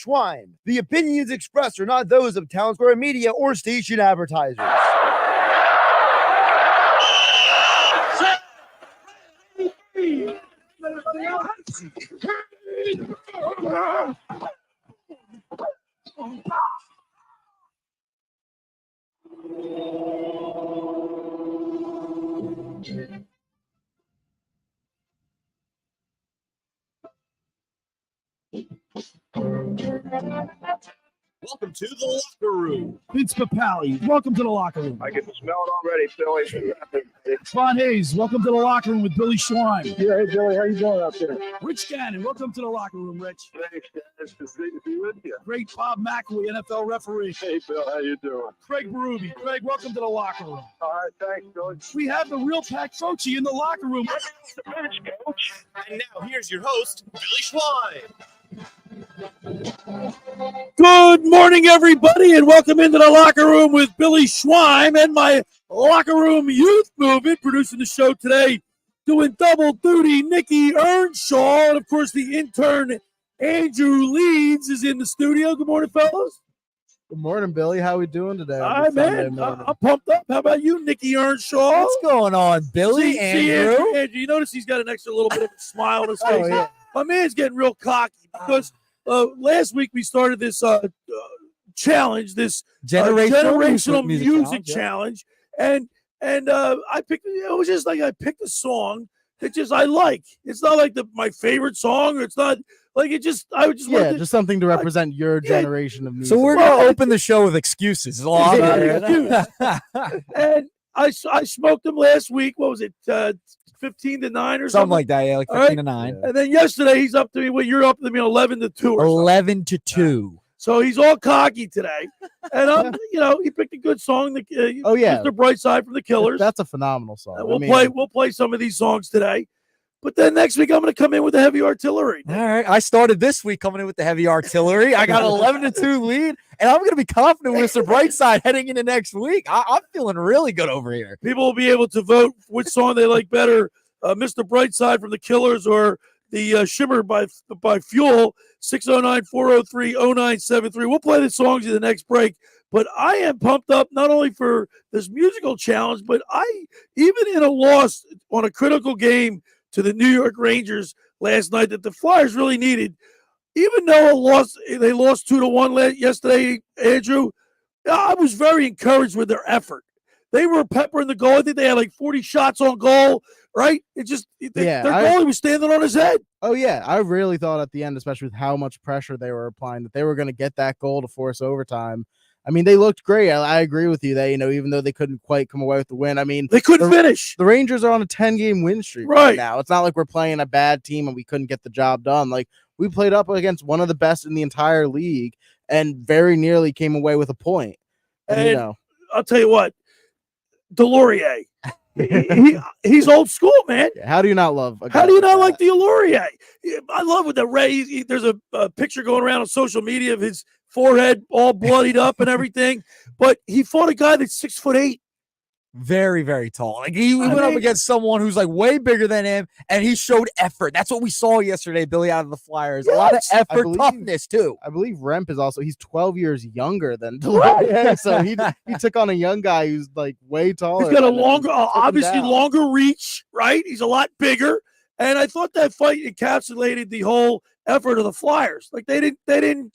Schwein. The opinions expressed are not those of Town Square Media or station advertisers. Welcome to the locker room. Vince Papali, welcome to the locker room. I can smell it already, Billy. Bon Hayes, welcome to the locker room with Billy Schwein. Yeah, hey, Billy, how you doing up there? Rich Gannon, welcome to the locker room, Rich. Thanks, guys. It's great to be with you. Great Bob McElwee, NFL referee. Hey, Bill, how you doing? Craig Berube. Craig, welcome to the locker room. All right, thanks, Billy. We have the real Pat Croce in the locker room. The bench, coach. And now here's your host, Billy Schwein. Good morning, everybody, and welcome into the locker room with Billy Schwein and my locker room youth movement producing the show today, doing double duty. Nikki Earnshaw, and of course the intern Andrew Leeds is in the studio. Good morning, fellas. Good morning, Billy. How we doing today? All right, man. I'm pumped up. How about you, Nikki Earnshaw? What's going on, Billy? See, Andrew? Andrew, you notice he's got an extra little bit of a smile on his face. Oh, yeah. My man's getting real cocky because last week we started this challenge, this generational music challenge, and I picked. It was just like I picked a song that just I like. It's not like my favorite song, or it's not like it just. I would just just something to represent your generation of music. So we're gonna open the show with excuses. A lot of excuse. And I smoked them last week. What was it? 15-9 or something like that. Yeah, like 15-9. And then yesterday he's up to me. Well, you're up to me 11-2. 11-2. So he's all cocky today, and he picked a good song. Mr. Brightside from the Killers. That's a phenomenal song. We'll play some of these songs today, but then next week I'm going to come in with the heavy artillery. All right, I started this week coming in with the heavy artillery. I got an 11-2 lead, and I'm going to be confident with Mr. Brightside heading into next week. I'm feeling really good over here. People will be able to vote which song they like better, Mr. Brightside from the Killers or the Shimmer by Fuel. 609-403-0973. We'll play the songs in the next break. But I am pumped up not only for this musical challenge, but even in a loss on a critical game to the New York Rangers last night that the Flyers really needed. Even though they lost 2-1 yesterday, Andrew, I was very encouraged with their effort. They were peppering the goal. I think they had like 40 shots on goal, right? Their goalie was standing on his head. Oh, yeah. I really thought at the end, especially with how much pressure they were applying, that they were going to get that goal to force overtime. I mean, they looked great. I agree with you that, even though they couldn't quite come away with the win, I mean, they couldn't finish. The Rangers are on a 10-game win streak right now. It's not like we're playing a bad team and we couldn't get the job done. Like, we played up against one of the best in the entire league and very nearly came away with a point. And I'll tell you what, Delorier, he's old school, man. How do you not love? How do you not like Delorier? I love with the Ray. There's a picture going around on social media of his forehead all bloodied up and everything. But he fought a guy that's 6'8". Very, very tall. Like he went up against someone who's like way bigger than him, and he showed effort. That's what we saw yesterday, Billy, out of the Flyers. Yes, a lot of effort, toughness too. I believe Remp is he's 12 years younger than Delorier, so he took on a young guy who's like way taller. He's got a longer reach, right? He's a lot bigger, and I thought that fight encapsulated the whole effort of the Flyers. Like they didn't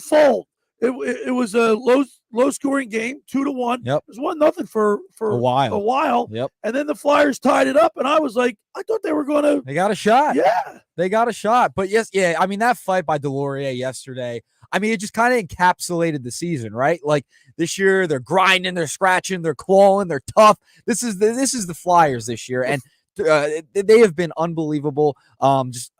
fold. It was a low scoring game, 2-1. Yep. It was 1-0 for a while. Yep. And then the Flyers tied it up, and I was like, I thought they were going to. They got a shot. Yeah. They got a shot. But I mean, that fight by Delorier yesterday, I mean, it just kind of encapsulated the season, right? Like this year, they're grinding, they're scratching, they're clawing, they're tough. This is the Flyers this year, and they have been unbelievable, just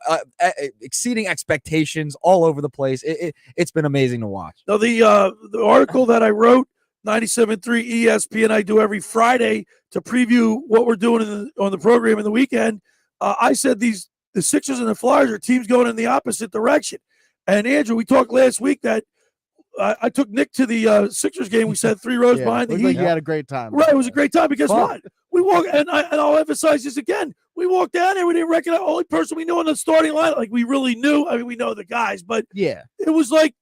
exceeding expectations all over the place. It's been amazing to watch. Now, the article that I wrote, 97.3 ESPN, I do every Friday to preview what we're doing on the program in the weekend. I said the Sixers and the Flyers are teams going in the opposite direction. And, Andrew, we talked last week that I took Nick to the Sixers game. We sat 3 rows behind the Heat. Like you had a great time. Right, it was a great time. But guess what? We walk, and I'll emphasize this again. We walked down there. We didn't recognize the only person we knew in the starting line. Like we really knew. I mean, we know the guys, but Yeah. it was like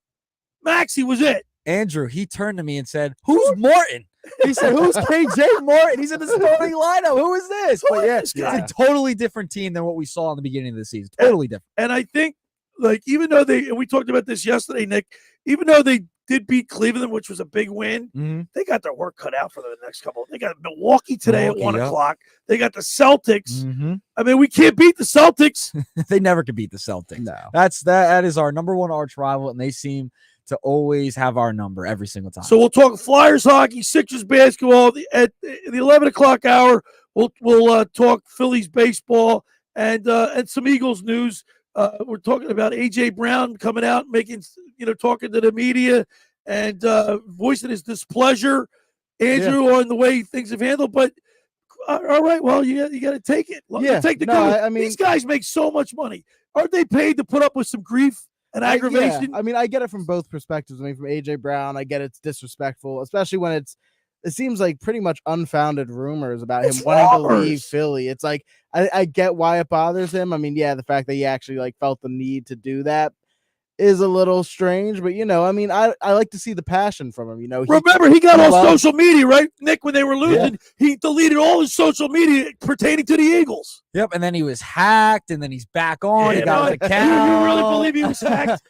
Maxie was it. Andrew, he turned to me and said, "Who's Morton?" He said, "Who's KJ Morton? He's in the starting lineup. Who is this?" But yeah, it's a totally different team than what we saw in the beginning of the season. Totally different. And I think, like, even though and we talked about this yesterday, Nick, even though they did beat Cleveland, which was a big win, they got their work cut out for the next couple. They got Milwaukee today at 1 o'clock. They got the Celtics. I mean, we can't beat the Celtics. They never could beat the Celtics. No. That is our number one arch rival, and they seem to always have our number every single time. So we'll talk Flyers hockey, Sixers basketball at the 11 o'clock hour. We'll talk Phillies baseball and some Eagles news. We're talking about A.J. Brown coming out, talking to the media and voicing his displeasure, Andrew, on the way things have handled. But all right, well, you got to take it. Take the good. I mean, these guys make so much money. Aren't they paid to put up with some grief and aggravation? I mean, I get it from both perspectives. I mean, from A.J. Brown, I get it's disrespectful, especially when it seems like pretty much unfounded rumors about him wanting to leave Philly. It's like, I get why it bothers him. I mean, yeah, the fact that he actually like felt the need to do that is a little strange, but I mean, I like to see the passion from him. Remember, he got on social media, right, Nick? When they were losing, he deleted all his social media pertaining to the Eagles. Yep, and then he was hacked, and then he's back on. He got his account. You really believe he was hacked?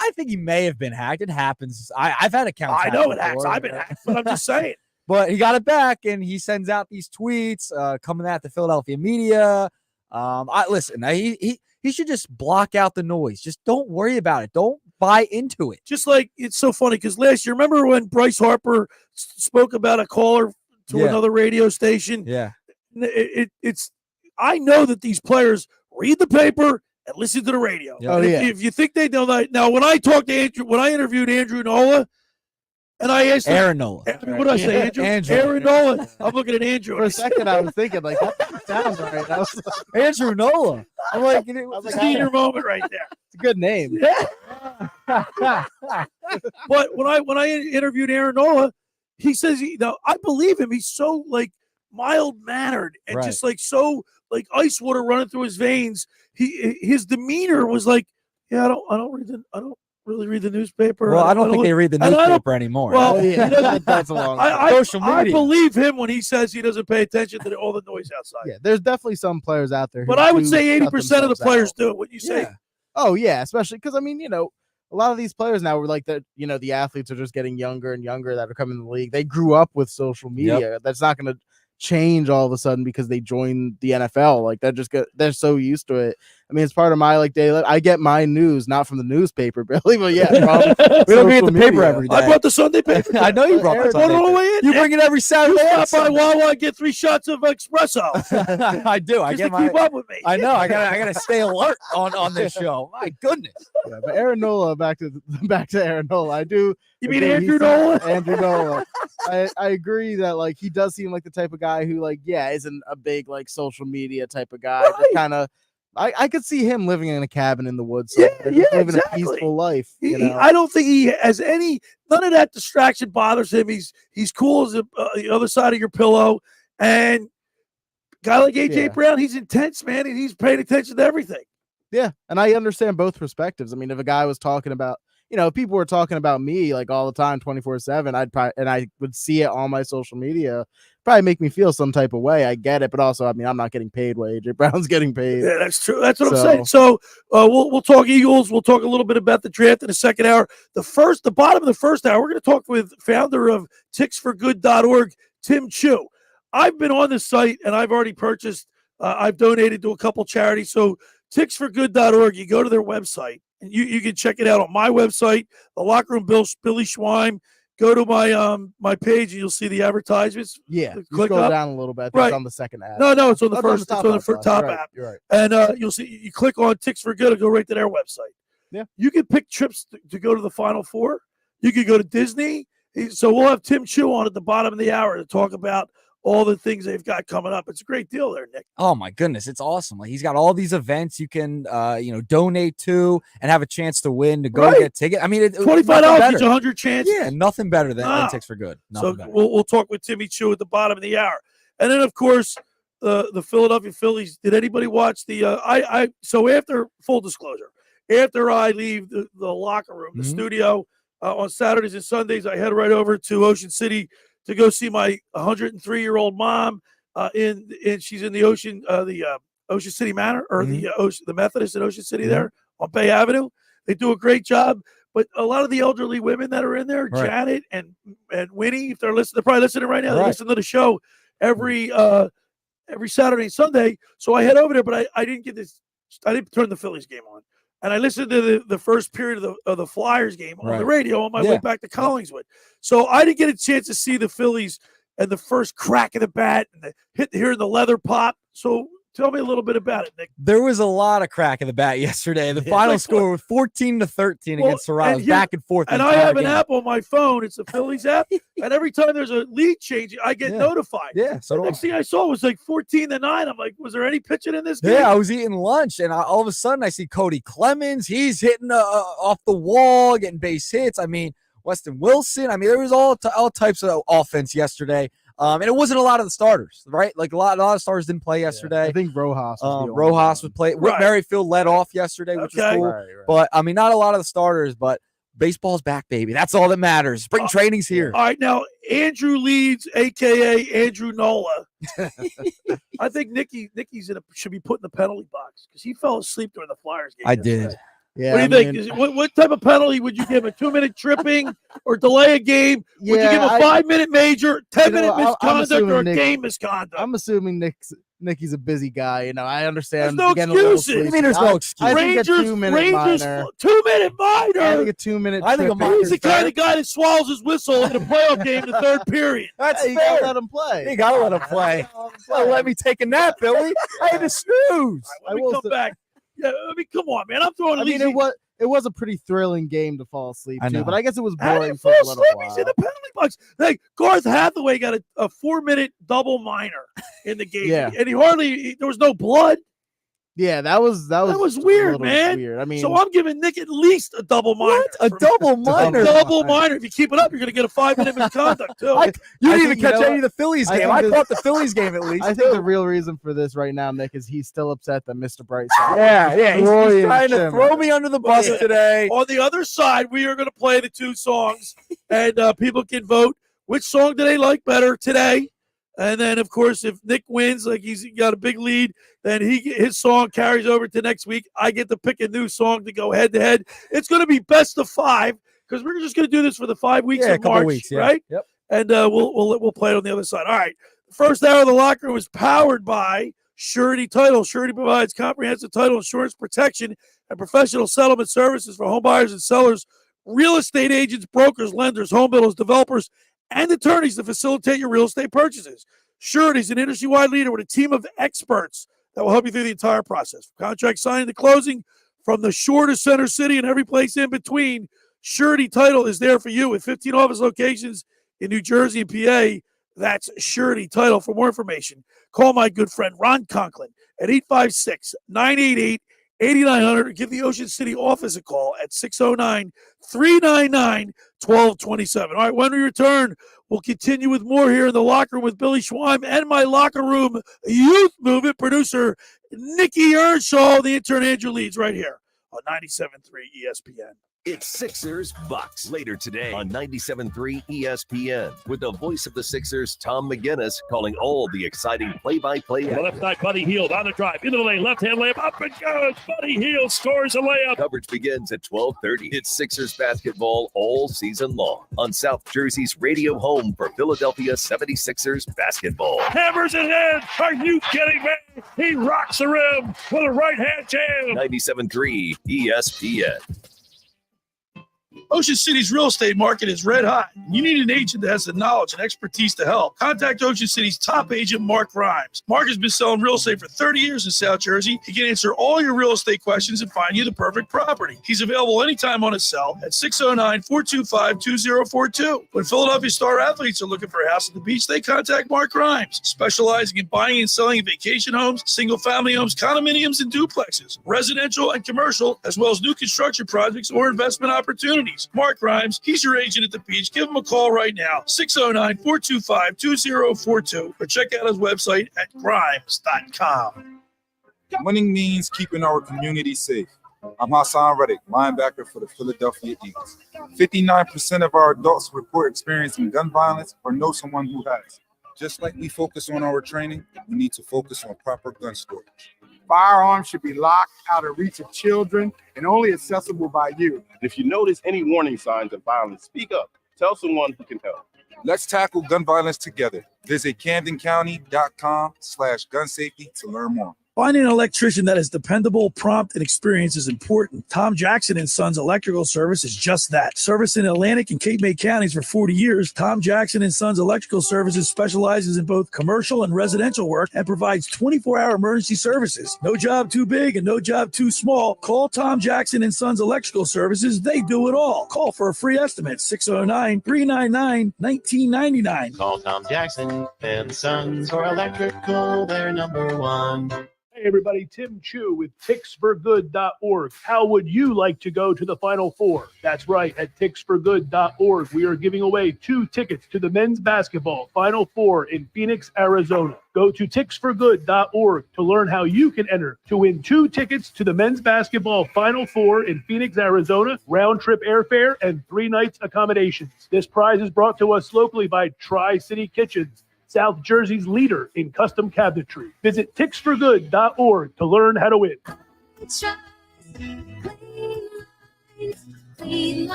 I think he may have been hacked. It happens. I've had accounts. I know it hacks. I've been hacked, but I'm just saying. But he got it back, and he sends out these tweets coming at the Philadelphia media. He should just block out the noise. Just don't worry about it. Don't buy into it. Just like it's so funny because last year, remember when Bryce Harper spoke about a caller to another radio station? Yeah. It's I know that these players read the paper and listen to the radio. Yeah. If you think they know that, now when I talked to Andrew, when I interviewed Andrew Nola, and I asked Aaron Nola. What did I say, Andrew? Aaron Nola. I'm looking at Andrew. For a second, I was thinking, like, that sounds right. I was like, Andrew Nola. I'm like, it's a senior moment right there. It's a good name. Yeah. But when I interviewed Aaron Nola, he says, I believe him. He's so, like, mild-mannered and just, like, so, like, ice water running through his veins. His demeanor was like, I don't really read the newspaper. Well, I don't think they read the newspaper anymore. Well, that's a long social media. I believe him when he says he doesn't pay attention to all the noise outside. Yeah, there's definitely some players out there. But I would say 80% of the players do it. What you say? Oh, yeah, especially because, I mean, a lot of these players now were like that, the athletes are just getting younger and younger that are coming in the league. They grew up with social media. Yep. That's not going to change all of a sudden because they joined the NFL. Like they're so used to it. I mean, it's part of my daily. I get my news not from the newspaper, Billy, but yeah, we don't read the paper every day. I brought the Sunday paper. I know you brought the Sunday paper. You bring it every Saturday. You stop by Wawa and get 3 shots of espresso. I do. I get keep up with me. I know. I gotta stay alert on this show. My goodness. Yeah, but Aaron Nola, back to Aaron Nola. I do. You mean Andrew Nola? Andrew Nola. I agree that he does seem like the type of guy who isn't a big social media type of guy. Right. Just kind of. I could see him living in a cabin in the woods, living exactly. a peaceful life. I don't think he has none of that distraction bothers him. He's cool as the other side of your pillow, and guy like A.J. Brown, he's intense, man, and he's paying attention to everything. Yeah, and I understand both perspectives. I mean, if a guy was talking about, if people were talking about me all the time, 24/7, I would see it on my social media. Probably make me feel some type of way. I get it, but also, I mean, I'm not getting paid what AJ Brown's getting paid. Yeah, that's true. That's what I'm saying. So we'll talk Eagles. We'll talk a little bit about the draft in the second hour. The bottom of the first hour, we're going to talk with founder of ticksforgood.org, Tim Chu. I've been on this site and I've already purchased. I've donated to a couple charities. So ticksforgood.org, you go to their website and you can check it out on my website, the Locker Room Billy Schweim. Go to my page and you'll see the advertisements. Yeah, click scroll down a little bit. It's on the second ad. No, it's on the first. It's on the top right, app. You're right. And you'll see. You click on Ticks for Good and go right to their website. Yeah, you can pick trips to go to the Final Four. You could go to Disney. So we'll have Tim Chu on at the bottom of the hour to talk about all the things they've got coming up. It's a great deal there, Nick. Oh my goodness, it's awesome. He's got all these events you can donate to and have a chance to win to go get ticket. I mean, $25 each, 100 chance. Yeah, nothing better than Ticks for Good. So we'll talk with Timmy Chu at the bottom of the hour. And then of course, the Philadelphia Phillies. Did anybody watch the so after full disclosure, after I leave the locker room, the studio on Saturdays and Sundays, I head right over to Ocean City to go see my 103-year-old mom and she's in the Ocean City Manor or the Methodist in Ocean City there on Bay Avenue. They do a great job. But a lot of the elderly women that are in there, right. Janet and Winnie, if they're listening, they're probably listening right now. They listen to the show every Saturday and Sunday. So I head over there, but I didn't get this. I didn't turn the Phillies game on, and I listened to the first period of the Flyers game on the radio on my way back to Collingswood. So I didn't get a chance to see the Phillies and the first crack of the bat and hearing the leather pop. So tell me a little bit about it, Nick. There was a lot of crack in the bat yesterday. The final score was 14-13 against Toronto. Back and forth. And I have an app on my phone. It's a Phillies app. And every time there's a lead change, I get notified. Yeah. So the next thing I saw was like 14-9. I'm like, was there any pitching in this game? Yeah, I was eating lunch, and all of a sudden I see Cody Clemens. He's hitting off the wall, getting base hits. I mean, Weston Wilson. I mean, there was all types of offense yesterday. And it wasn't a lot of the starters, right? Like a lot of starters didn't play yesterday. I think Rojas would play. Whit Merrifield led off yesterday, which is cool. Right. But I mean, not a lot of the starters, but baseball's back, baby. That's all that matters. Spring training's here. All right, now Andrew Leeds, aka Andrew Nola. I think Nicky should be put in the penalty box because he fell asleep during the Flyers game. I did. Yeah, what do you think? What type of penalty would you give? A 2-minute tripping or delay a game? Would you give a 5-minute major, 10-minute misconduct, or a game misconduct? I'm assuming Nicky's a busy guy. You know, I understand. There's no excuses. I mean, there's no excuse. Rangers, 2-minute minor. 2-minute minor. I think a 2-minute. I think he's the kind of guy that swallows his whistle in a playoff game in the third period. That's fair. You gotta let him play. You gotta let him play. Let me take a nap, Billy. I had to snooze. Let me come back. Yeah, I mean, come on, man. I'm throwing. It was a pretty thrilling game to fall asleep to, but I guess it was boring for a little while. He's in the penalty box. Like Garth Hathaway got a 4-minute double minor in the game, and there was no blood. Yeah, that was weird, man. Weird. I mean, so I'm giving Nick at least a double minor. What? A double minor? A double minor. If you keep it up, you're going to get a 5-minute misconduct too. You didn't even catch any of the Phillies game. I caught the Phillies game at least. I think the real reason for this right now, Nick, is he's still upset that Mr. Brightside. Yeah, he's trying to throw me under the bus today. On the other side, we are going to play the two songs, and people can vote which song do they like better today. And then, of course, if Nick wins, like he's got a big lead, then his song carries over to next week. I get to pick a new song to go head-to-head. It's going to be best of 5 because we're just going to do this for the 5 weeks of March, right? Yep. And we'll play it on the other side. All right. The first hour of the locker room is powered by Surety Title. Surety provides comprehensive title insurance protection and professional settlement services for home buyers and sellers, real estate agents, brokers, lenders, home builders, developers, and attorneys to facilitate your real estate purchases. Surety is an industry-wide leader with a team of experts that will help you through the entire process. From contract signing to closing, from the shore to Center City and every place in between, Surety Title is there for you with 15 office locations in New Jersey and PA. That's Surety Title. For more information, call my good friend Ron Conklin at 856-988-8900 or give the Ocean City office a call at 609-399-1227. All right, when we return, we'll continue with more here in the locker room with Billy Schweim and my locker room youth movement producer, Nicky Earnshaw, the intern Andrew Leeds, right here on 97.3 ESPN. It's Sixers Bucks later today on 97.3 ESPN with the voice of the Sixers, Tom McGinnis, calling all the exciting play-by-play. The left side, Buddy Hield on the drive into the lane, left-hand layup, up and goes. Buddy Hield scores a layup. Coverage begins at 12:30. It's Sixers basketball all season long on South Jersey's radio home for Philadelphia 76ers basketball. Hammers it in. Are you kidding me? He rocks the rim with a right-hand jam. 97.3 ESPN. Ocean City's real estate market is red hot. You need an agent that has the knowledge and expertise to help. Contact Ocean City's top agent, Mark Rhymes. Mark has been selling real estate for 30 years in South Jersey. He can answer all your real estate questions and find you the perfect property. He's available anytime on his cell at 609-425-2042. When Philadelphia star athletes are looking for a house at the beach, they contact Mark Rhymes, specializing in buying and selling vacation homes, single-family homes, condominiums, and duplexes, residential and commercial, as well as new construction projects or investment opportunities. Eagles. Mark Grimes, he's your agent at the beach. Give him a call right now, 609-425-2042, or check out his website at grimes.com. Winning means keeping our community safe. I'm Hassan Reddick, linebacker for the Philadelphia Eagles. 59% of our adults report experiencing gun violence or know someone who has. Just like we focus on our training, we need to focus on proper gun storage. Firearms should be locked out of reach of children and only accessible by you. If you notice any warning signs of violence, speak up. Tell someone who can help. Let's tackle gun violence together. Visit CamdenCounty.com/gun safety to learn more. Finding an electrician that is dependable, prompt, and experienced is important. Tom Jackson & Sons Electrical Service is just that. Servicing Atlantic and Cape May counties for 40 years, Tom Jackson & Sons Electrical Services specializes in both commercial and residential work and provides 24-hour emergency services. No job too big and no job too small. Call Tom Jackson & Sons Electrical Services. They do it all. Call for a free estimate, 609-399-1999. Call Tom Jackson and Sons for electrical. They're number one. Hey everybody, Tim Chu with ticksforgood.org. How would you like to go to the Final Four? That's right, at ticksforgood.org, we are giving away 2 tickets to the men's basketball Final Four in Phoenix, Arizona. Go to ticksforgood.org to learn how you can enter to win 2 tickets to the men's basketball Final Four in Phoenix, Arizona, round-trip airfare, and 3 nights accommodations. This prize is brought to us locally by Tri-City Kitchens, South Jersey's leader in custom cabinetry. Visit ticksforgood.org to learn how to win.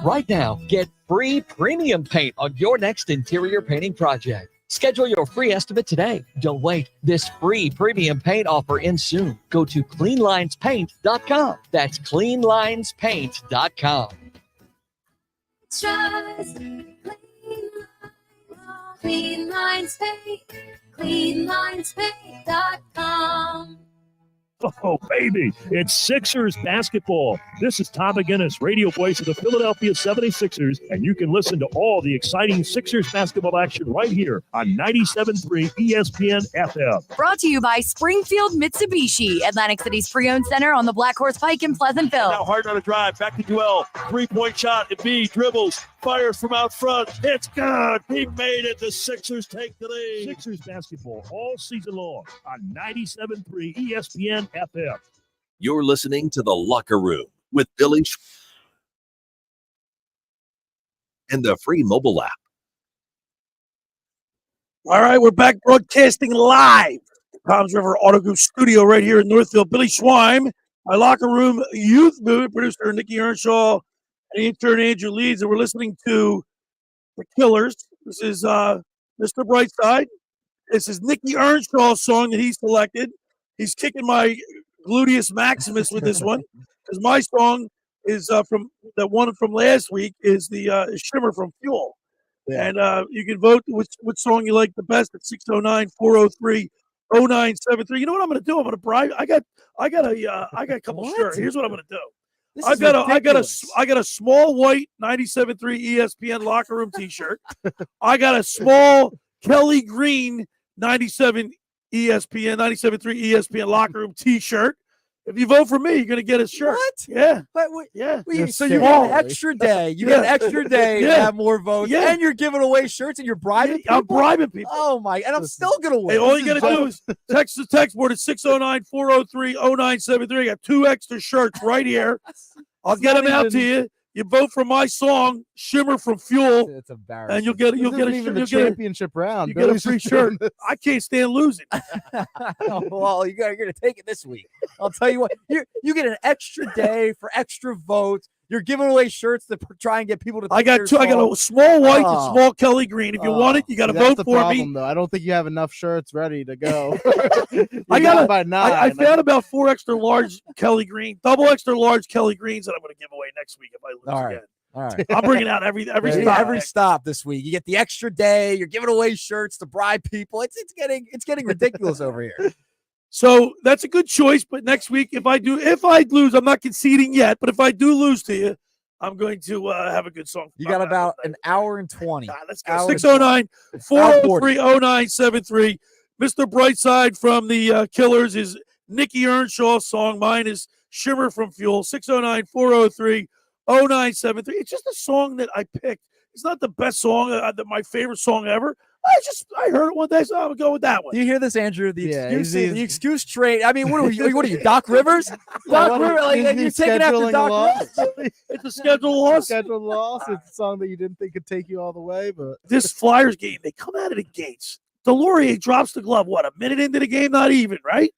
Right now, get free premium paint on your next interior painting project. Schedule your free estimate today. Don't wait. This free premium paint offer ends soon. Go to cleanlinespaint.com. That's cleanlinespaint.com. Clean Lines Paint, cleanlinespaint.com. Oh, baby, it's Sixers basketball. This is Tom McGinnis, radio voice of the Philadelphia 76ers, and you can listen to all the exciting Sixers basketball action right here on 97.3 ESPN FM. Brought to you by Springfield Mitsubishi, Atlantic City's pre-owned center on the Black Horse Pike in Pleasantville. Now hard on a drive, back to Joel, 3-point shot, Embiid dribbles, fires from out front, it's good, he made it, the Sixers take the lead. Sixers basketball all season long on 97.3 ESPN FM. You're listening to The Locker Room with Billy and the free mobile app. All right, we're back broadcasting live. Tom's River Auto Group studio right here in Northfield. Billy Schweim, my Locker Room youth movement producer, Nikki Earnshaw, and intern Andrew Leeds, and we're listening to The Killers. This is Mr. Brightside. This is Nikki Earnshaw's song that he selected. He's kicking my gluteus maximus with this one because my song is from the one from last week is the Shimmer from Fuel. Yeah. And you can vote which song you like the best at 609-403-0973. You know what I'm going to do? I'm going to bribe. I got a couple shirts. Here's what I'm going to do. I got a small white 97.3 ESPN Locker Room T-shirt. I got a small Kelly Green 97.3 ESPN Locker Room T-shirt. If you vote for me, you're going to get a shirt. What? Yeah. Yeah. You're so you get an extra day. You get an extra day to have more votes, and you're giving away shirts, and you're bribing people? I'm bribing people. Oh, my. And I'm still going to win. Hey, all you got to do is text the text board at 609-403-0973. I got 2 extra shirts right here. I'll get them out to you. You vote for my song, Shimmer from Fuel. It's embarrassing. And you'll get a championship round. You get a free shirt. I can't stand losing. Well, you're going to take it this week. I'll tell you what. You get an extra day for extra votes. You're giving away shirts to try and get people to. I got a small white and small Kelly Green. If you want it, you got to vote for problem, me. Though. I don't think you have enough shirts ready to go. I found about 4 extra large Kelly Green, double extra large Kelly Greens that I'm going to give away next week if I lose again. All right. I'm bringing out every stop this week. You get the extra day. You're giving away shirts to bribe people. It's getting ridiculous over here. So that's a good choice. But next week, if I lose, I'm not conceding yet. But if I do lose to you, I'm going to have a good song. You got about an hour and 20. Let's go. 609-403-0973. Mr. Brightside from the Killers is Nikki Earnshaw's song. Mine is Shimmer from Fuel, 609-403-0973. It's just a song that I picked. It's not the best song, my favorite song ever. I heard it one day, so I'm going to go with that one. Do you hear this, Andrew? The he's- excuse trade. I mean, what are you, Doc Rivers? Doc Rivers, like, you're taking after scheduling a Doc loss. Rivers. It's a scheduled loss. Scheduled loss. It's a song that you didn't think could take you all the way, but This Flyers game, they come out of the gates. Delorier drops the glove, what, a minute into the game? Not even, right?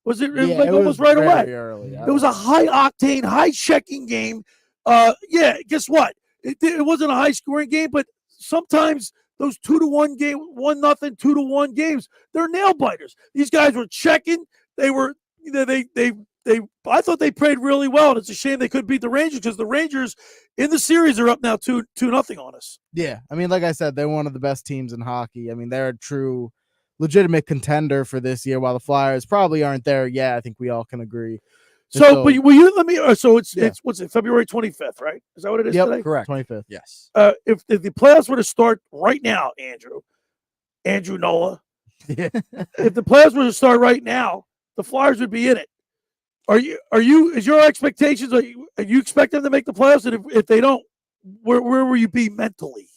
Was it, yeah, like it almost was right very away? early. It was a high-octane, high-checking game. Guess what? It wasn't a high-scoring game, but sometimes those 2-1 game, 1-0, 2-1 games, they're nail biters. These guys were checking. They were, I thought they played really well, and it's a shame they couldn't beat the Rangers because the Rangers in the series are up now 2-0 on us. Yeah, I mean, like I said, they're one of the best teams in hockey. I mean, they're a true, legitimate contender for this year. While the Flyers probably aren't there yet, I think we all can agree. So, but will you let me? So it's what's it? February 25th, right? Is that what it is today? Correct. 25th. Yes. If the playoffs were to start right now, Andrew Nola, if the playoffs were to start right now, the Flyers would be in it. Is your expectations? Are you expect them to make the playoffs? And if they don't, where will you be mentally?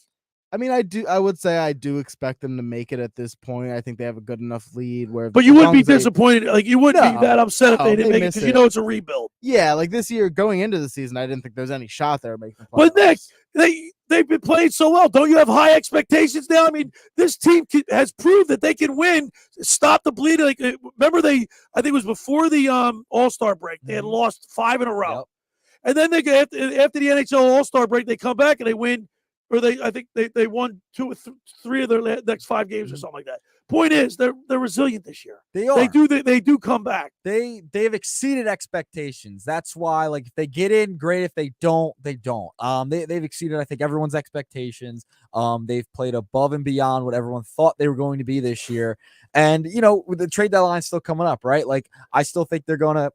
I mean, I would say I do expect them to make it at this point. I think they have a good enough lead where. But you wouldn't be disappointed. Like you wouldn't be that upset if they didn't make it because you know it's a rebuild. Yeah, like this year going into the season, I didn't think there was any shot they were making the playoffs. But Nick, they've been playing so well. Don't you have high expectations now? I mean, this team has proved that they can win. Stop the bleeding. Like remember, I think it was before the All-Star break. They had lost 5 in a row, and then they after the NHL All-Star break, they come back and they win. Or I think they won 2 or 3 of their next 5 games or something like that. Point is, they're resilient this year. They are. They do come back. They've exceeded expectations. That's why, like, if they get in, great. If they don't, they don't. They've exceeded, I think, everyone's expectations. They've played above and beyond what everyone thought they were going to be this year. And with the trade deadline still coming up, right? Like, I still think they're gonna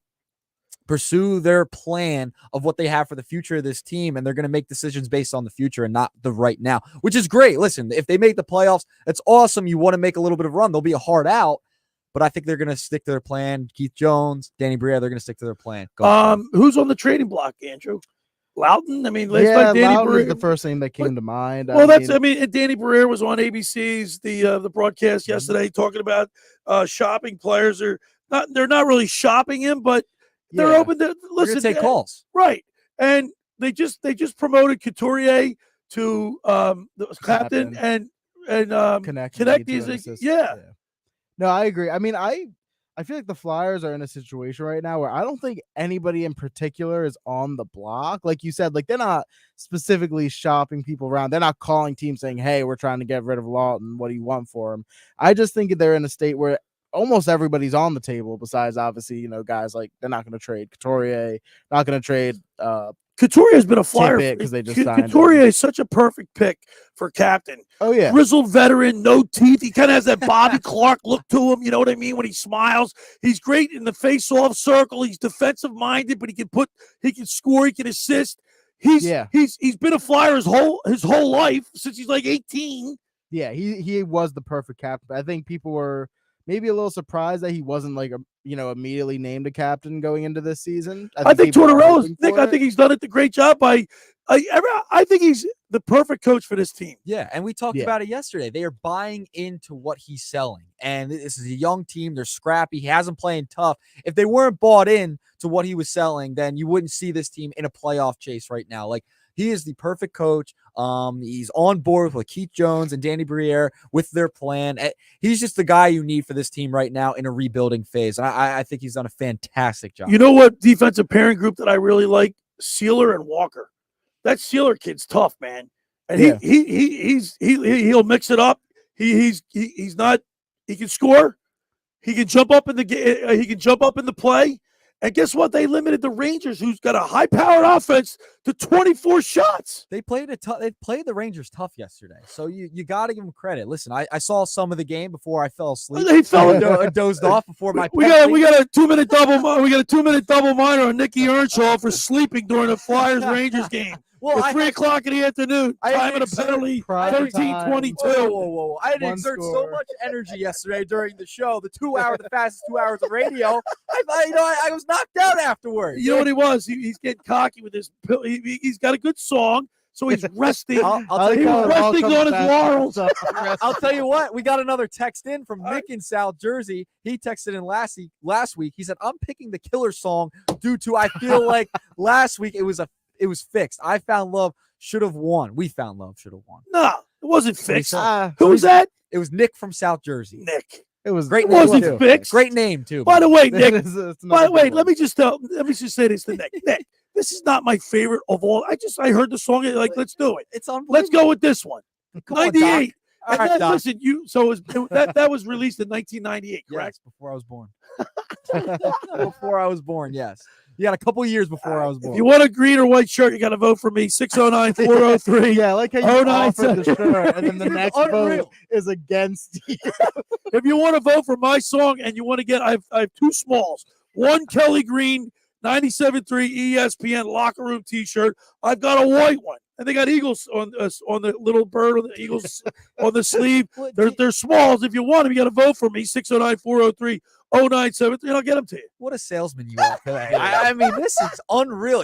pursue their plan of what they have for the future of this team, and they're going to make decisions based on the future and not the right now, which is great. Listen, if they make the playoffs, that's awesome. You want to make a little bit of a run. They'll be a hard out, but I think they're going to stick to their plan. Keith Jones, Danny Briere, they're going to stick to their plan. Who's on the trading block, Andrew? Loudon? I mean, Loudon is the first thing that came to mind. Well, Danny Briere was on ABC's the broadcast yesterday talking about shopping players. They're not really shopping him, but they're open to listen. Take calls, right? And they just promoted Couturier to the captain and Connect. Yeah. No, I agree. I mean, I feel like the Flyers are in a situation right now where I don't think anybody in particular is on the block. Like you said, like they're not specifically shopping people around. They're not calling teams saying, "Hey, we're trying to get rid of Lawton. What do you want for him?" I just think they're in a state where almost everybody's on the table besides obviously, guys like they're not going to trade Couturier, not going to trade Couturier has been a Flyer because they just signed Couturier is such a perfect pick for captain. Oh yeah, grizzled veteran, no teeth. He kind of has that Bobby Clark look to him. You know what I mean? When he smiles, he's great in the face-off circle. He's defensive minded, but he can score, he can assist. He's been a Flyer his whole life since he's like 18. Yeah, he was the perfect captain. I think people were maybe a little surprised that he wasn't like immediately named a captain going into this season. I think Tortorella's Nick. I think he's done a great job. I think he's the perfect coach for this team. Yeah, and we talked about it yesterday. They are buying into what he's selling, and this is a young team. They're scrappy. He hasn't playing tough. If they weren't bought in to what he was selling, then you wouldn't see this team in a playoff chase right now. Like, he is the perfect coach. He's on board with Keith Jones and Danny Briere with their plan. He's just the guy you need for this team right now in a rebuilding phase. And I think he's done a fantastic job. You know what defensive pairing group that I really like? Sealer and Walker. That Sealer kid's tough, man. And he'll mix it up. He can score. He can jump up in the play. And guess what? They limited the Rangers, who's got a high-powered offense, to 24 shots. They played the Rangers tough yesterday, so you got to give them credit. Listen, I saw some of the game before I fell asleep. I dozed off before my. We got a 2-minute double. We got a 2-minute double minor on Nicky Earnshaw for sleeping during the Flyers Rangers game. Well, at 3 o'clock in the afternoon. Time of the exert penalty, prime 13:22. Whoa. I had to One exert so score. much energy yesterday during the show, the fastest 2 hours of radio. I was knocked out afterwards. You know what he was? He's getting cocky with his pill. He's got a good song, so he's resting. I'll tell He you was what, resting on his laurels. I'll tell you what, we got another text in from Nick in South Jersey. He texted in last week. He said, I'm picking the Killer song due to I feel like last week it was fixed. I Found Love should have won. We Found Love should have won. No, it wasn't fixed. Uh, Who was that? It was Nick from South Jersey. Nick. It was Great It name wasn't too. fixed. Great name too. By the way, Nick. It's By another the way, good let one. me just say this to Nick. Nick, this is not my favorite of all. I heard the song. Like, let's do it. It's unbelievable. Let's go with this one. Come on, Doc. 98. All And right, then, Doc. listen, that was released in 1998, correct? Yes, before I was born. Before I was born, yes. You got a couple years before I was born. If you want a green or white shirt, you got to vote for me. 609-403. Yeah, I like how you 09. offered the shirt, and then the It's next unreal. vote is against you. If you want to vote for my song and you want to get, I have two smalls. One Kelly Green 97.3 ESPN locker room T-shirt. I've got a white one, and they got Eagles on the little bird on the Eagles on the sleeve. They're smalls. If you want them, you got to vote for me. 609-403-0973, and I'll get them to you. What a salesman you are today. I mean, this is unreal.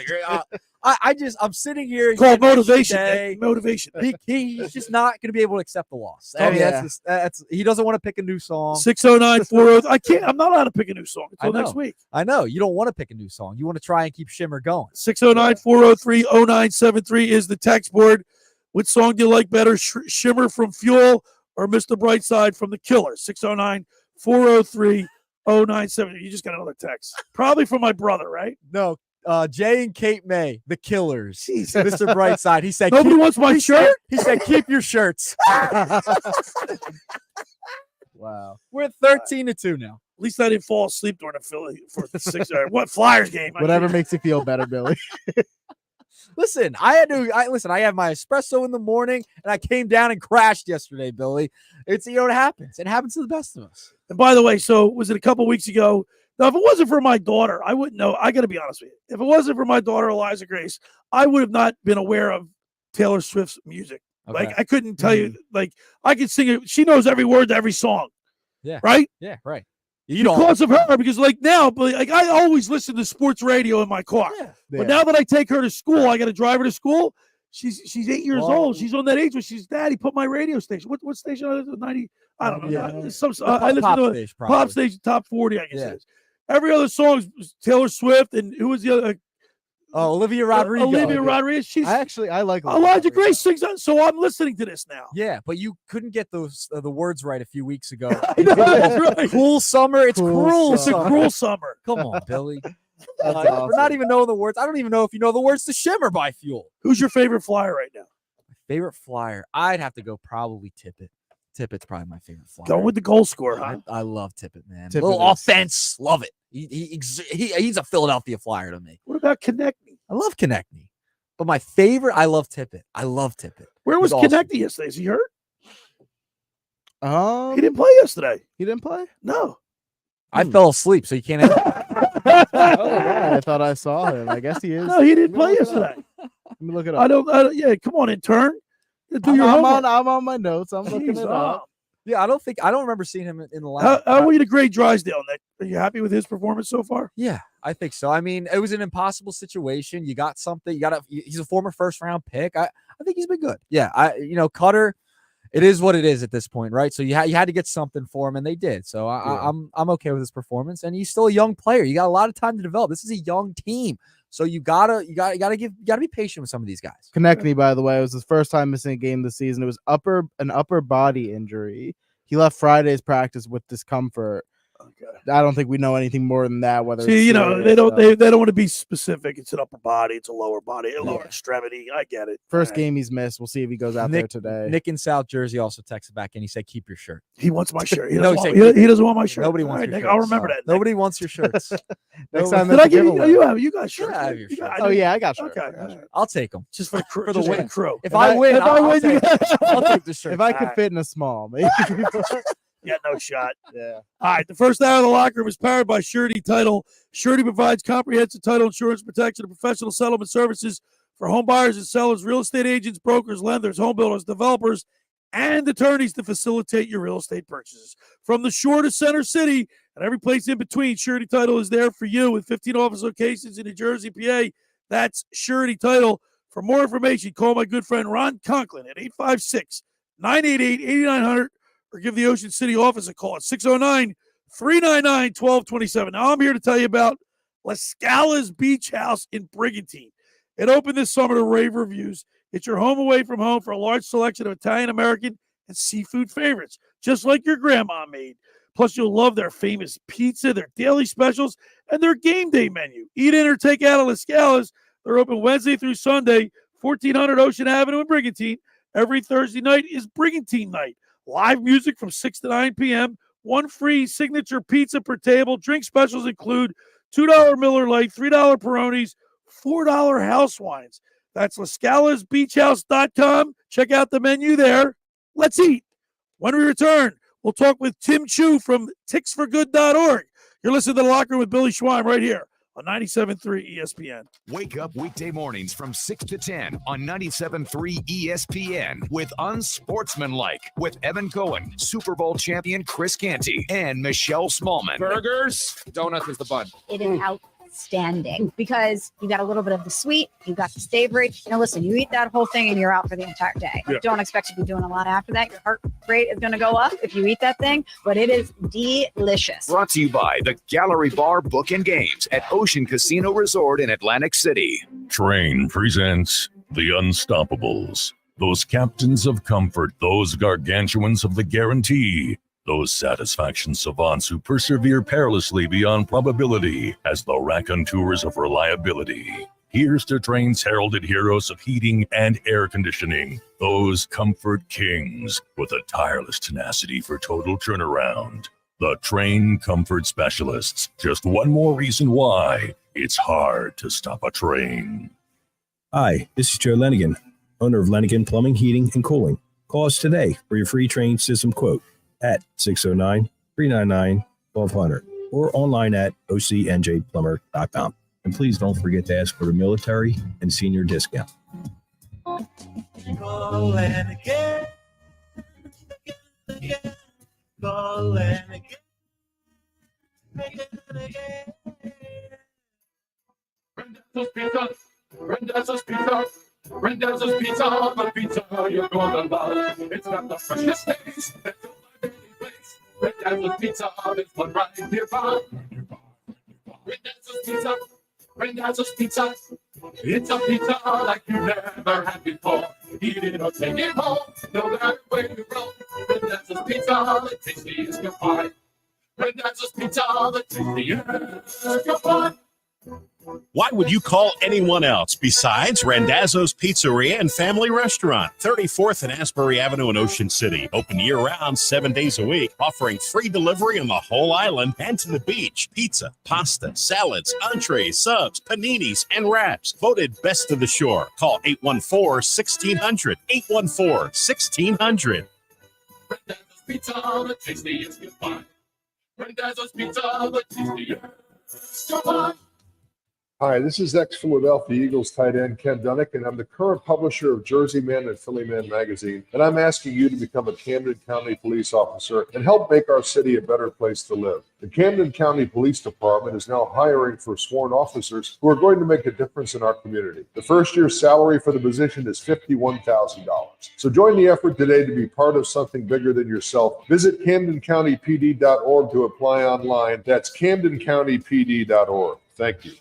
I'm sitting here. Called here motivation. today. Nick. Motivation. He's just not going to be able to accept the loss. Oh, I mean, yeah. that's he doesn't want to pick a new song. 609-403. I'm not allowed to pick a new song until I next know. week. I know you don't want to pick a new song. You want to try and keep Shimmer going. 609-403-0973 is the text board. Which song do you like better, Shimmer from Fuel or Mr. Brightside from The Killer? 609-403-0973. You just got another text. Probably from my brother, right? No, Jay and Kate May, the Killers. Jesus. Mr. Brightside. He said, Nobody wants my shirt? He said, keep your shirts. Wow. We're at 13-2 now. At least I didn't fall asleep during the Philly for the Flyers game. Whatever makes you feel better, Billy. Listen, I have my espresso in the morning, and I came down and crashed yesterday, Billy. It happens. It happens to the best of us. And by the way, so was it a couple weeks ago? Now, if it wasn't for my daughter, I wouldn't know. I got to be honest with you. If it wasn't for my daughter, Eliza Grace, I would have not been aware of Taylor Swift's music. Okay. Like, I couldn't tell you. Like, I could sing it. She knows every word to every song. Yeah. Right? Yeah, right. You don't. Because of her, because like now, but like I always listen to sports radio in my car. Yeah. But now that I take her to school, I got to drive her to school. She's 8 years Well, old. She's on that age where she's Daddy. Put my radio station. What station? 90. I don't know. Yeah. I listen pop to stage, pop probably. station top 40. I guess Yeah. it is. Every other song is Taylor Swift, and who was the other? Olivia Rodrigo. Olivia Rodrigo. She's I like Elijah Grace sings that, so I'm listening to this now. Yeah, but you couldn't get those the words right a few weeks ago. I know, that's right. Cool summer. It's cruel It's a summer. cruel summer. Come on, Billy. That's We're awesome. not even knowing the words. I don't even know if you know the words to Shimmer by Fuel. Who's your favorite Flyer right now? Favorite Flyer? I'd have to go probably Tippett. Tippett's probably my favorite Flyer. Go with the goal scorer, huh? I love Tippett, man. Tippett Little is- offense, love it. He's a Philadelphia Flyer to me. What about Konechny? I love Konechny, but my favorite, I love Tippett. I love Tippett. Where was He's awesome. Konechny yesterday? Is he hurt? He He didn't play yesterday. He didn't play. No. I fell asleep, so you can't. Oh, yeah, I thought I saw him. I guess he is. No, he didn't play Let me look it up. yesterday. Let me look it up. I don't. Yeah, come on, intern. Do your I'm homework. on my notes. I'm looking Jeez, it up. Yeah, I don't remember seeing him in the How lineup. were you to grade Drysdale, Nick? Are you happy with his performance so far? Yeah, I think so. I mean, it was an impossible situation. You got something. He's a former first round pick. I think he's been good. Yeah, Cutter. It is what it is at this point, right? So you had to get something for him, and they did. So I'm okay with his performance, and he's still a young player. You got a lot of time to develop. This is a young team, so you gotta be patient with some of these guys. Konechny, by the way, it was his first time missing a game this season. It was an upper body injury. He left Friday's practice with discomfort. Okay. I don't think we know anything more than that. Whether See, it's they don't serious, they don't want to be specific. It's an upper body. It's a lower body, a lower extremity. I get it. first All right. game he's missed. We'll see if he goes out there today. Nick in South Jersey also texted back and he said, "Keep your shirt." He wants my shirt. He No, doesn't, he want, said- he doesn't want my shirt. Nobody All wants right, your Nick, shirts. I'll remember that. Nick. Nobody wants your shirts. Next time, Did that's I a give you? giveaway. You got shirts. Yeah, I have your You got- shirt. I Oh didn't- yeah, I got shirts. Okay. I got all right. shirts. I'll take them. Just for the crew. For the just win. crew. If I win, if I I'll win, take it. I'll take the shirt. If I All could right. fit in a small, maybe. Yeah, no shot. Yeah. All right, the first hour of the locker room is powered by Surety Title. Surety provides comprehensive title insurance protection and professional settlement services for home buyers and sellers, real estate agents, brokers, lenders, home builders, developers, and attorneys to facilitate your real estate purchases. From the shore to Center City and every place in between, Surety Title is there for you with 15 office locations in New Jersey, PA. That's Surety Title. For more information, call my good friend Ron Conklin at 856-988-8900 or give the Ocean City office a call at 609-399-1227. Now, I'm here to tell you about La Scala's Beach House in Brigantine. It opened this summer to rave reviews. It's your home away from home for a large selection of Italian, American, and seafood favorites, just like your grandma made. Plus, you'll love their famous pizza, their daily specials, and their game day menu. Eat in or take out at La Scala's. They're open Wednesday through Sunday, 1400 Ocean Avenue in Brigantine. Every Thursday night is Brigantine night. Live music from 6 to 9 p.m. One free signature pizza per table. Drink specials include $2 Miller Lite, $3 Peronis, $4 house wines. That's LaScalasBeachHouse.com. Check out the menu there. Let's eat. When we return, we'll talk with Tim Chu from ticksforgood.org. You're listening to The Locker Room with Billy Schwein right here on 97.3 ESPN. Wake up weekday mornings from 6 to 10 on 97.3 ESPN with Unsportsmanlike with Evan Cohen, Super Bowl champion Chris Canty, and Michelle Smallman. Burgers, donuts is the bun. It is outstanding because you got a little bit of the sweet, you got the savory. Listen, you eat that whole thing and you're out for the entire day. Yeah. Don't expect to be doing a lot after that. Your heart rate is going to go up if you eat that thing, but it is delicious. Brought to you by the Gallery Bar Book and Games at Ocean Casino Resort in Atlantic City. Train presents The Unstoppables. Those captains of comfort, those gargantuans of the guarantee, those satisfaction savants who persevere perilously beyond probability as the raconteurs of reliability. Here's to Train's heralded heroes of heating and air conditioning, those comfort kings with a tireless tenacity for total turnaround. The Train Comfort Specialists. Just one more reason why it's hard to stop a train. Hi, this is Joe Lenigan, owner of Lenigan Plumbing, Heating, and Cooling. Call us today for your free train system quote at 609-399-1200 or online at ocnjplumber.com. And please don't forget to ask for the military and senior discount. Call and again, again, call and again, again. Rendezvous Pizza, Rendezvous Pizza, the pizza you're gonna love. It's got the freshest taste. It's a place. Rendezvous Pizza, this one right nearby. Rendezvous Pizza, Rendezvous Pizza. It's a pizza like you never had before. Eat it or take it home, no matter where you go. Rendezvous Pizza, the tastiest you'll find. Rendezvous Pizza, the tastiest you'll find. Why would you call anyone else besides Randazzo's Pizzeria and Family Restaurant, 34th and Asbury Avenue in Ocean City. Open year-round, 7 days a week, offering free delivery on the whole island and to the beach. Pizza, pasta, salads, entrees, subs, paninis, and wraps. Voted best of the shore. Call 814-1600. 814-1600. Rendezvous Pizza, the tastiest you'll find. Rendezvous Pizza, the tastiest you'll find. Hi, this is ex-Philadelphia Eagles tight end Ken Dunnick, and I'm the current publisher of Jersey Man and Philly Man magazine, and I'm asking you to become a Camden County police officer and help make our city a better place to live. The Camden County Police Department is now hiring for sworn officers who are going to make a difference in our community. The first year's salary for the position is $51,000. So join the effort today to be part of something bigger than yourself. Visit CamdenCountyPD.org to apply online. That's CamdenCountyPD.org. Thank you.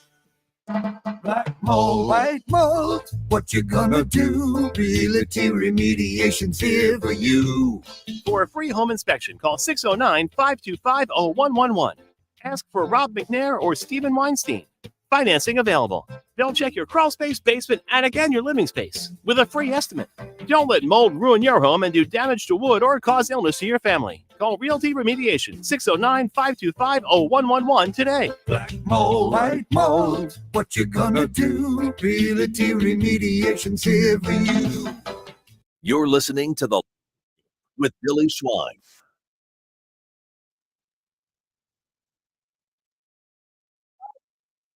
Black mold, white mold, what you gonna do? Realty Remediation's here for you. For a free home inspection, call 609-525-0111. Ask for Rob McNair or Stephen Weinstein. Financing available. They'll check your crawl space, basement, attic, and your living space with a free estimate. Don't let mold ruin your home and do damage to wood or cause illness to your family. Call Realty Remediation, 609-525-0111 today. Black mold, white mold, what you gonna do? Realty Remediation's here for you. You're listening to the with Billy Schwein.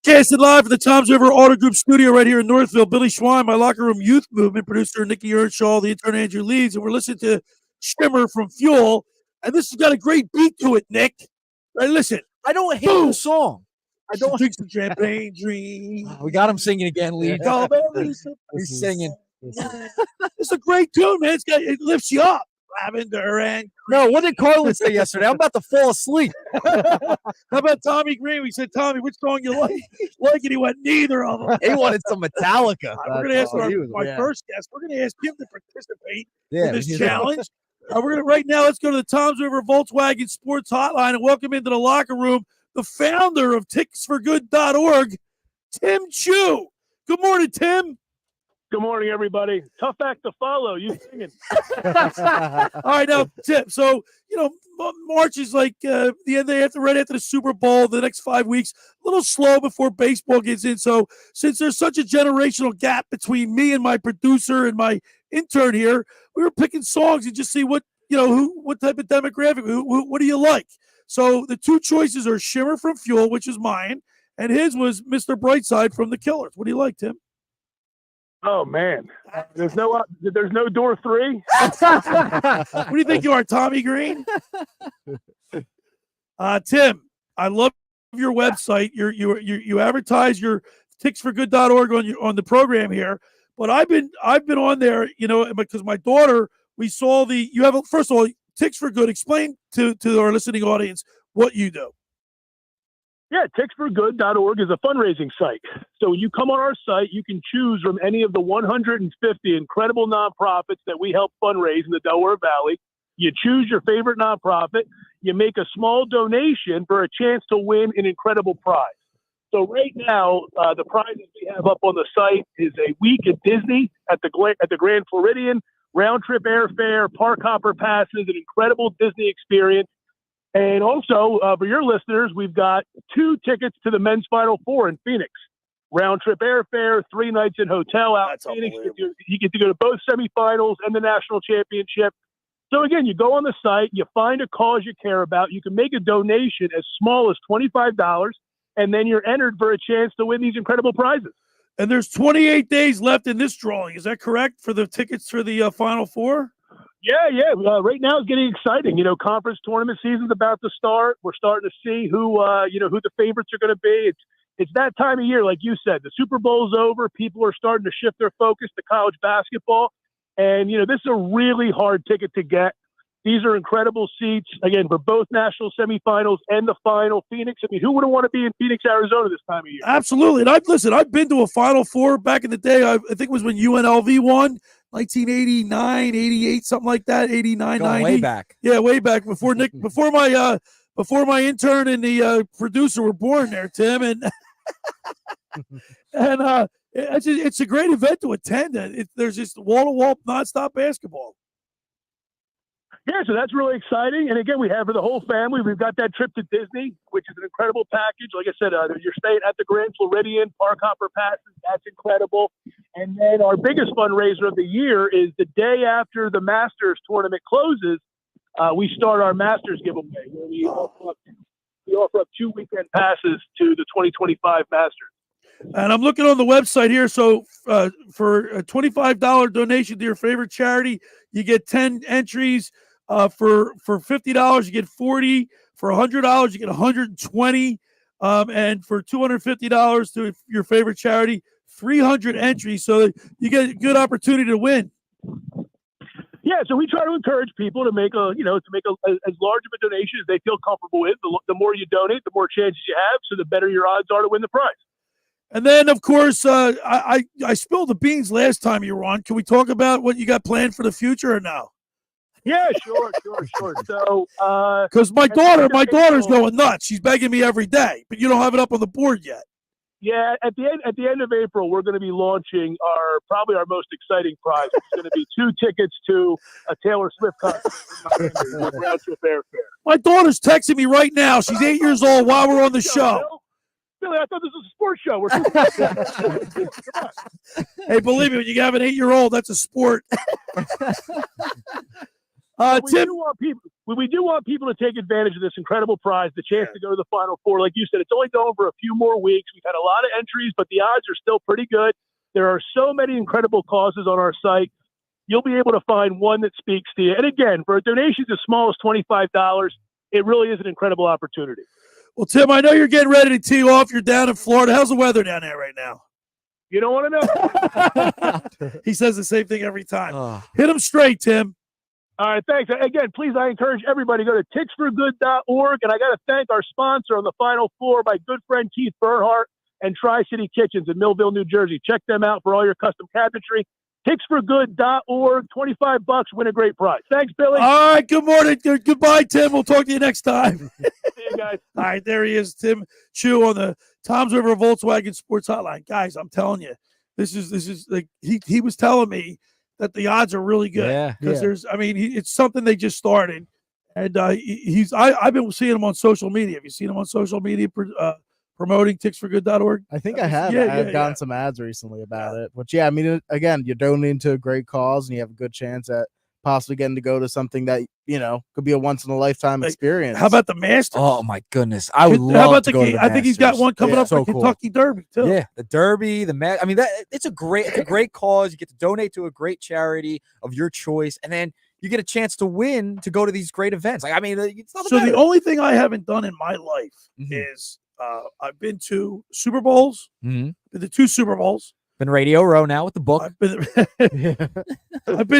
Broadcasting live from the Tom's River Auto Group studio right here in Northville. Billy Schwein, my locker room youth movement producer, Nikki Earnshaw, the intern Andrew Leeds, and we're listening to Shimmer from Fuel. And this has got a great beat to it, Nick. Right, listen. I don't hate the song. I don't drink some champagne dream. We got him singing again, Leeds. He's singing. It's a great tune, man. It lifts you up. Lavender and no, what did Carlin say yesterday? I'm about to fall asleep. How about Tommy Green? We said, Tommy, which song you like? And he went, neither of them. He wanted some Metallica. We're going to ask my first guest. We're going to ask him to participate in this he's challenge. We're going to right now. Let's go to the Tom's River Volkswagen Sports Hotline and welcome into the locker room the founder of ticksforgood.org, Tim Chu. Good morning, Tim. Good morning, everybody. Tough act to follow. You singing. All right, now, Tim. So, March is like the end right after the Super Bowl, the next 5 weeks, a little slow before baseball gets in. So, since there's such a generational gap between me and my producer and my intern here, we were picking songs and just see what type of demographic, what do you like? So, the two choices are Shimmer from Fuel, which is mine, and his was Mr. Brightside from the Killers. What do you like, Tim? Oh man, there's no door 3. What do you think you are, Tommy Green? Tim, I love your website. You advertise your ticksforgood.org on the program here, but I've been on there, because my daughter. We saw first of all, Ticks for Good. Explain to our listening audience what you do. Yeah, ticksforgood.org is a fundraising site. So when you come on our site, you can choose from any of the 150 incredible nonprofits that we help fundraise in the Delaware Valley. You choose your favorite nonprofit. You make a small donation for a chance to win an incredible prize. So right now, the prizes we have up on the site is a week at Disney at the Grand Floridian, round-trip airfare, park hopper passes, an incredible Disney experience. And also, for your listeners, we've got 2 tickets to the men's Final Four in Phoenix. Round-trip airfare, 3 nights in hotel out in Phoenix. You get to go to both semifinals and the national championship. So, again, you go on the site, you find a cause you care about. You can make a donation as small as $25, and then you're entered for a chance to win these incredible prizes. And there's 28 days left in this drawing. Is that correct for the tickets for the Final Four? Yeah. Right now it's getting exciting. Conference tournament season's about to start. We're starting to see who the favorites are going to be. It's that time of year, like you said. The Super Bowl's over. People are starting to shift their focus to college basketball. And, this is a really hard ticket to get. These are incredible seats, again, for both national semifinals and the final. Phoenix, who wouldn't want to be in Phoenix, Arizona this time of year? Absolutely. And I've been to a Final Four back in the day. I think it was when UNLV won, 1989, 88, something like that, 89, Going 90. way back. Yeah, way back before my intern and the producer were born there, Tim. And it's a great event to attend. There's just wall-to-wall, nonstop basketball. Yeah, so that's really exciting. And again, we have for the whole family. We've got that trip to Disney, which is an incredible package. Like I said, you're staying at the Grand Floridian, park hopper passes. That's incredible. And then our biggest fundraiser of the year is the day after the Masters tournament closes. We start our Masters giveaway, where we offer up 2 weekend passes to the 2025 Masters. And I'm looking on the website here. So for a $25 donation to your favorite charity, you get 10 entries. For $50, you get 40. For $100, you get 120. And for $250 to your favorite charity, 300 entries. So you get a good opportunity to win. Yeah, so we try to encourage people to make as large of a donation as they feel comfortable with. The more you donate, the more chances you have, so the better your odds are to win the prize. And then, of course, I spilled the beans last time you were on. Can we talk about what you got planned for the future or no? Yeah, sure. So, because my daughter's going nuts. She's begging me every day, but you don't have it up on the board yet. Yeah, at the end of April, we're going to be launching probably our most exciting prize. It's going to be 2 tickets to a Taylor Swift concert with round-trip airfare. My daughter's texting me right now. She's 8 years old while we're on the show. Billy, I thought this was a sports show. Hey, believe me, when you have an 8-year-old, that's a sport. We Tim, do want people to take advantage of this incredible prize, the chance to go to the Final Four. Like you said, it's only going for a few more weeks. We've had a lot of entries, but the odds are still pretty good. There are so many incredible causes on our site. You'll be able to find one that speaks to you. And again, for donations as small as $25, it really is an incredible opportunity. well, Tim, I know you're getting ready to tee off. You're down in Florida. How's the weather down there right now? You don't want to know. He says the same thing every time. Hit him straight, Tim. All right, thanks. Again, please, I encourage everybody to go to ticksforgood.org. And I got to thank our sponsor on the Final Four, my good friend Keith Bernhardt and Tri-City Kitchens in Millville, New Jersey. Check them out for all your custom cabinetry. Ticksforgood.org, $25, win a great prize. Thanks, Billy. All right, good morning. Goodbye, Tim. We'll talk to you next time. See you guys. All right, there he is, Tim Chu on the Tom's River Volkswagen Sports Hotline. Guys, I'm telling you, this is like he was telling me that the odds are really good. Yeah. Because it's something they just started. And I've been seeing him on social media. Have you seen him on social media promoting ticksforgood.org? I think I have. I've gotten some ads recently about it. But yeah, I mean, again, you're donating to a great cause and you have a good chance at possibly getting to go to something that, could be a once in a lifetime experience. How about the Masters? Oh my goodness. I would How love about to go to the I think he's got one coming up for Kentucky Derby too. Yeah, the Derby, I mean, it's a great cause. You get to donate to a great charity of your choice, and then you get a chance to win to go to these great events. Like, I mean, it's not So the only thing I haven't done in my life is I've been to Super Bowls. Been to 2 Super Bowls. Been Radio Row now with the book. I've been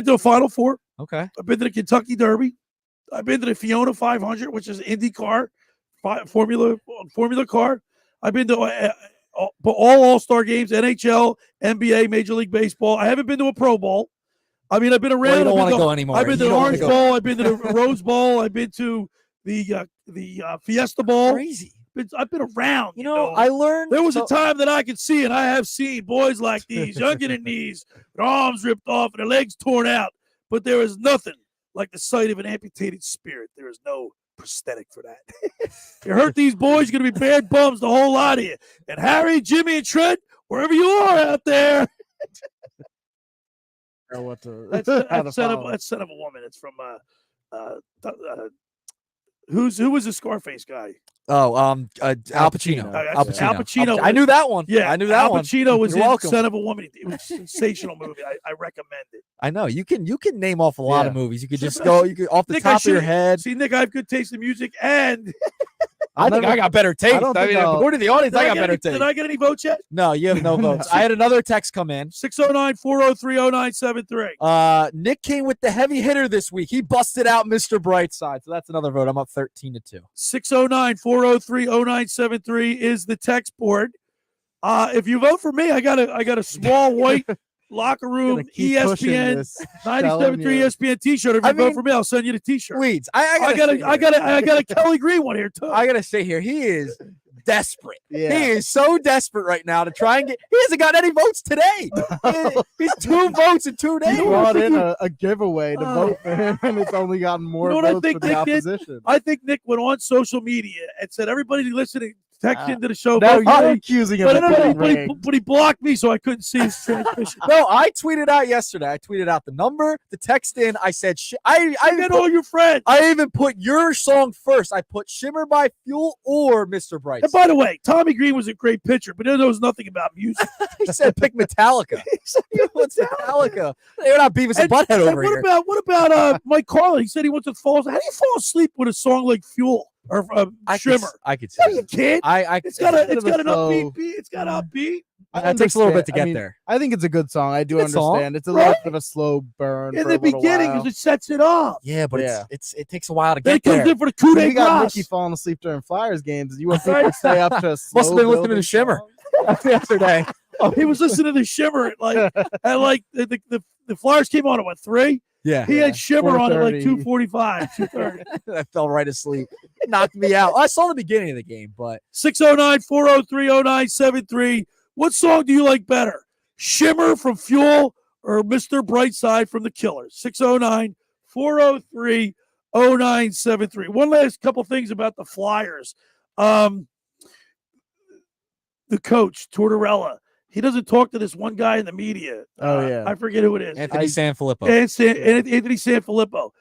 to a Final Four. Okay. I've been to the Kentucky Derby. I've been to the Fiona 500, which is IndyCar, Formula car. I've been to all-star games, NHL, NBA, Major League Baseball. I haven't been to a Pro Bowl. I mean, I've been around. You don't want to go anymore. I've been to the Orange Bowl. I've been to the Rose Bowl. I've been to the Fiesta Bowl. Crazy. I've been around. I learned there was a time that I could see, and I have seen boys like these, younger than these, their arms ripped off and their legs torn out. But there is nothing like the sight of an amputated spirit. There is no prosthetic for that. You hurt these boys, you're going to be bad bums, the whole lot of you. And Harry, Jimmy, and Trent, wherever you are out there. That's son of a woman. It's from who was the Scarface guy? Oh, Al Pacino. Al Pacino. I knew that one. Yeah, I knew that one. Al Pacino was You're in welcome. Son of a Woman. It was a sensational movie. I recommend it. I know you can name off a lot of movies. You could just go. You could off the top of your head. See, Nick, I have good taste in music, and I think I got better taste. I mean, according to the audience, I got better taste. Did I get any votes yet? No, you have no votes. I had another text come in. 609-403-0973. Nick came with the heavy hitter this week. He busted out Mr. Brightside. So that's another vote. I'm up 13-2. 609-403-0973 is the text board. If you vote for me, I got a small white locker room ESPN 97.3 ESPN T-shirt. If you vote for me, I'll send you the T-shirt. Weeds. I got a Kelly Green one here too. I gotta say here, he is desperate. Yeah. He is so desperate right now to try and get. He hasn't got any votes today. He's 2 votes in 2 days. He brought in a giveaway to vote for him, and it's only gotten more votes for the opposition. I think Nick went on social media and said, "Everybody listening, text into the show." Now you're accusing him but he blocked me, so I couldn't see his transmission. No, I tweeted out yesterday. I tweeted out the number, the text in. I said, I got all your friends. I even put your song first. I put Shimmer by Fuel or Mr. Bright. And by the way, Tommy Green was a great pitcher, but he knows nothing about music. He said pick Metallica. What's Metallica? They're not Beavis and Butthead over here. What about Mike Carlin? He said he went to fall. How do you fall asleep with a song like Fuel or Shimmer? I could see. No, you can't. It's got an upbeat beat. It's got upbeat. It takes a little bit to get there. I think it's a good song. I do understand. It's a little bit of a slow burn in the beginning because it sets it off. Yeah, but it takes a while to then get there. Then it comes in for the coup de You got grace. Mickey falling asleep during Flyers games. You want people to stay up to a slow Must have been listening to Shimmer yesterday. He was listening to Shimmer at the Flyers came on at 3. Yeah, he had Shimmer on at like 2:45, 2:30. I fell right asleep. Knocked me out. I saw the beginning of the game, but 609-403-0973. What song do you like better? Shimmer from Fuel or Mr. Brightside from The Killers? 609-403-0973. One last couple things about the Flyers. The coach, Tortorella, he doesn't talk to this one guy in the media. Oh, yeah. I forget who it is. Anthony Sanfilippo. Anthony Sanfilippo.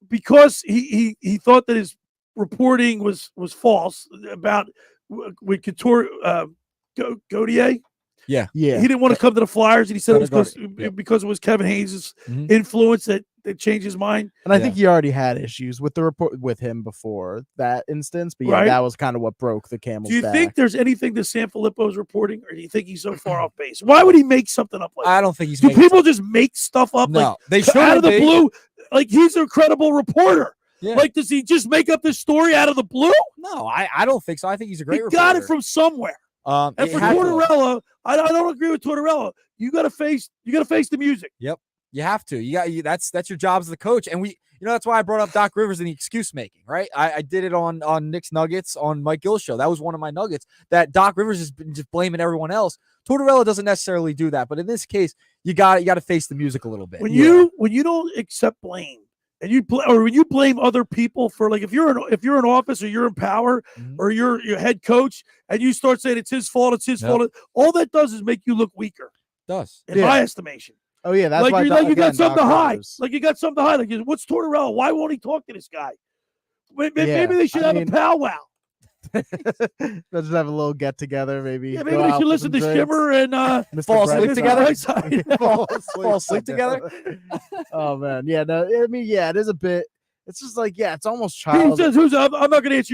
because he thought that his reporting was false about with Couture, Gautier. Yeah. He didn't want to come to the Flyers, and he said it was Yep. because it was Kevin Hayes' influence that changed his mind. And I think he already had issues with the report with him before that instance, but yeah, Right. that was kind of what broke the camel's Do you back. think there's anything to Sanfilippo's reporting, or do you think he's so far off base? Why would he make something up like that? I don't think he's. Do people just make stuff up? No, like, they out shouldn't of the be. blue. Like he's a credible reporter. Yeah. Like, does he just make up this story out of the blue? No, I don't think so. I think he's a great He reporter. got it from somewhere. And it for had to. Tortorella, I don't agree with Tortorella. You got to face the music. Yep, you have to. That's your job as the coach. And that's why I brought up Doc Rivers and the excuse making. Right, I did it on Nick's Nuggets on Mike Gill's show. That was one of my nuggets. That Doc Rivers has been just blaming everyone else. Tortorella doesn't necessarily do that, but in this case, you got to face the music a little bit. When you don't accept blame. And when you blame other people for, like, if you're in office or you're in power or you're your head coach and you start saying it's his fault, all that does is make you look weaker. Does in my estimation. Oh yeah, that's like why. you got something to hide. Like you got something to hide. Like, what's Tortorella? Why won't he talk to this guy? Maybe they should have a powwow. Let's just have a little get together, maybe. Yeah, maybe they should listen to Shimmer and fall asleep together. Fall asleep together. Oh man, yeah. No, I mean, yeah, it is a bit. It's just like, yeah, it's almost childish. I'm not going to answer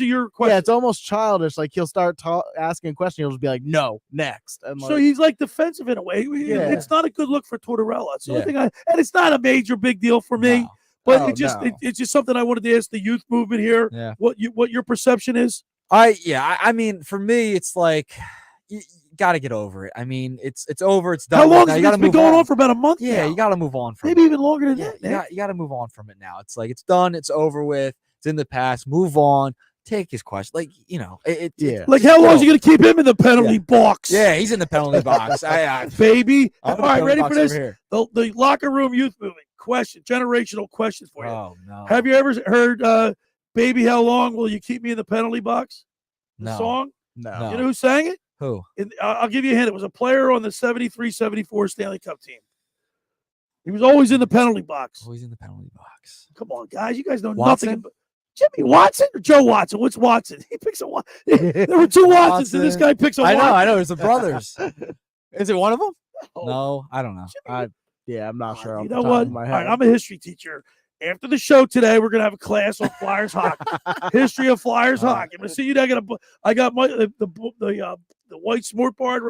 your question. Yeah, it's almost childish. Like he'll start asking a question, he'll just be like, "No, next." And so he's like defensive in a way. Yeah. It's not a good look for Tortorella. It's the only thing and it's not a major big deal for me. No. But it's just something I wanted to ask the youth movement here. Yeah. What your perception is? I mean, for me, it's like you got to get over it. I mean, it's over. It's done. How long has it been going on for about a month? Yeah, now? you got to move on from maybe it. even longer than that. You got to move on from it now. It's like it's done. It's over with. It's in the past. Move on. Take his question. Like, Like, how long is he going to keep him in the penalty box? Yeah, he's in the penalty box. Baby. I'm All right, ready for this? Here. The locker room youth movement. Generational question for you. Oh, no. Have you ever heard Baby, How Long Will You Keep Me in the Penalty Box? The No. song? No. You know who sang it? Who? I'll give you a hint. It was a player on the 73-74 Stanley Cup team. He was always in the penalty box. Always in the penalty box. Come on, guys. You guys know Watson? nothing about Jimmy Watson or Joe Watson? What's Watson? He picks a Watson. There were two Watsons, and this guy picks a Watson. I know. It's the brothers. Is it one of them? No, I don't know. I'm not sure. You know what? All right, I'm a history teacher. After the show today, we're gonna have a class on Flyers hockey, history of Flyers hockey. I'm gonna see you. I got my the white smart board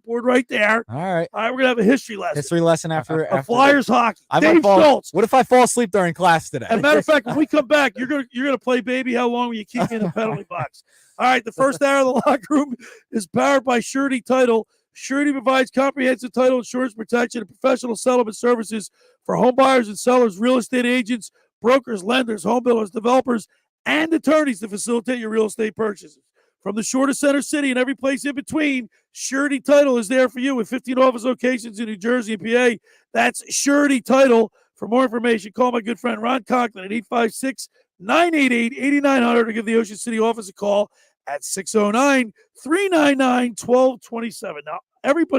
right there. All right, we're gonna have a history lesson. History lesson after Flyers hockey. Dave fall, Schultz. What if I fall asleep during class today? As a matter of fact, when we come back, you're gonna play Baby, How Long Will You Keep Me in the Penalty Box? All right, the first hour of the locker room is powered by Surety Title. Surety provides comprehensive title insurance protection and professional settlement services for home buyers and sellers, real estate agents, brokers, lenders, home builders, developers, and attorneys to facilitate your real estate purchases. From the shore to Center City and every place in between, Surety Title is there for you with 15 office locations in New Jersey and PA. That's Surety Title. For more information, call my good friend Ron Conklin at 856-988-8900 or give the Ocean City office a call at 609-399-1227. Now,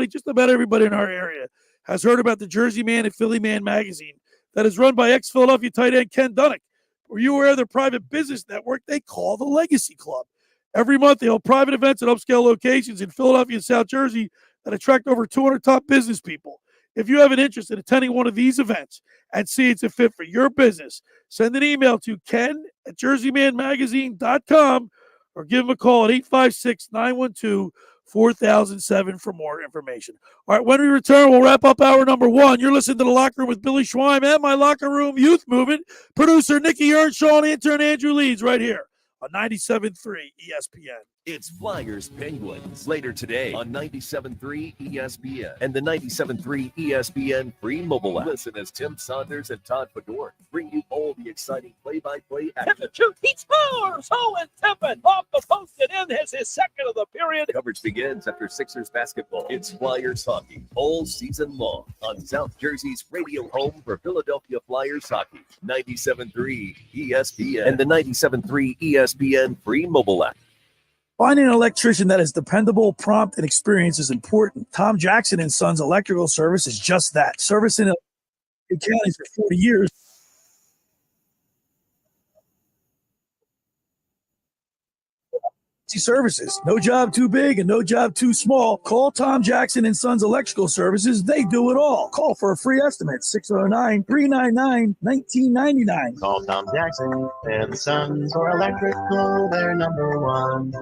just about everybody in our area has heard about the Jersey Man and Philly Man magazine that is run by ex-Philadelphia tight end Ken Dunnick. Were you aware of their private business network they call the Legacy Club? Every month, they hold private events at upscale locations in Philadelphia and South Jersey that attract over 200 top business people. If you have an interest in attending one of these events and see it's a fit for your business, send an email to ken@jerseymanmagazine.com or give them a call at 856-912-4007 for more information. All right, when we return, we'll wrap up hour number one. You're listening to The Locker Room with Billy Schweim and my Locker Room Youth Movement, producer Nikki Earnshaw and intern Andrew Leeds right here on 97.3 ESPN. It's Flyers Penguins later today on 97.3 ESPN and the 97.3 ESPN free mobile app. Listen as Tim Saunders and Todd Fedor bring you all the exciting play-by-play action. He scores! Owen Tippett off the post and in his second of the period. Coverage begins after Sixers basketball. It's Flyers hockey all season long on South Jersey's radio home for Philadelphia Flyers hockey. 97.3 ESPN and the 97.3 ESPN free mobile app. Finding an electrician that is dependable, prompt, and experienced is important. Tom Jackson and Sons Electrical Service is just that. Servicing in counties for 40 years. warranty services. No job too big and no job too small. Call Tom Jackson and Sons Electrical Services. They do it all. Call for a free estimate, 609-399-1999. Call Tom Jackson and Sons for electrical, they're number one.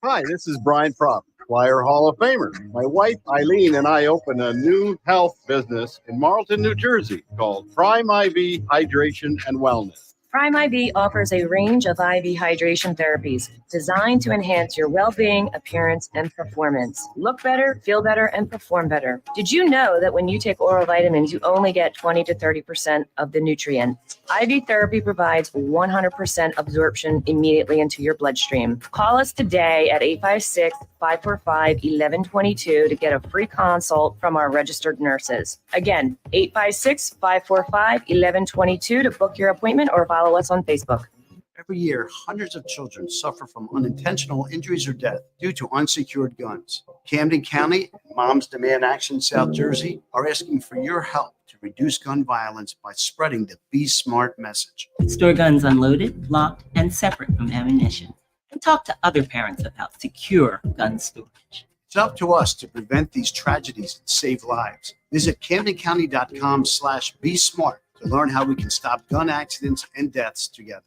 Hi, this is Brian Propp, Flyer Hall of Famer. My wife Eileen and I opened a new health business in Marlton, New Jersey called Prime IV Hydration and Wellness. Prime IV offers a range of IV hydration therapies designed to enhance your well-being, appearance, and performance. Look better, feel better, and perform better. Did you know that when you take oral vitamins, you only get 20 to 30% of the nutrient? IV therapy provides 100% absorption immediately into your bloodstream. Call us today at 856-545-1122 to get a free consult from our registered nurses. Again, 856-545-1122 to book your appointment or follow us on Facebook. Every year, hundreds of children suffer from unintentional injuries or death due to unsecured guns. Camden County and Moms Demand Action South Jersey are asking for your help to reduce gun violence by spreading the Be Smart message. Store guns unloaded, locked, and separate from ammunition. And talk to other parents about secure gun storage. It's up to us to prevent these tragedies and save lives. Visit CamdenCounty.com/Be Smart to learn how we can stop gun accidents and deaths together.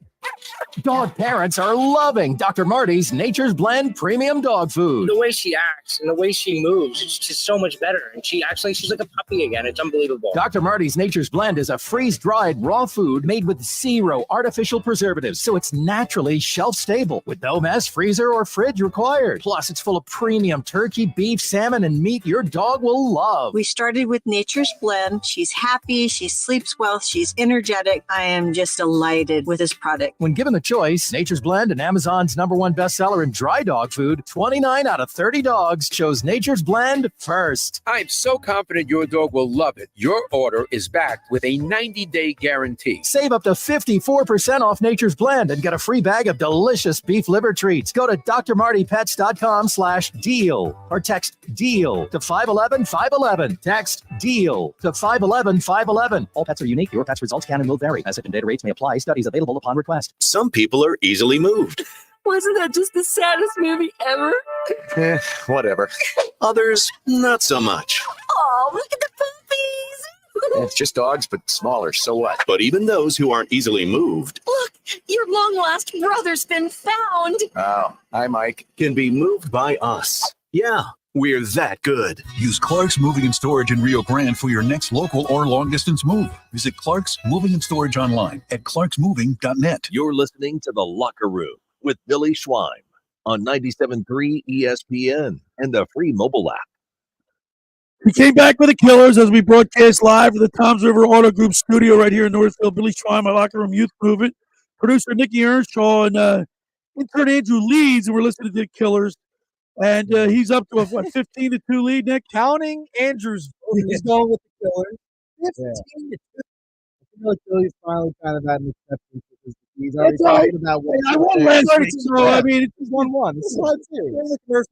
Dog parents are loving Dr. Marty's Nature's Blend Premium Dog Food. The way she acts and the way she moves, it's just so much better. And she's like a puppy again. It's unbelievable. Dr. Marty's Nature's Blend is a freeze-dried raw food made with 0 artificial preservatives, so it's naturally shelf-stable with no mess, freezer, or fridge required. Plus, it's full of premium turkey, beef, salmon, and meat your dog will love. We started with Nature's Blend. She's happy. She sleeps well. She's energetic. I am just delighted with this product. When given the choice, Nature's Blend and Amazon's #1 bestseller in dry dog food, 29 out of 30 dogs chose Nature's Blend first. I'm so confident your dog will love it. Your order is backed with a 90-day guarantee. Save up to 54% off Nature's Blend and get a free bag of delicious beef liver treats. Go to drmartypets.com/deal or text DEAL to 511-511. Text DEAL to 511-511. All pets are unique. Your pet's results can and will vary. Message and data rates may apply. Studies available upon request. Some people are easily moved. Wasn't that just the saddest movie ever? Whatever. Others, not so much. Oh, look at the puppies. It's just dogs, but smaller, so what? But even those who aren't easily moved. Look, your long-lost brother's been found. Oh, hi, Mike. Can be moved by us. Yeah, we're that good. Use Clark's Moving and Storage in Rio Grande for your next local or long-distance move. Visit Clark's Moving and Storage online at clarksmoving.net. You're listening to The Locker Room with Billy Schwein on 97.3 ESPN and the free mobile app. We came back with the Killers as we broadcast live from the Toms River Auto Group studio right here in Northfield. Billy Schwein, my Locker Room Youth Movement. Producer Nikki Earnshaw and intern Andrew Leeds, and we're listening to the Killers. And he's up to a 15-2 lead, Nick? Counting Andrew's vote, he's going with the Killers. 15-2. I feel like Philly's finally kind of had an acceptance because he's already talking about what I won last week, so I mean, it's 1-1. This is what we're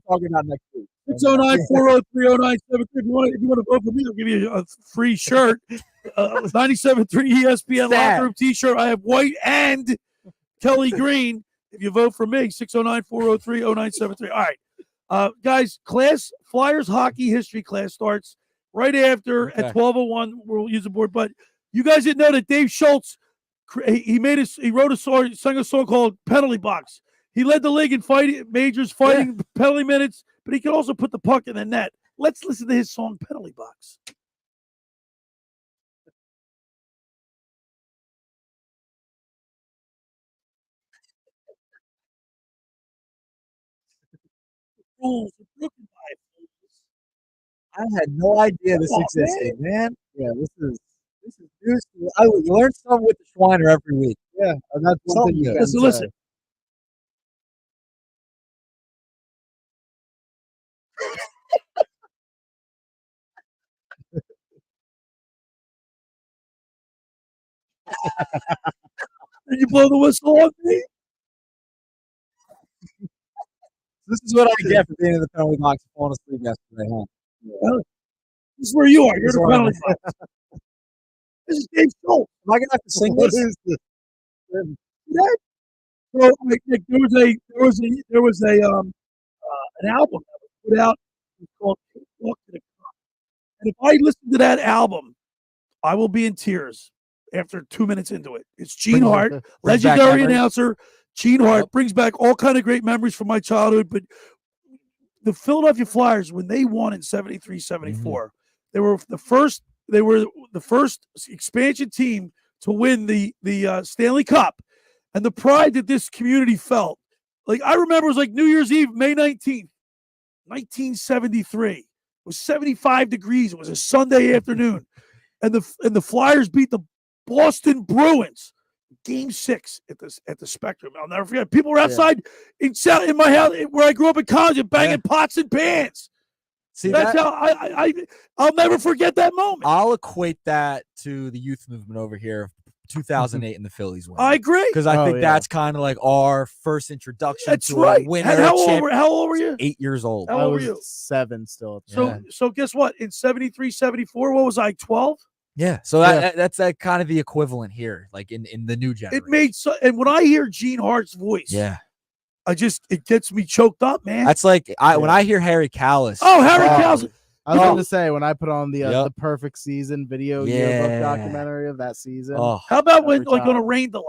talking about next week. 609-403-0973. If you want to vote for me, I'll give you a free shirt. 97.3 ESPN Locker Room T-shirt. I have white and Kelly Green. If you vote for me, 609-403-0973. All right. Guys, Flyers hockey history class starts right after at 12:01. We'll use the board. But you guys didn't know that Dave Schultz, he wrote a song, sang a song called Penalty Box. He led the league in majors fighting penalty minutes, but he could also put the puck in the net. Let's listen to his song Penalty Box. Rules are broken by fools. I had no idea this existed, man. Yeah, this is news. You learn something with the Schweiner every week. Yeah, and that's one thing you can say. Listen. Did you blow the whistle on me? This is what I get for being in the penalty box and falling asleep yesterday, huh? Yeah. This is where you are. You're the penalty box. This is Dave Schultz. Am I going to have to sing this? That So like, there was an album that was put out called Walk to the Cup. And if I listen to that album, I will be in tears after 2 minutes into it. It's Gene Hart, legendary announcer. Gene Hart brings back all kind of great memories from my childhood. But the Philadelphia Flyers, when they won in 73, 74, they were the first expansion team to win the Stanley Cup. And the pride that this community felt. Like, I remember it was like New Year's Eve, May 19th, 1973. It was 75 degrees. It was a Sunday afternoon. And the Flyers beat the Boston Bruins, Game 6 at the Spectrum. I'll never forget. People were outside in my house where I grew up in college and banging pots and pans. See, that's how I'll never forget that moment. I'll equate that to the youth movement over here, 2008 in the Phillies win. I agree, because I think that's kind of like our first introduction to a winner. How old were you? 8 years old. How old were you? 7 still. So guess what? In 73, 74, what was I, 12? Yeah. So that's kind of the equivalent here, like in the new generation. It made and when I hear Gene Hart's voice, it gets me choked up, man. That's like when I hear Harry Kalas. Oh, Harry Kalas. I was going to say, when I put on the perfect season video yearbook documentary of that season. How about when on a rain delay,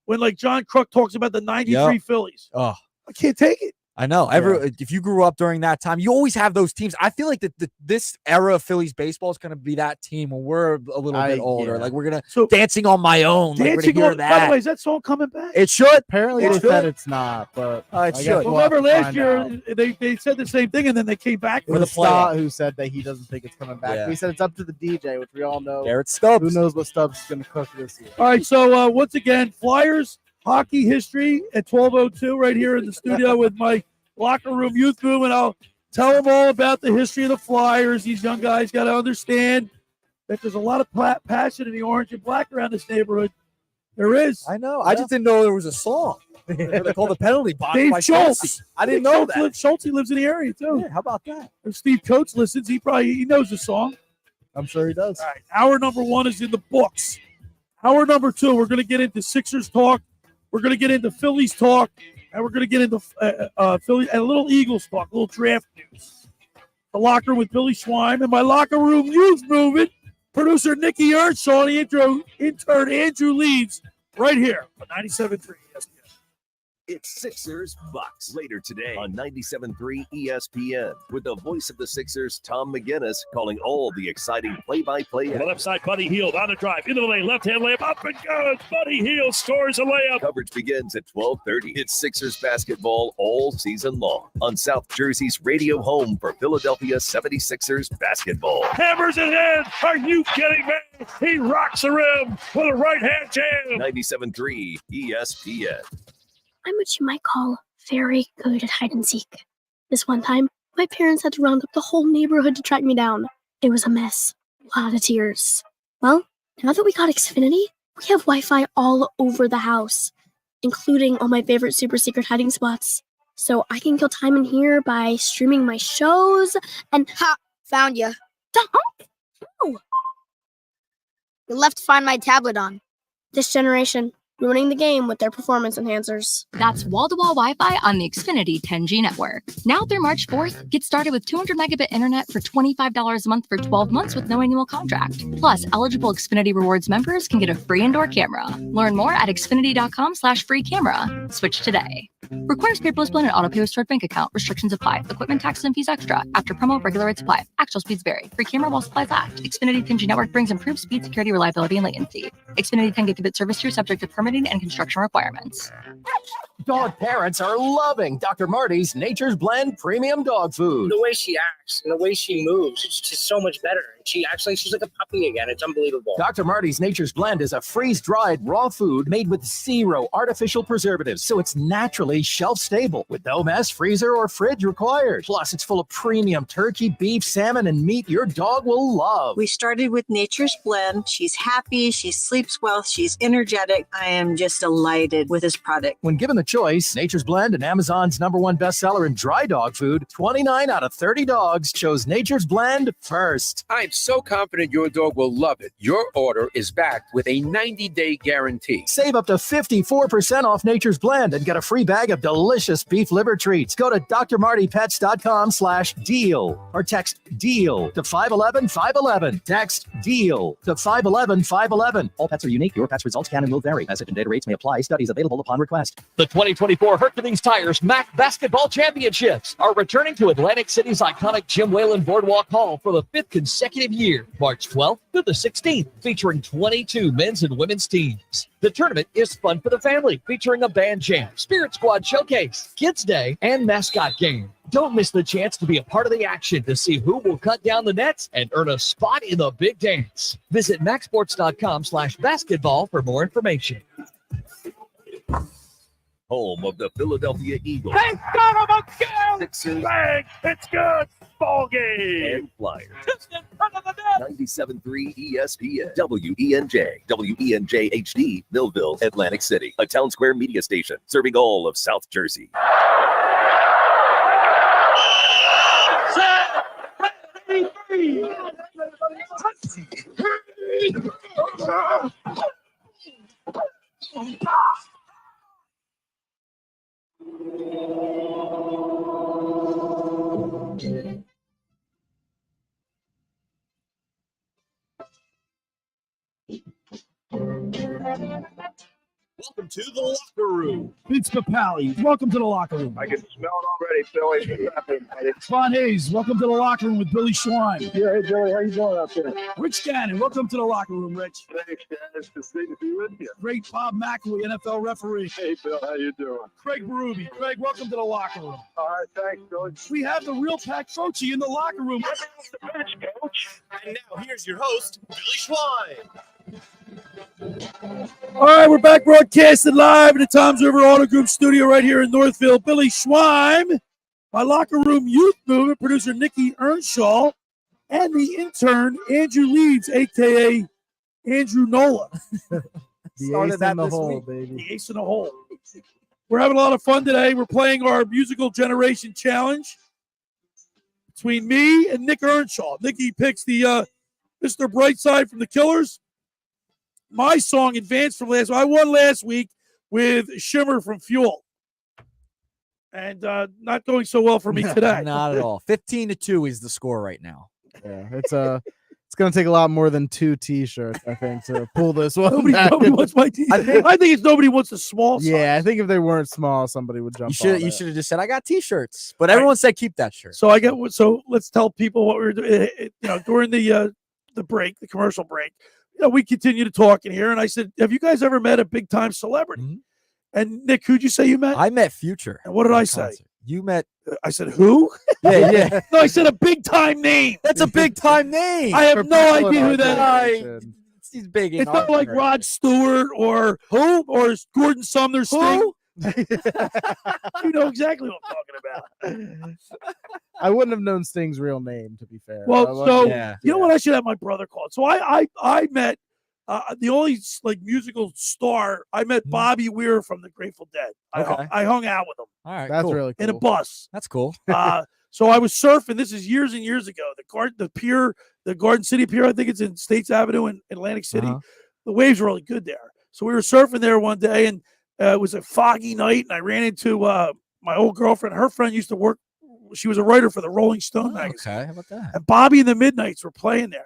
when like John Kruk talks about the 93 Phillies? Oh, I can't take it. I know. If you grew up during that time, you always have those teams. I feel like this era of Phillies baseball is going to be that team when we're a little bit older. Like we're going to Dancing on My Own. Dancing on, by the way, is that song coming back? It should. Apparently they said it's not, but it should. Remember last year they said the same thing and then they came back with a Stott who said that he doesn't think it's coming back. Yeah. He said it's up to the DJ, which we all know. Garrett Stubbs. Who knows what Stubbs is going to cook this year? All right, so once again, Flyers hockey history at 12:02 right here in the studio with my locker room youth movement. I'll tell them all about the history of the Flyers. These young guys got to understand that there's a lot of passion in the orange and black around this neighborhood. There is. I know. I just didn't know there was a song. They call the penalty box Dave by Schultz. I didn't know that. Schultz lives in the area too. Yeah, how about that? If Steve Coates listens, he knows the song. I'm sure he does. All right. Hour number 1 is in the books. Hour number 2, we're going to get into Sixers talk. We're going to get into Phillies talk. And we're going to get into Philly and a little Eagles talk, a little draft news. The locker room with Billy Schwein and my locker room youth movement, producer Nikki Earnshaw, and the intern Andrew Leeds, right here on 97.3 ESPN. It's Sixers Bucks later today on 97.3 ESPN with the voice of the Sixers, Tom McGinnis, calling all the exciting play-by-play. On the left side, Buddy Hield on the drive into the lane, left-hand layup, up and goes. Buddy Hield scores a layup. Coverage begins at 12:30. It's Sixers basketball all season long on South Jersey's radio home for Philadelphia 76ers basketball. Hammers it in. Are you kidding me? He rocks the rim with a right-hand jam. 97.3 ESPN. I'm what you might call very good at hide and seek. This one time, my parents had to round up the whole neighborhood to track me down. It was a mess. A lot of tears. Well, now that we got Xfinity, we have Wi-Fi all over the house, including all my favorite super secret hiding spots. So I can kill time in here by streaming my shows and... Ha! Found you. Oh! You left Find My Tablet on. This generation, ruining the game with their performance enhancers. That's wall-to-wall Wi-Fi on the Xfinity 10G network. Now through March 4th, get started with 200 megabit internet for $25 a month for 12 months with no annual contract. Plus, eligible Xfinity Rewards members can get a free indoor camera. Learn more at xfinity.com/free camera. Switch today. Requires paperless plan and auto pay with stored bank account. Restrictions apply. Equipment taxes and fees extra. After promo, regular rates apply. Actual speeds vary. Free camera while supplies last. Xfinity 10G network brings improved speed, security, reliability, and latency. Xfinity 10 gigabit service tier subject to permitting and construction requirements. Dog parents are loving Dr. Marty's Nature's Blend Premium Dog Food. The way she acts and the way she moves, it's just so much better. She's like a puppy again. It's unbelievable. Dr. Marty's Nature's Blend is a freeze-dried raw food made with zero artificial preservatives, so it's naturally naturally shelf-stable with no mess, freezer, or fridge required. Plus, it's full of premium turkey, beef, salmon, and meat your dog will love. We started with Nature's Blend. She's happy, she sleeps well, she's energetic. I am just delighted with this product. When given the choice, Nature's Blend and Amazon's #1 bestseller in dry dog food, 29 out of 30 dogs chose Nature's Blend first. I'm so confident your dog will love it. Your order is backed with a 90-day guarantee. Save up to 54% off Nature's Blend and get a free bag of delicious beef liver treats. Go to drmartypets.com/deal or text DEAL to 511-511. Text DEAL to 511-511. All pets are unique. Your pet's results can and will vary. Message and data rates may apply. Studies available upon request. The 2024 Hercules Tires MAC Basketball Championships are returning to Atlantic City's iconic Jim Whalen Boardwalk Hall for the 5th consecutive year, March 12th through the 16th, featuring 22 men's and women's teams. The tournament is fun for the family, featuring a band jam, Spirit Squad showcase, Kids Day, and mascot game. Don't miss the chance to be a part of the action to see who will cut down the nets and earn a spot in the big dance. Visit maxsports.com/basketball for more information. Home of the Philadelphia Eagles. They got him again! Sixers. Bang! It's good! Ball game! And Flyers. Just in front of the net! 97.3 ESPN. WENJ. WENJ HD. Millville, Atlantic City. A Town Square media station serving all of South Jersey. Welcome to the locker room. Vince Papali, welcome to the locker room. I can smell it already, Billy. Von Hayes, welcome to the locker room with Billy Schwein. Yeah, hey, Billy, how you doing out there? Rich Gannon, welcome to the locker room, Rich. Thanks, Dan. It's great to be with you. Great Bob McElwee, NFL referee. Hey, Bill, how you doing? Craig Berube. Craig, welcome to the locker room. All right, thanks, Billy. We have the real Pat Croce in the locker room. The bench, coach. And now here's your host, Billy Schwein. All right, we're back broadcasting live at the Tom's River Auto Group studio right here in Northfield. Billy Schwein, my locker room youth movement, producer Nikki Earnshaw, and the intern Andrew Leeds, a.k.a. Andrew Nola. The ace in the hole, baby. The ace in the hole. We're having a lot of fun today. We're playing our musical generation challenge between me and Nick Earnshaw. Nikki picks the Mr. Brightside from the Killers. My song advanced from last week. I won last week with Shimmer from Fuel. And not going so well for me today. Not at all. 15-2 is the score right now. Yeah, it's going to take a lot more than 2 T-shirts, I think, to pull this one. Nobody wants my T-shirt. I think it's nobody wants the small size. Yeah, I think if they weren't small, somebody would jump. You should have just said I got T-shirts, but everyone said keep that shirt. So let's tell people what we were doing. During the break, the commercial break. We continue to talk in here, and I said, "Have you guys ever met a big time celebrity?" Mm-hmm. And Nick, who'd you say you met? I met Future. And what did I say? You met. I said who? Yeah. No, I said a big time name. That's a big time name. I have no idea who that is. He's big. It's not like Rod Stewart or Gordon Sumner. Sting. You know exactly what I'm talking about. I wouldn't have known Sting's real name, to be fair. Well, you know what? I should have my brother called. So I met the only musical star. I met Bobby Weir from the Grateful Dead. Okay. I hung out with him. All right, that's really cool. In a bus. That's cool. So I was surfing. This is years and years ago. The Garden City Pier. I think it's in States Avenue in Atlantic City. Uh-huh. The waves were really good there. So we were surfing there one day, and it was a foggy night, and I ran into my old girlfriend. Her friend used to work. She was a writer for the Rolling Stone magazine. Okay, how about that? And Bobby and the Midnights were playing there.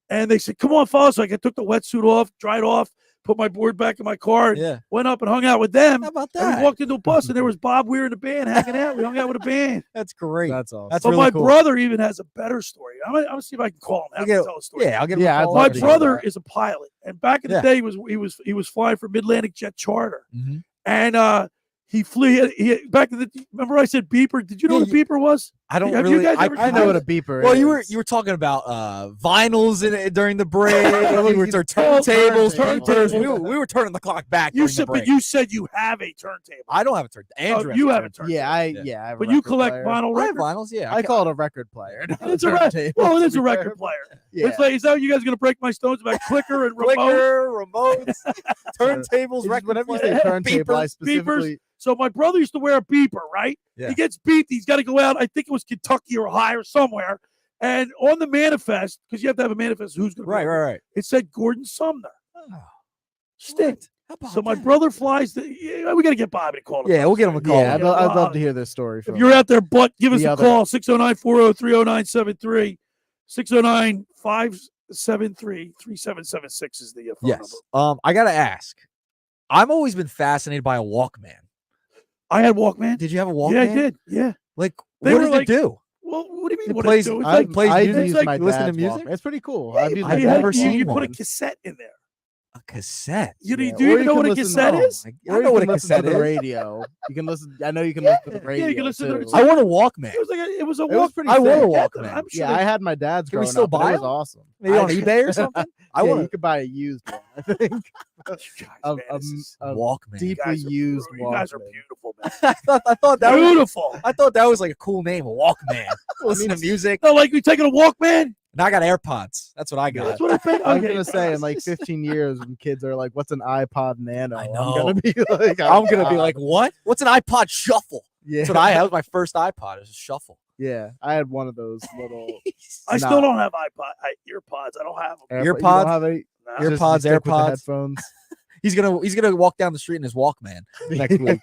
And they said, come on, follow. So I took the wetsuit off, dried off, put my board back in my car, and went up and hung out with them. How about that? And we walked into a bus, and there was Bob Weir and the band hanging out. We hung out with a band. That's great. That's awesome. That's but really my cool. brother even has a better story. I'm gonna see if I can call him. Tell a story. Yeah, I'll give him a call. My brother is a pilot, and back in the day, he was flying for Mid-Atlantic Jet Charter. Mm-hmm. And he flew. He back in the. Remember, I said beeper. Did you know what a beeper was? I don't Have you really. guys ever I know what a beeper Well, is. you were talking about vinyls in it during the break. We were turntables. Turntables. We were turning the clock back. You during the said, break. but you said you have a turntable. I don't have a turntable. Andrew, you has have a turntable. Yeah, I have a But you record collect player. vinyl I have records. vinyls. Yeah, I call it a record player. not It's a a record. turntable, Well, it to is a be record fair. player. Yeah. It's like, is that what you guys are going to break my stones about clicker and remote? Clicker, remotes, turntables, It's record whenever you player, say turntable, I beepers. specifically So my brother used to wear a beeper, right? Yeah. He gets beat. He's got to go out. I think it was Kentucky or Ohio or somewhere. And on the manifest, because you have to have a manifest, who's going to Right. It said Gordon Sumner. Oh, Sticked. So my brother flies. We got to get Bobby to call him. Yeah, we'll get him a call. Yeah, I'd love to hear this story. If you're out there, give us the a other- call. 609-403-0973. 609-573-3776 is the phone Yes. number. I gotta ask. I've always been fascinated by a Walkman. I had Walkman. Did you have a Walkman? Yeah, I did. Yeah. Like, They what were does it do? Well, what do you mean? It What plays- it do? It's I- like, plays I've music? used like- my You listen to dad's music? Walkman. It's pretty cool. I've used my I've dad's never seen you Walkman. put a one. cassette in there. A cassette. Do you Or even know you what a can cassette listen- is? I know you what a can listen cassette to the is. radio. You can listen. I know you can listen to the radio. Yeah, you can listen to too. it. I want a Walkman. It was a It was Walkman. pretty I want a sick. Walkman. I'm sure Yeah, I had my dad's. Can we growing still up, and buy it was them? awesome. Maybe on eBay or something? I Yeah, want you could buy a used one. I think a Walkman. deeply used You Walkman. guys are beautiful, man. I thought that Beautiful. Was, I thought that was like a cool name, a Walkman. Listen to music. No, like we taking a Walkman. Now I got AirPods. That's what I got. That's what I think. I was Okay. gonna say in like 15 years when kids are like, "What's an iPod Nano?" I I'm know. gonna be like, I'm gonna be like, what? What's an iPod Shuffle? yeah, That's what I had. That was my first iPod. It was a Shuffle. yeah. I had one of those little. I still don't have earpods. I don't have them. You don't AirPods? have any- Nah. just AirPods, stick with the AirPods. headphones. He's gonna walk down the street in his Walkman next week.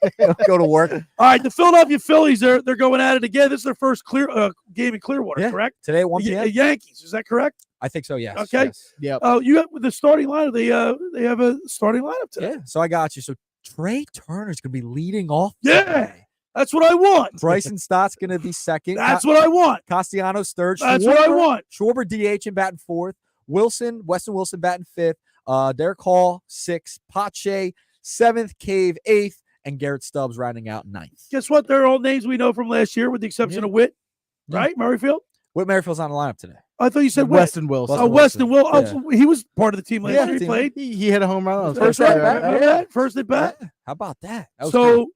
Go to work. All right, the Philadelphia Phillies they're going at it again. This is their first game in Clearwater, Yeah. correct? Today at 1 p.m. Yankees, is that correct? I think so. Yes. Okay. Yes. Yep. Oh, you have the starting lineup. They have a starting lineup today. Yeah. So I got you. So Trey Turner's gonna be leading off. Yeah. today. That's what I want. Bryson Stott's gonna be second. That's what I want. Castellanos third. That's what I want. Schwarber DH and batting fourth. Weston Wilson batting fifth. Derek Hall sixth. Pache seventh. Cave eighth. And Garrett Stubbs rounding out ninth. Guess what? They're all names we know from last year, with the exception of Witt, right? Murrayfield. Whit Merrifield's on the lineup today. I thought you said Witt. Weston Wilson. Oh, Weston Will. Yeah. Oh, he was part of the team last Yeah, year. He team. played. He hit a home run on his First first at day, bat. right? Remember that? First at bat. Yeah. How about that? That was So cool.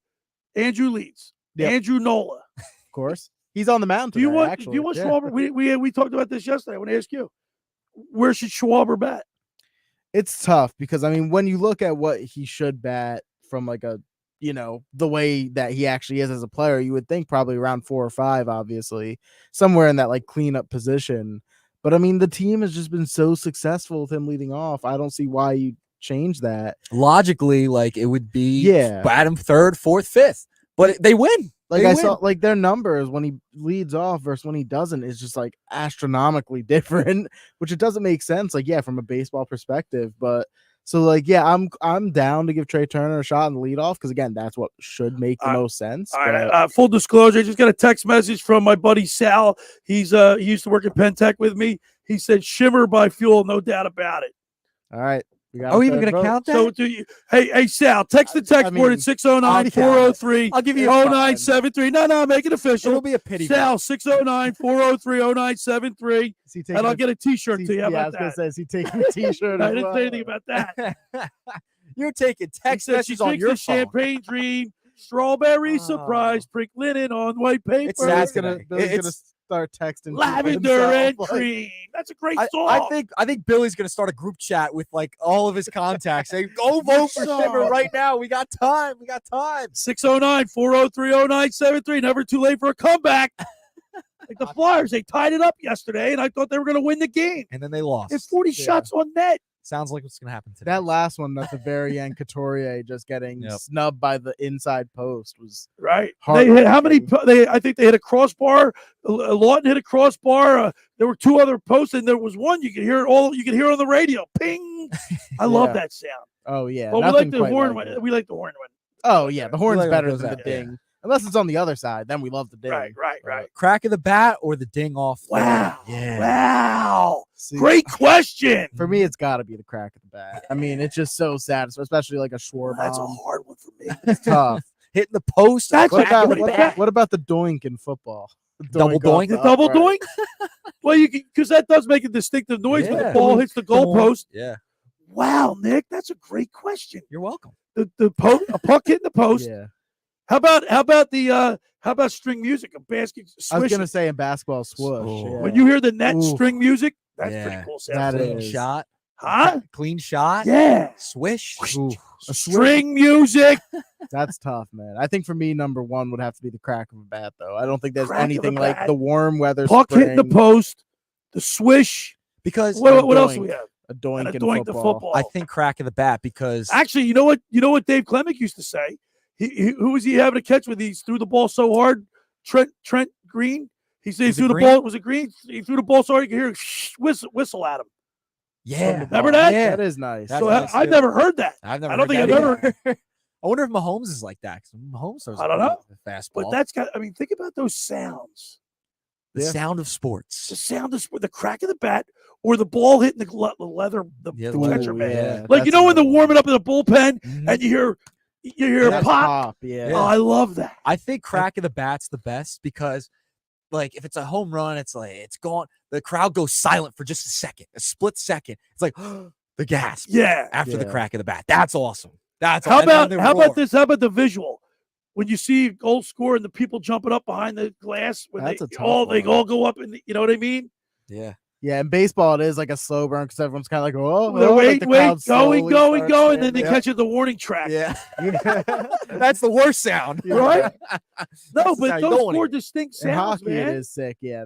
Andrew leads. Yep. Andrew Nola. Of course, he's on the mound. Do you today, want? Actually. Do you want Yeah. Schwarber? We talked about this yesterday. I want to ask you, where should Schwarber bat? It's tough because I mean, when you look at what he should bat from like a, the way that he actually is as a player, you would think probably around 4 or 5, obviously, somewhere in that like cleanup position. But I mean, the team has just been so successful with him leading off. I don't see why you change that. Logically, like it would be Yeah. bat him third, fourth, fifth. But they win. Like They I win. saw, like their numbers when he leads off versus when he doesn't is just like astronomically different, which it doesn't make sense. Like, yeah, from a baseball perspective, but so like, yeah, I'm down to give Trey Turner a shot in the leadoff because again, that's what should make the most sense. All right. Full disclosure, I just got a text message from my buddy Sal. He used to work at Pentech with me. He said "Shimmer" by Fuel, no doubt about it. All right. We got Are we even going to count that? So do you? Hey Sal, text the text board at 609-403-0973. I'll give you a 0973. No, make it official. It'll be a pity. Sal, 609-403-0973. And I'll get a T-shirt to you. How Yeah, I about was gonna that? say, is he taking a T-shirt? I as didn't well? say anything about that. You're taking text He said she messages on drinks your a phone. champagne dream, strawberry surprise, prink linen on white paper. It's sad Billy's gonna start texting people Lavender himself, and like- cream. That's a great I song. think Billy's gonna start a group chat with like all of his contacts. Say, go vote for Shimmer right now. We got time. 609-403-0973. Never too late for a comeback. Like the Flyers, they tied it up yesterday, and I thought they were going to win the game. And then they lost. It's 40 shots on net. Sounds like what's gonna happen today. That last one at the very end, Couturier just getting snubbed by the inside post was Right. They hit how many? heartbreaking. I think they hit a crossbar. Lawton hit a crossbar. There were 2 other posts, and there was one you could hear it all. You could hear on the radio. Ping! I love that sound. Oh yeah, Well, we nothing like the quite horn like one. it. We like the horn one. Oh yeah, the horn's like better when it than goes the out, yeah. ding. Unless it's on the other side, then we love the ding. Right. Crack of the bat or the ding off. Wow. Yeah. Wow. See, Great question. For me, it's got to be the crack of the bat. I mean, it's just so sad, especially like a Schwarber. That's a hard one for me. It's tough. Hitting the post. That's What crack about of the bat. what about the doink in football? Double doink. The double doink? Well, you because that does make a distinctive noise when the ball hits the goalpost. Yeah. Wow, Nick, that's a great question. You're welcome. A puck hitting the post. Yeah. How about string music? A basket swish. I was gonna say in basketball swoosh. Yeah. When you hear the net Ooh. string music, that's pretty cool sound. That Clean is. shot. Huh? Clean shot. Yeah. Swish. Ooh. A String music. That's tough, man. I think for me, number one would have to be the crack of a bat, though. I don't think there's Crack of a anything like bat. the warm weather Puck spring. hitting the post, the swish. Because What else do we have? A doink And a in doink to football. football. I think crack of the bat because Actually, you know what Dave Clemick used to say? Who was he having to catch with? He threw the ball so hard. Trent Green. He said he threw the ball. Was it Green? He threw the ball so hard you could hear whistle at him. yeah, Remember that? Yeah. That is nice. So I've never heard that. I've never. I don't heard think that I've either. ever. I wonder if Mahomes is like that. 'Cause Mahomes throws I don't know. a fastball. But that's got. I mean, think about those sounds. the sound of sports. The sound of the crack of the bat, or the ball hitting the leather, the catcher man. Yeah, Like you know when they're warming up in the bullpen Mhm. and you hear That pop. Yeah. Oh, I love that. I think crack of the bat's the best because, like, if it's a home run, it's like it's gone. The crowd goes silent for just a second, a split second. It's like the gasp. Yeah. After the Yeah. crack of the bat, that's awesome. That's How and then about they how roar. about this? How about the visual? When you see a goal score and the people jumping up behind the glass, when That's a they tough all one. go up and you know what I mean? Yeah. Yeah, in baseball, it is like a slow burn because everyone's kind of like, oh, They're like the crowd slowly going, starts and then they standing catch you at the warning track. Yeah. That's the worst sound. Right? No, That's but how you those don't four want it. distinct In sounds, hockey, man. it is sick. Yeah,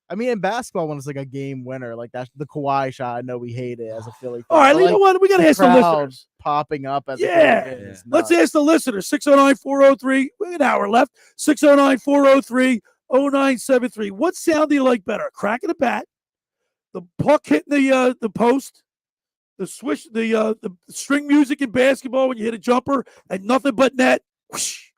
I mean, in basketball, when it's like a game winner, like that, the Kawhi shot, I know we hate it as a Philly fan. All right, but, you know what? We got to the ask the crowd listeners. popping up as Yeah. a Philly fan is Let's nuts. ask the listeners. 609-403. We have an hour left. 609-403-0973. What sound do you like better? Crack of the bat, the puck hitting the post, the swish, the string music in basketball when you hit a jumper and nothing but net, whoosh,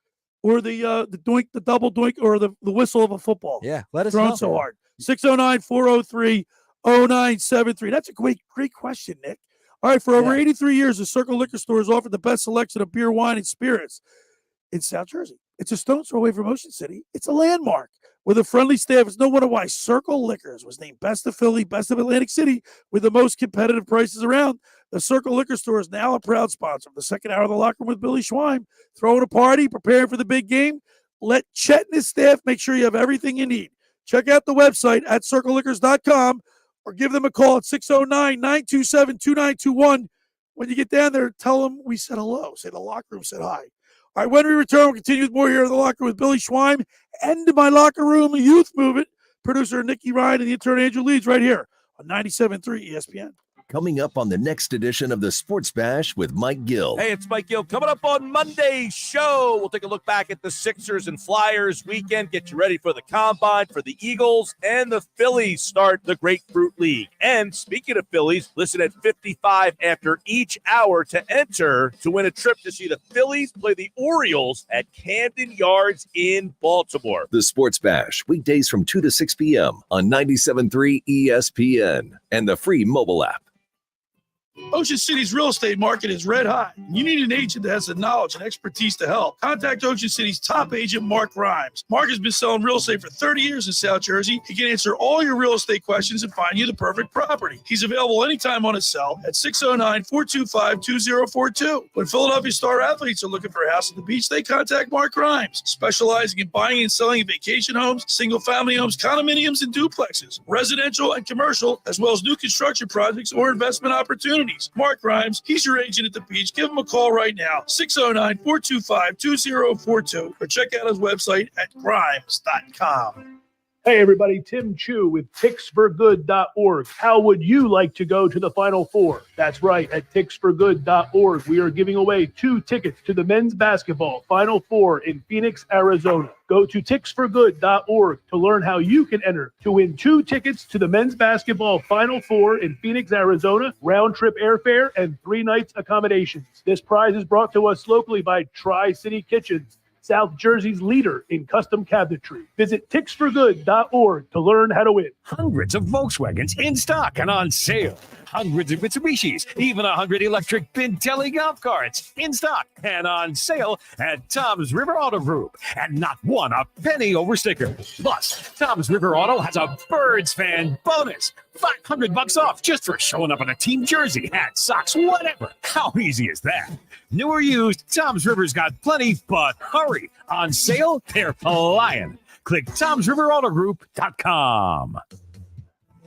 or the doink, the double doink, or the whistle of a football. Yeah. Let us Thrown know. so hard. 609-403-0973. That's a great question, Nick. All right, for over 83 years, the Circle Liquor Store has offered the best selection of beer, wine, and spirits in South Jersey. It's a stone's throw away from Ocean City. It's a landmark with a friendly staff. It's no wonder why Circle Liquors was named Best of Philly, Best of Atlantic City with the most competitive prices around. The Circle Liquor Store is now a proud sponsor of the second hour of the Locker Room with Billy Schweim. Throwing a party, preparing for the big game. Let Chet and his staff make sure you have everything you need. Check out the website at circleliquors.com or give them a call at 609-927-2921. When you get down there, tell them we said hello. Say the Locker Room said hi. All right, when we return, we'll continue with more here in the Locker Room with Billy Schweim and my Locker Room Youth Movement. Producer Nikki Ryan and the intern Andrew Leeds right here on 97.3 ESPN. Coming up on the next edition of the Sports Bash with Mike Gill. Hey, it's Mike Gill. Coming up on Monday's show, we'll take a look back at the Sixers and Flyers weekend, get you ready for the Combine, for the Eagles, and the Phillies start the Grapefruit League. And speaking of Phillies, listen at 55 after each hour to enter to win a trip to see the Phillies play the Orioles at Camden Yards in Baltimore. The Sports Bash, weekdays from 2 to 6 p.m. on 97.3 ESPN and the free mobile app. Ocean City's real estate market is red hot. You need an agent that has the knowledge and expertise to help. Contact Ocean City's top agent, Mark Rhymes. Mark has been selling real estate for 30 years in South Jersey. He can answer all your real estate questions and find you the perfect property. He's available anytime on his cell at 609-425-2042. When Philadelphia star athletes are looking for a house at the beach, they contact Mark Rhymes, specializing in buying and selling vacation homes, single-family homes, condominiums, and duplexes, residential and commercial, as well as new construction projects or investment opportunities. Mark Grimes, he's your agent at the beach. Give him a call right now, 609-425-2042, or check out his website at grimes.com. Hey, everybody, Tim Chu with ticksforgood.org. How would you like to go to the Final Four? That's right, at ticksforgood.org, we are giving away 2 tickets to the men's basketball Final Four in Phoenix, Arizona. Go to ticksforgood.org to learn how you can enter to win 2 tickets to the men's basketball Final Four in Phoenix, Arizona, round-trip airfare, and 3 nights accommodations. This prize is brought to us locally by Tri-City Kitchens, South Jersey's leader in custom cabinetry. Visit ticksforgood.org to learn how to win. Hundreds of Volkswagens in stock and on sale. hundreds of Mitsubishis, even 100 electric Bintelli golf carts in stock and on sale at Tom's River Auto Group. And not one a penny over sticker. Plus, Tom's River Auto has a Birds fan bonus. $500 off just for showing up in a team jersey, hat, socks, whatever. How easy is that? New or used, Tom's River's got plenty, but hurry. On sale, they're flying. Click Tom'sRiverAutoGroup.com.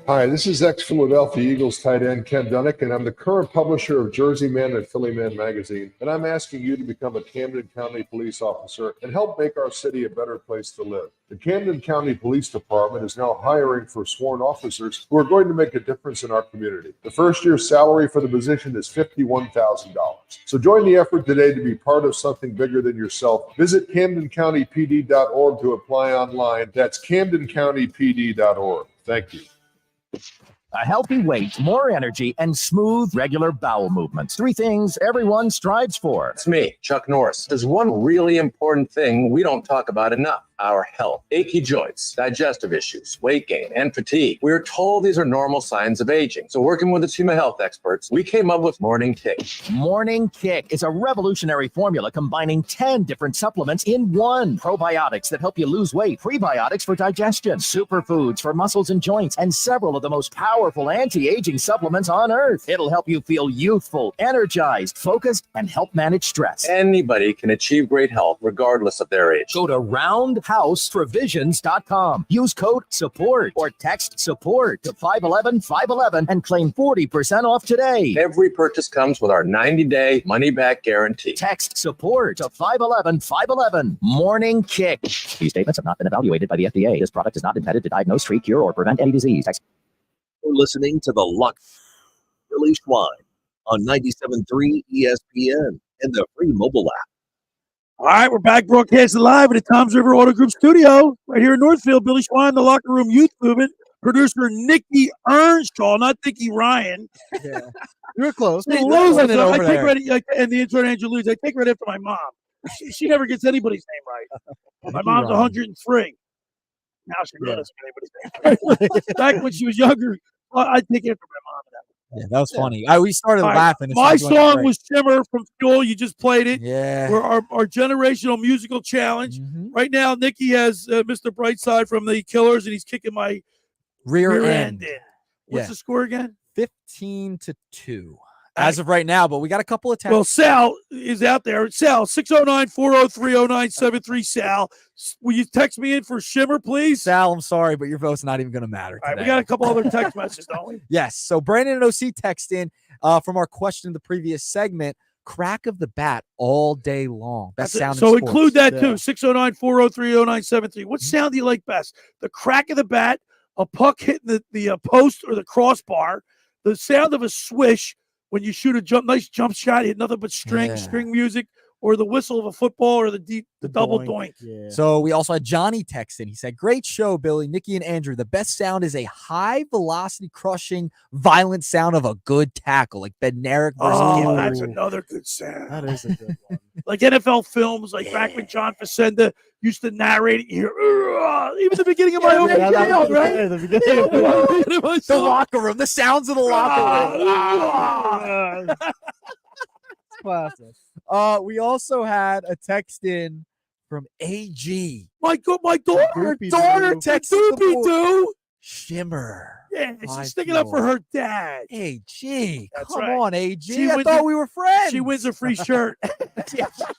Hi, this is ex-Philadelphia Eagles tight end Ken Dunnick, and I'm the current publisher of Jersey Man and Philly Man magazine, and I'm asking you to become a Camden County police officer and help make our city a better place to live. The Camden County Police Department is now hiring for sworn officers who are going to make a difference in our community. The first year's salary for the position is $51,000. So join the effort today to be part of something bigger than yourself. Visit CamdenCountyPD.org to apply online. That's CamdenCountyPD.org. Thank you. A healthy weight, more energy, and smooth, regular bowel movements. 3 things everyone strives for. It's me, Chuck Norris. There's one really important thing we don't talk about enough: our health. Achy joints, digestive issues, weight gain, and fatigue. We're told these are normal signs of aging. So working with a team of health experts, we came up with Morning Kick. Morning Kick is a revolutionary formula combining 10 different supplements in one. Probiotics that help you lose weight, prebiotics for digestion, superfoods for muscles and joints, and several of the most powerful anti-aging supplements on earth. It'll help you feel youthful, energized, focused, and help manage stress. Anybody can achieve great health regardless of their age. Go to roundhouseprovisions.com. Use code SUPPORT or text SUPPORT to 511-511 and claim 40% off today. Every purchase comes with our 90-day money-back guarantee. Text SUPPORT to 511-511. Morning Kick. These statements have not been evaluated by the FDA. This product is not intended to diagnose, treat, cure, or prevent any disease. You're listening to the Luck Philly Schwein on 97.3 ESPN and the free mobile app. All right, we're back broadcasting live at the Tom's River Auto Group studio right here in Northfield. Billy Schwein, the Locker Room Youth Movement. Producer Nikki Earnshaw, not Nikki Ryan. Yeah, you're close. I take credit, and the intern Andrew Lewis. I take credit after my mom. She never gets anybody's name right. My mom's 103. Now she really doesn't get anybody's name right. Back when she was younger, I take it after my mom. Yeah, that was funny. We started laughing. My song was Shimmer from Fuel. You just played it. Yeah. We're our generational musical challenge. Right now, Nikki has Mr. Brightside from the Killers, and he's kicking my rear end in. What's the score again? 15-2. As of right now, but we got a couple of texts. Well, Sal is out there. Sal, 609-403-0973. Sal, will you text me in for Shimmer, please? Sal, I'm sorry, but your vote's not even going to matter today. All right, we got a couple other text messages, don't we? Yes. So Brandon and OC text in from our question in the previous segment. Crack of the bat all day long. Best sound. So include that too. 609-403-0973. What sound do you like best? The crack of the bat, a puck hitting the post or the crossbar, the sound of a swish when you shoot a nice jump shot, hit nothing but string music, or the whistle of a football, or the double doink. Yeah. So we also had Johnny text in. He said, "Great show, Billy, Nikki, and Andrew. The best sound is a high velocity, crushing, violent sound of a good tackle, like Bednarik versus." Oh, that's another good sound. That is a good one. Like NFL films, like back when John Facenda used to narrate it. You hear, even the beginning of my own right? The beginning of the locker room, the sounds of the locker room. Classic. We also had a text in from AG. My daughter texted the Shimmer. Yeah, she's sticking up for her dad. AG, That's come right. on, AG. I thought we were friends. She wins a free shirt. She gets a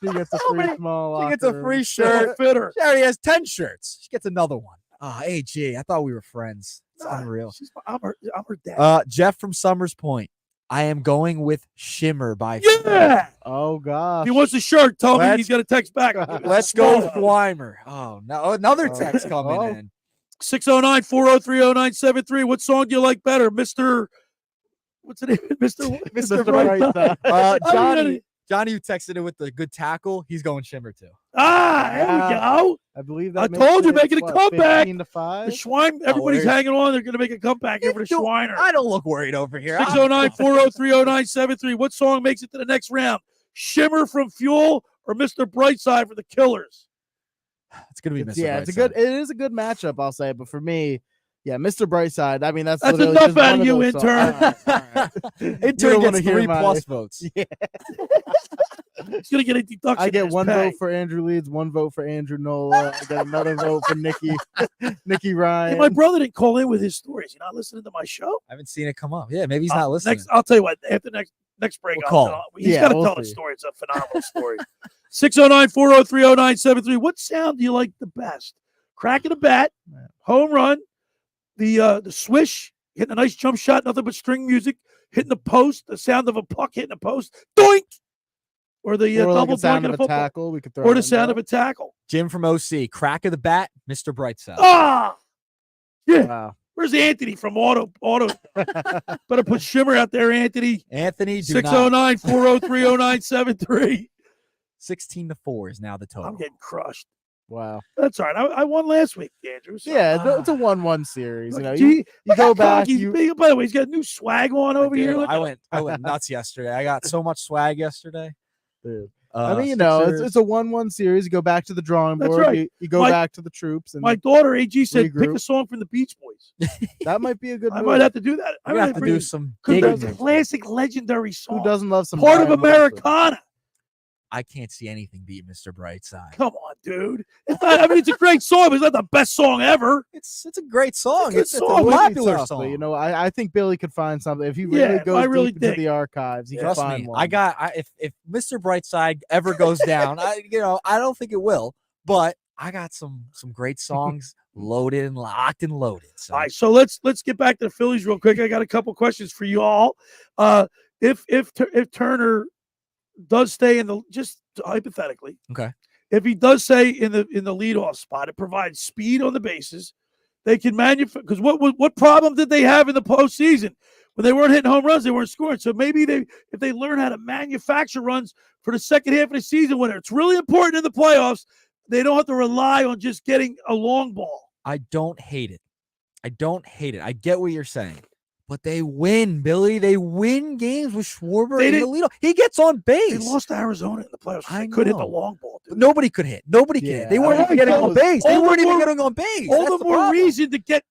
free small. She gets a free shirt. Fitter. She already has 10 shirts. She gets another one. AG, I thought we were friends. It's unreal. I'm her dad. Jeff from Summers Point. I am going with Shimmer by Yeah. Oh gosh. If he wants a shirt, tell me he's got to text back. Let's go Weimer. Oh, no, another text coming in. 609-403-0973. What song do you like better, Mr. What's the name? Mr. Brightside. Johnny, who texted it with the good tackle, he's going Shimmer too. There we go. I believe that. I told you, making a comeback. 15-5. The Schwein, everybody's hanging on. They're going to make a comeback here for the Schweiner. I don't look worried over here. 609-403-0973. What song makes it to the next round? Shimmer from Fuel or Mr. Brightside for the Killers? It's going to be Mr. Yeah, Brightside. it is a good matchup, I'll say. But for me, Yeah, Mr. Brightside. I mean, that's literally enough just out one of you, those songs. intern. All right. You Intern don't wanna gets hear 3+ votes. Yeah. He's gonna get a deduction. I get in his one pay. vote for Andrew Leeds, one vote for Andrew Nola. I get another vote for Nikki Ryan. Hey, my brother didn't call in with his stories. You not listening to my show? I haven't seen it come up. Yeah, maybe he's not listening. I'll tell you what. After next break, We'll I'll call tell him. he's Yeah, got to we'll tell the see. story. It's a phenomenal story. 609-403-0973. What sound do you like the best? Crack of the bat, home run, the swish, hitting a nice jump shot, nothing but string music, hitting the post, the sound of a puck hitting a post, doink, or the Or like double a sound doink in of a a football, tackle. We could throw or it the in sound there. of a tackle. Jim from OC, crack of the bat, Mr. Brightside. Ah, yeah. Wow. Where's Anthony from Auto? Better put Shimmer out there, Anthony. Anthony, do not. 609-403-0973. 16-4 is now the total. I'm getting crushed. Wow. That's all right. I won last week, Andrew. So. Yeah, it's a 1-1 series. You know, Gee, you go back. Cocky. By the way, he's got new swag on over here. I went nuts yesterday. I got so much swag yesterday. Dude. I mean, you know, it's a 1-1 series. You go back to the drawing That's board. right. You go back to the troops. And my daughter AG said, pick regroup. a song from the Beach Boys. That might be a good I move. might have to do that. I have to do some because digging. classic, legendary song. Who doesn't love some part of Brian Wilson? Americana? I can't see anything beat Mr. Brightside. Come on, dude. It's not, I mean, it's a great song, but it's not the best song ever. It's a great song. It's a It's a song. popular Tough, song. but, you know, I think Billy could find something if he really Yeah, goes I really deep into think. the archives. He can Trust find me, one. if Mr. Brightside ever goes down, I don't think it will, but I got some great songs loaded and locked and loaded. So. All right, so let's get back to the Phillies real quick. I got a couple questions for you all. If Turner does stay in the, just hypothetically, Okay. if he does stay in the leadoff spot, it provides speed on the bases. They can manufacture, because what problem did they have in the postseason when they weren't hitting home runs? They weren't scoring. So maybe if they learn how to manufacture runs for the second half of the season, when it's really important in the playoffs, they don't have to rely on just getting a long ball. I don't hate it. I get what you're saying. But they win, Billy. They win games with Schwarber in the leadoff. He gets on base. They lost to Arizona in the playoffs. I They could hit the know. long ball. Dude. Nobody could hit. Nobody could hit. They weren't even getting on base. They weren't even getting on base. All That's the more problem. reason to get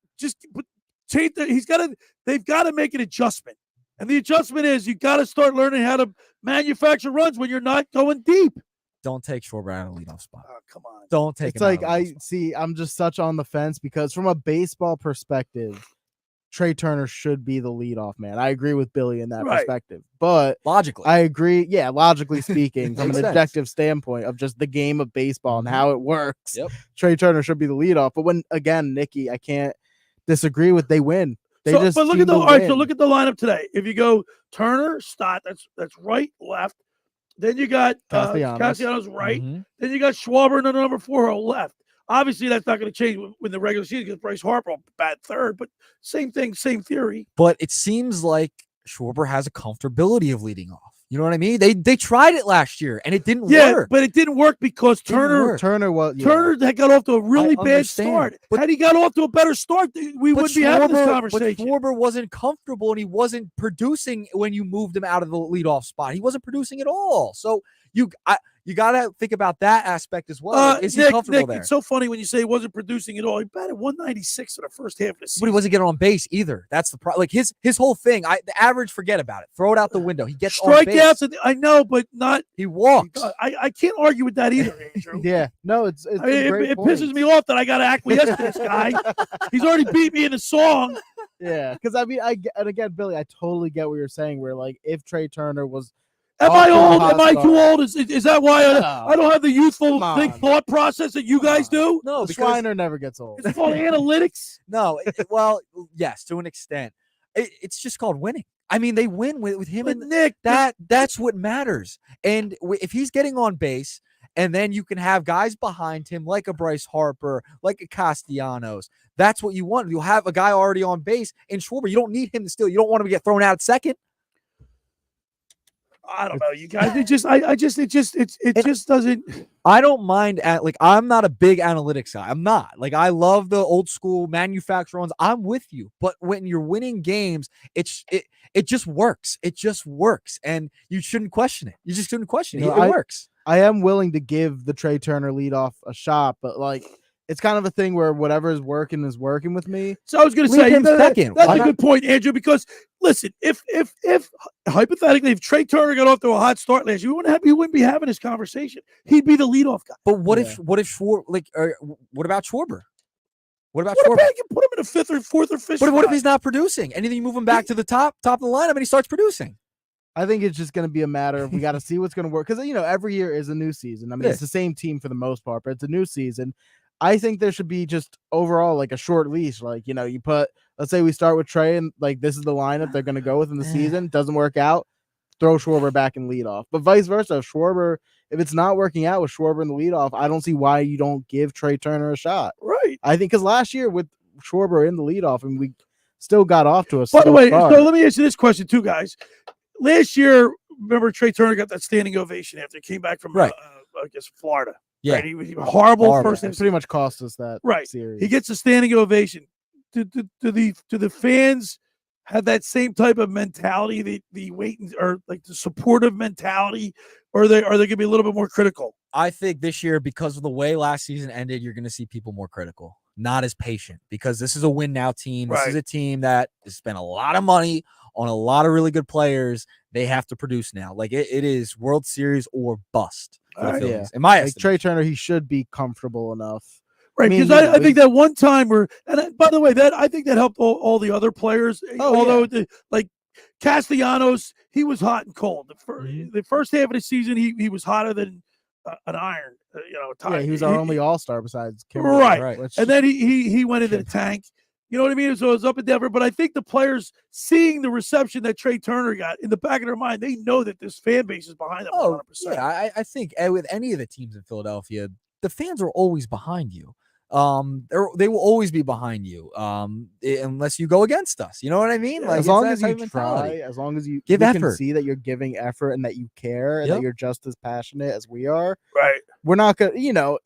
they've got to make an adjustment. And the adjustment is you got to start learning how to manufacture runs when you're not going deep. Don't take Schwarber out of the leadoff spot. Oh, come on. Don't take It's him out like of the leadoff spot. I'm just such on the fence because from a baseball perspective, Trey Turner should be the leadoff man. I agree with Billy in that Right. perspective, but logically, I agree. Yeah, logically speaking, from Makes an sense. objective standpoint of just the game of baseball and how it works, Yep. Trey Turner should be the leadoff. But when again, Nikki, I can't disagree with they win. They just but look seem at the to all right, so win. look at the lineup today. If you go Turner, Stott, that's right, left. Then you got Castellanos right. Mhm. Then you got Schwarber in the number 4 hole left. Obviously, that's not going to change with the regular season because Bryce Harper will bat third, but same thing, same theory. But it seems like Schwarber has a comfortability of leading off. You know what I mean? They tried it last year and it didn't work. But it didn't work because Turner had got off to a really bad understand, start. but- Had he got off to a better start, we wouldn't be having this conversation. But Schwarber wasn't comfortable and he wasn't producing when you moved him out of the leadoff spot. He wasn't producing at all. So you got to think about that aspect as well. Is he comfortable there? It's so funny when you say he wasn't producing at all. He batted 196 in the first half of the season. But he wasn't getting on base either. That's the problem. Like his whole thing. The average, forget about it. Throw it out the window. He gets on base. Strikeouts, I know, but not. He walks. I can't argue with that either, Andrew. Yeah, no, it's I mean, it pisses me off that I got to acquiesce to this guy. He's already beat me in the song. Yeah, because I mean, and again, Billy, I totally get what you're saying. Where like if Trey Turner was, Am I old? Am I too old? Is that why No. I don't have the youthful Come on. thought process that you guys do? No, the because Shriner never gets old. It's called analytics. no. Well, yes, to an extent. It's just called winning. I mean, they win with him But and Nick, that's what matters. And if he's getting on base, and then you can have guys behind him like a Bryce Harper, like a Castellanos. That's what you want. You'll have a guy already on base in Schwarber. You don't need him to steal. You don't want him to get thrown out at second. I don't know, you guys. It just doesn't. I don't mind I'm not a big analytics guy. I'm not. Like I love the old school manufacturer ones. I'm with you. But when you're winning games, it just works. It just works. And you shouldn't question it. You just shouldn't question it. It works. I am willing to give the Trey Turner leadoff a shot, but like it's kind of a thing where whatever is working with me. So I was going to say that's a good point, Andrew. Because listen, if hypothetically, if Trey Turner got off to a hot start last year, we wouldn't be having this conversation. He'd be the leadoff guy. But what if what about Schwarber? What about Schwarber? Schwarber? You can put him in a fifth or fourth or fifth. But what if he's not producing? And then you move him back to the top of the lineup, and he starts producing. I think it's just going to be a matter of we got to see what's going to work because every year is a new season. I mean, it's the same team for the most part, but it's a new season. I think there should be just overall like a short leash. Like you put, let's say we start with Trey and like this is the lineup they're going to go with in the season. Doesn't work out, throw Schwarber back and lead off. But vice versa, if it's not working out with Schwarber in the leadoff, I don't see why you don't give Trey Turner a shot. Right. I think because last year with Schwarber in the leadoff, and we still got off to a. By the way, so let me ask you this question too, guys. Last year, remember Trey Turner got that standing ovation after he came back from, I guess, Florida. Yeah. Right? He was horrible first. It pretty much cost us that series. He gets a standing ovation. Do the fans have that same type of mentality, the waiting or like the supportive mentality, or are they going to be a little bit more critical? I think this year, because of the way last season ended, you're going to see people more critical, not as patient, because this is a win now team. This is a team that has spent a lot of money on a lot of really good players. They have to produce now. Like it is World Series or bust. In my estimation. Trey Turner, he should be comfortable enough. Right, because I think that one time by the way, I think that helped all the other players. Although like Castellanos, he was hot and cold. The first half of the season, he was hotter than an iron. He was our only All-Star besides Kimberly. Right. And then he went into the tank. You know what I mean? So it was up and down. But I think the players seeing the reception that Trey Turner got in the back of their mind, they know that this fan base is behind them 100%. Yeah, I think with any of the teams in Philadelphia, the fans are always behind you. They will always be behind you unless you go against us. You know what I mean? Like as long as you try, as long as you give effort, can see that you're giving effort and that you care and that you're just as passionate as we are. Right. We're not gonna,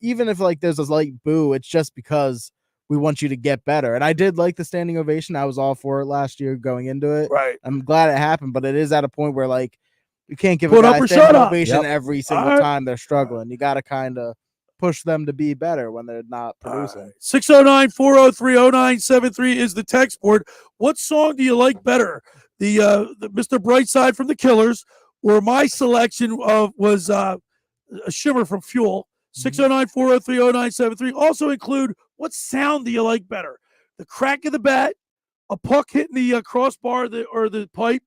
even if like there's a light boo, it's just because we want you to get better. And I did like the standing ovation. I was all for it last year going into it. Right. I'm glad it happened, but it is at a point where like you can't give Put a up guy or standing shut up. ovation every single All right. time they're struggling. You got to kind of push them to be better when they're not producing. 609-403-0973 is the text board. What song do you like better? The Mr. Brightside from the Killers, or my selection was a Shimmer from Fuel. 609-403-0973. Also include, what sound do you like better? The crack of the bat, a puck hitting the crossbar or the pipe,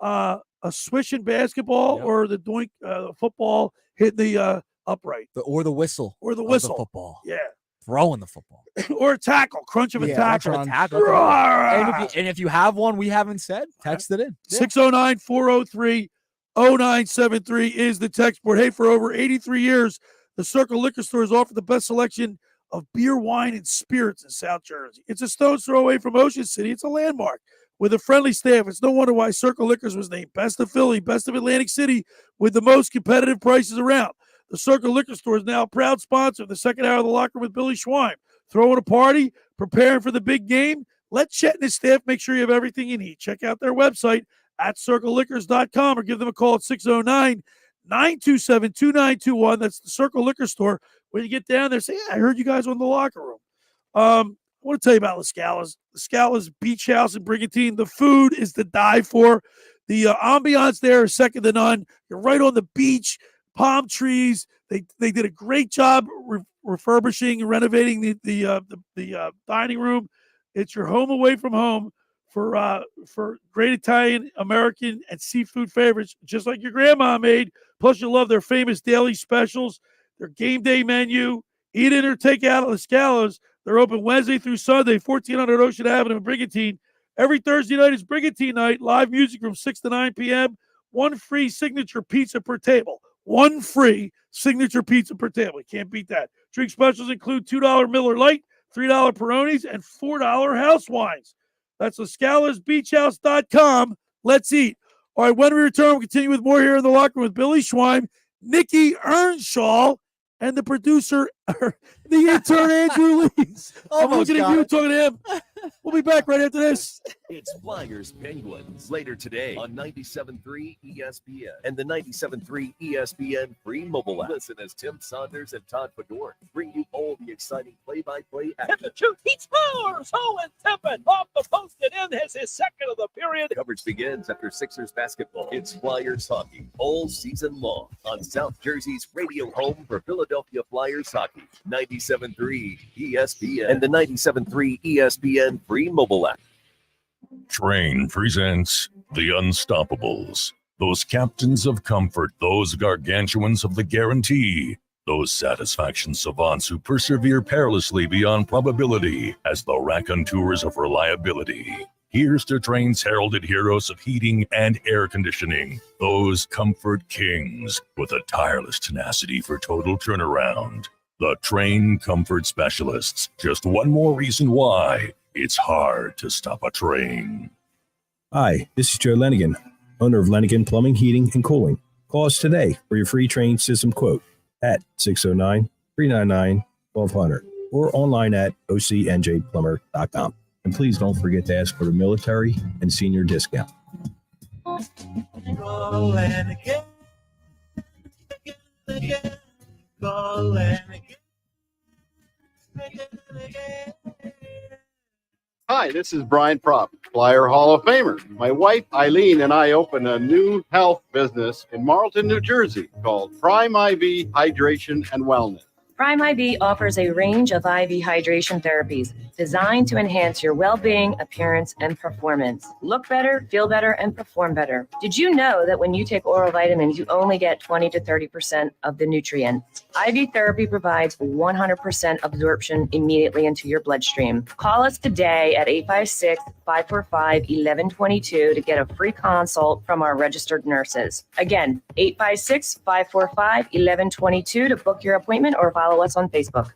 a swish in basketball, or the doink football hitting the upright. Or the whistle. Or the of whistle. The football. Yeah. Throwing the football. Or a tackle. Crunch of a tackle. And if you have one we haven't said, text it in. 609-403-0973 is the text board. Hey, for over 83 years, the Circle Liquor Store has offered the best selection of beer, wine, and spirits in South Jersey. It's a stone's throw away from Ocean City. It's a landmark with a friendly staff. It's no wonder why Circle Liquors was named Best of Philly, Best of Atlantic City, with the most competitive prices around. The Circle Liquor Store is now a proud sponsor of the second hour of the locker with Billy Schwein. Throwing a party, preparing for the big game. Let Chet and his staff make sure you have everything you need. Check out their website at circleliquors.com or give them a call at 609-927-2921. That's the Circle Liquor Store. When you get down there, say, I heard you guys on the locker room. I want to tell you about La Scala's. La Scala's Beach House in Brigantine. The food is to die for. The ambiance there is second to none. You're right on the beach, palm trees. They did a great job refurbishing and renovating the dining room. It's your home away from home for great Italian, American, and seafood favorites, just like your grandma made. Plus, you'll love their famous daily specials, their game day menu. Eat in or take out at La Scala's. They're open Wednesday through Sunday, 1400 Ocean Avenue in Brigantine. Every Thursday night is Brigantine night. Live music from 6 to 9 p.m. One free signature pizza per table. One free signature pizza per table. You can't beat that. Drink specials include $2 Miller Lite, $3 Peronis, and $4 house wines. That's LaScalasBeachHouse.com. Let's eat. All right, when we return, we'll continue with more here in the locker room with Billy Schwein, Nikki Earnshaw, and the producer, the intern Andrew Leeds. I'm Almost looking at got you, it. talking to him. We'll be back right after this. It's Flyers Penguins later today on 97.3 ESPN and the 97.3 ESPN free mobile app. Listen as Tim Saunders and Todd Fedor bring you all the exciting play-by-play action. And the shoot, he scores! Owen Tippett off the post and in has his second of the period. Coverage begins after Sixers basketball. It's Flyers hockey all season long on South Jersey's radio home for Philadelphia Flyers hockey. 97.3 ESPN and the 97.3 ESPN free mobile app. Train presents The Unstoppables. Those captains of comfort, those gargantuans of the guarantee, those satisfaction savants who persevere perilously beyond probability as the raconteurs of reliability. Here's to Train's heralded heroes of heating and air conditioning, those comfort kings with a tireless tenacity for total turnaround. The Train Comfort Specialists. Just one more reason why it's hard to stop a train. Hi, this is Joe Lenigan, owner of Lenigan Plumbing, Heating, and Cooling. Call us today for your free train system quote at 609-399-1200 or online at ocnjplumber.com. And please don't forget to ask for the military and senior discount. Call Lenigan. Call Lenigan. Hi, this is Brian Propp, Flyer Hall of Famer. My wife, Eileen, and I opened a new health business in Marlton, New Jersey called Prime IV Hydration and Wellness. Prime IV offers a range of IV hydration therapies designed to enhance your well-being, appearance, and performance. Look better, feel better, and perform better. Did you know that when you take oral vitamins, you only get 20 to 30% of the nutrients? IV therapy provides 100% absorption immediately into your bloodstream. Call us today at 856-545-1122 to get a free consult from our registered nurses. Again, 856-545-1122 to book your appointment or follow us on Facebook.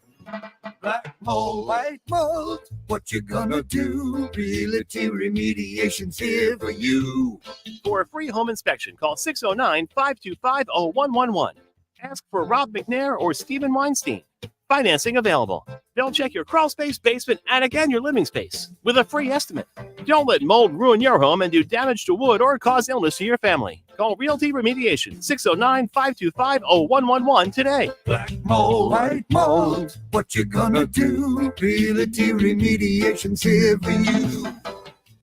Black mold, white mold, what you gonna do? Realty Remediation's here for you. For a free home inspection, call 609-525-0111. Ask for Rob McNair or Stephen Weinstein. Financing available. They'll check your crawl space, basement, attic, and your living space with a free estimate. Don't let mold ruin your home and do damage to wood or cause illness to your family. Call Realty Remediation, 609-525-0111 today. Black mold, white mold, what you gonna do? Realty Remediation's here for you.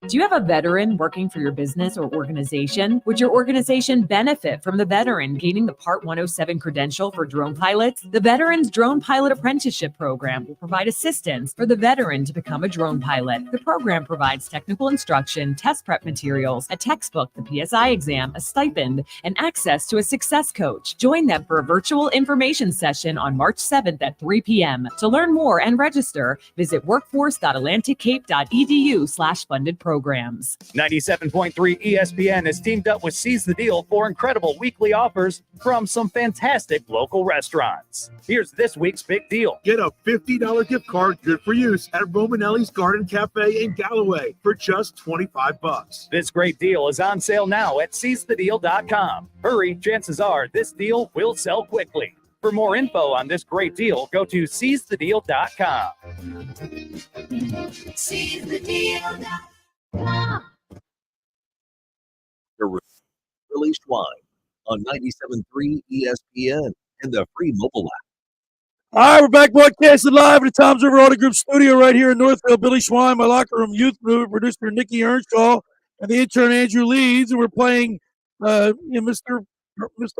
Do you have a veteran working for your business or organization? Would your organization benefit from the veteran gaining the Part 107 credential for drone pilots? The Veterans Drone Pilot Apprenticeship Program will provide assistance for the veteran to become a drone pilot. The program provides technical instruction, test prep materials, a textbook, the PSI exam, a stipend, and access to a success coach. Join them for a virtual information session on March 7th at 3 p.m. To learn more and register, visit workforce.atlanticcape.edu/funded programs. 97.3 ESPN has teamed up with Seize the Deal for incredible weekly offers from some fantastic local restaurants. Here's this week's big deal. Get a $50 gift card good for use at Romanelli's Garden Cafe in Galloway for just $25. This great deal is on sale now at seizethedeal.com. Hurry, chances are this deal will sell quickly. For more info on this great deal, go to seizethedeal.com. SeizeTheDeal.com. Phillies Schwein on 97.3 ESPN and the free mobile app. All right, we're back broadcasting live at the Tom's River Auto Group studio right here in Northfield. Billy Schwein, my locker room youth mover, producer Nikki Earnshaw, and the intern Andrew Leeds, and we're playing Mr. What's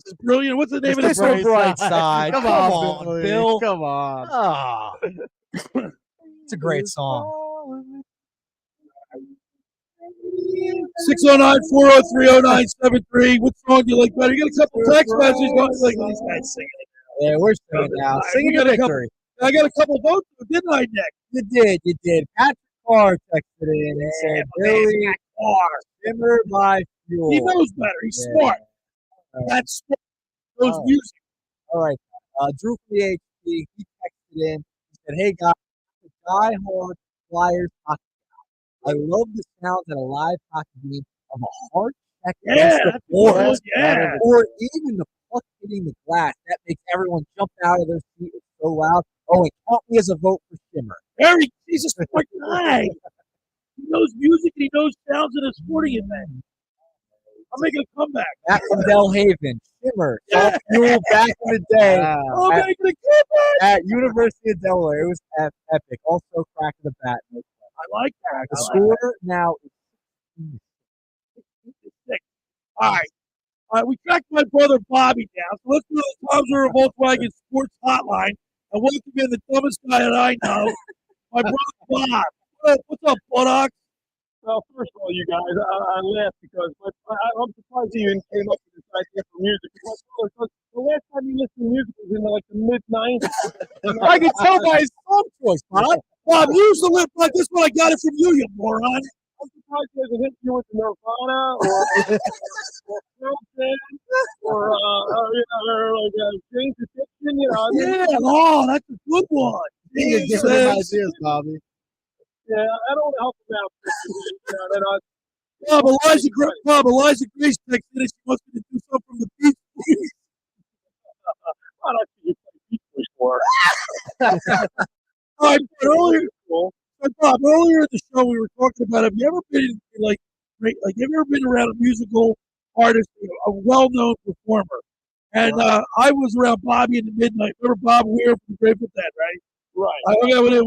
his brilliant? What's the name of this Mr. Brightside. Come on, Bill. Come on. Oh. It's a great song. 609-403-0973. What song do you like better? You got a couple text messages going like these guys singing. Yeah, we're singing now. Singing to victory. I got a couple votes, didn't I, Nick? You did. Patrick Carr texted in and said, Billy Carr, simmer by fuel. He knows better. He's smart. That's smart. Knows music. All right. Drew from the HP, he texted in. He said, hey, guys, the die-hard Flyers hockey. I love the sound at a live hockey game of a hard check against the boards, or even the puck hitting the glass. That makes everyone jump out of their seat. It's so loud. Oh, and count me as a vote for Shimmer. Harry, Jesus fucking high. He knows music and he knows sounds in a sporting event. I'm making a comeback. Back from Del Haven, Shimmer, Yeah. Fuel back in the day I'm making a comeback. at University of Delaware. It was epic. Also, crack of the bat. I like that. The score now is 6. All right, we tracked my brother Bobby down. So let's do the Tom's River Volkswagen Sports Hotline and welcome in the dumbest guy that I know, my brother Bob. What's up, buttocks? Well, first of all, you guys, I laugh because I'm surprised you even came up with this idea for music. Because the last time you listened to music was in like the mid-90s. I can tell by his song choice, Bob. Bob, use the lip like this one. I got it from you, you moron. I'm surprised he hasn't hit you with the Nirvana or Pearl Jam or like James Addiction, you know. Yeah, oh, that's a good one. You get different ideas, Bobby. Yeah, I don't help him out. Bob, Elijah Grace texted us. She wants me to do something from the Beach Boys. I don't think you play Beach Boys for. All right, Bob, earlier in the show we were talking about, have you ever been have you ever been around a musical artist, a well-known performer? And I was around Bobby in the midnight. Remember Bob Weir from Grateful Dead, right? Right. I hung out with him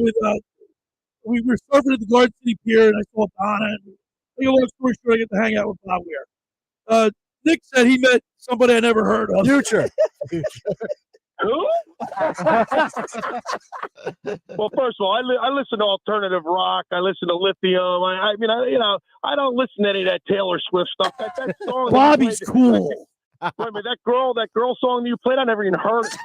we were surfing at the Garden City Pier, and I saw Donna. And a long story short, I get to hang out with Bob Weir. Nick said he met somebody I never heard of. Future. Who? Well, first of all, I listen to alternative rock. I listen to Lithium. I mean, I don't listen to any of that Taylor Swift stuff. That song. Bobby's cool. Wait a minute, that girl song you played, I never even heard it.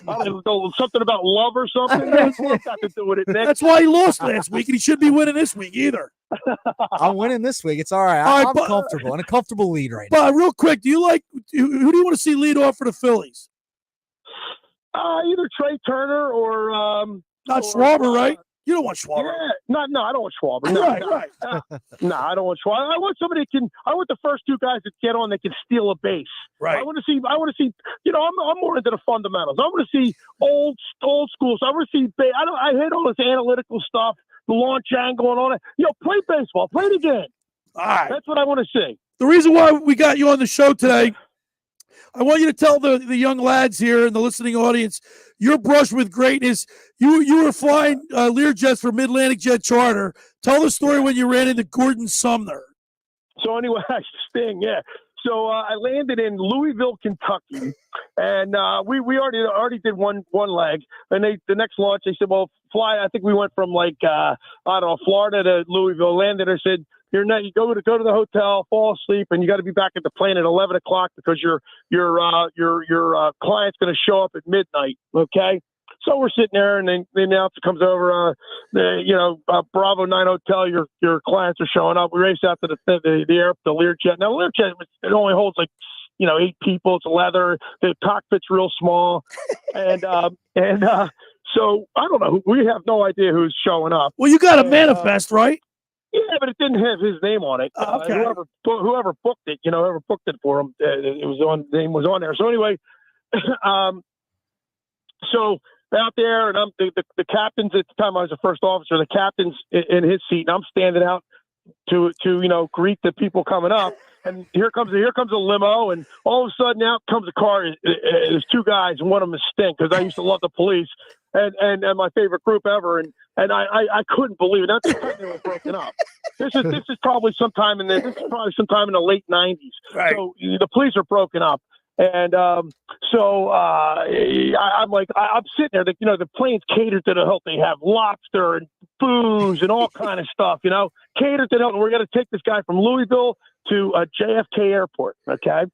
I don't know, something about love or something. That's got to do with it, Nick. That's why he lost last week, and he shouldn't be winning this week either. I'm winning this week. It's all right. I'm comfortable in a comfortable lead right now. But real quick, who do you want to see lead off for the Phillies? Either Trey Turner or not Schwarber, right? You don't want Schwarber. Yeah, no, I don't want Schwarber. No, right. No, I don't want Schwarber. I want somebody that can. I want the first two guys that get on that can steal a base. Right. I want to see. You know, I'm more into the fundamentals. I want to see old school. So I want to see. I hate all this analytical stuff, the launch angle and all that. Play baseball. Play the game. All right. That's what I want to see. The reason why we got you on the show today, I want you to tell the young lads here in the listening audience your brush with greatness. You were flying Learjets for Mid-Atlantic Jet Charter. Tell the story when you ran into Gordon Sumner. So anyway, Sting, yeah. So I landed in Louisville, Kentucky, and we already did one leg. And the next launch, they said, "Well, fly." I think we went from Florida to Louisville. Landed. I said, "You go to the hotel, fall asleep, and you got to be back at the plane at 11 o'clock because your client's going to show up at midnight." Okay. So we're sitting there, and then the announcer comes over. Bravo 9 Hotel. Your clients are showing up. We race out to the Learjet. Now Learjet, it only holds 8 people. It's leather. The cockpit's real small, and so I don't know. We have no idea who's showing up. Well, you got a manifest, right? Yeah, but it didn't have his name on it. Okay. Whoever booked it, whoever booked it for him, name was on there. So anyway, so out there, and I'm the captain's at the time. I was the first officer. The captain's in his seat, and I'm standing out to greet the people coming up. And here comes a limo, and all of a sudden out comes a car. There's 2 guys, and one of them is Stink, because I used to love the Police and my favorite group ever. And I couldn't believe it. That's the time they were broken up. This is probably sometime in the late 90s. Right. So the Police are broken up. And I'm sitting there. The plane's catered to the hilt. They have lobster and booze and all kind of stuff. Catered to the hilt. And we're going to take this guy from Louisville to JFK Airport. Okay.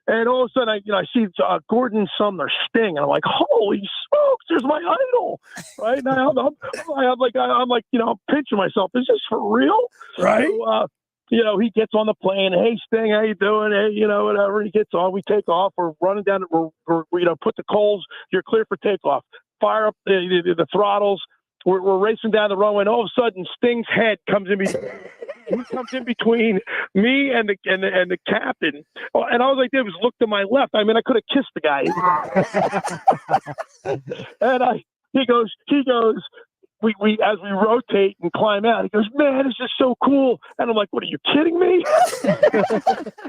And all of a sudden, I see Gordon Sumner, Sting, and I'm like, "Holy smokes! There's my idol!" Right now, I'm pinching myself. Is this for real? Right. So, he gets on the plane. "Hey, Sting, how you doing?" Hey, whatever. He gets on. We take off. We're running down. We're put the coals. You're clear for takeoff. Fire up the throttles. we're racing down the runway, and all of a sudden Sting's head comes in between. He comes in between me and the captain, and all I did was look to my left. I mean, I could have kissed the guy. And he goes. We as we rotate and climb out, he goes, "Man, this is so cool!" And I'm like, "What, are you kidding me?"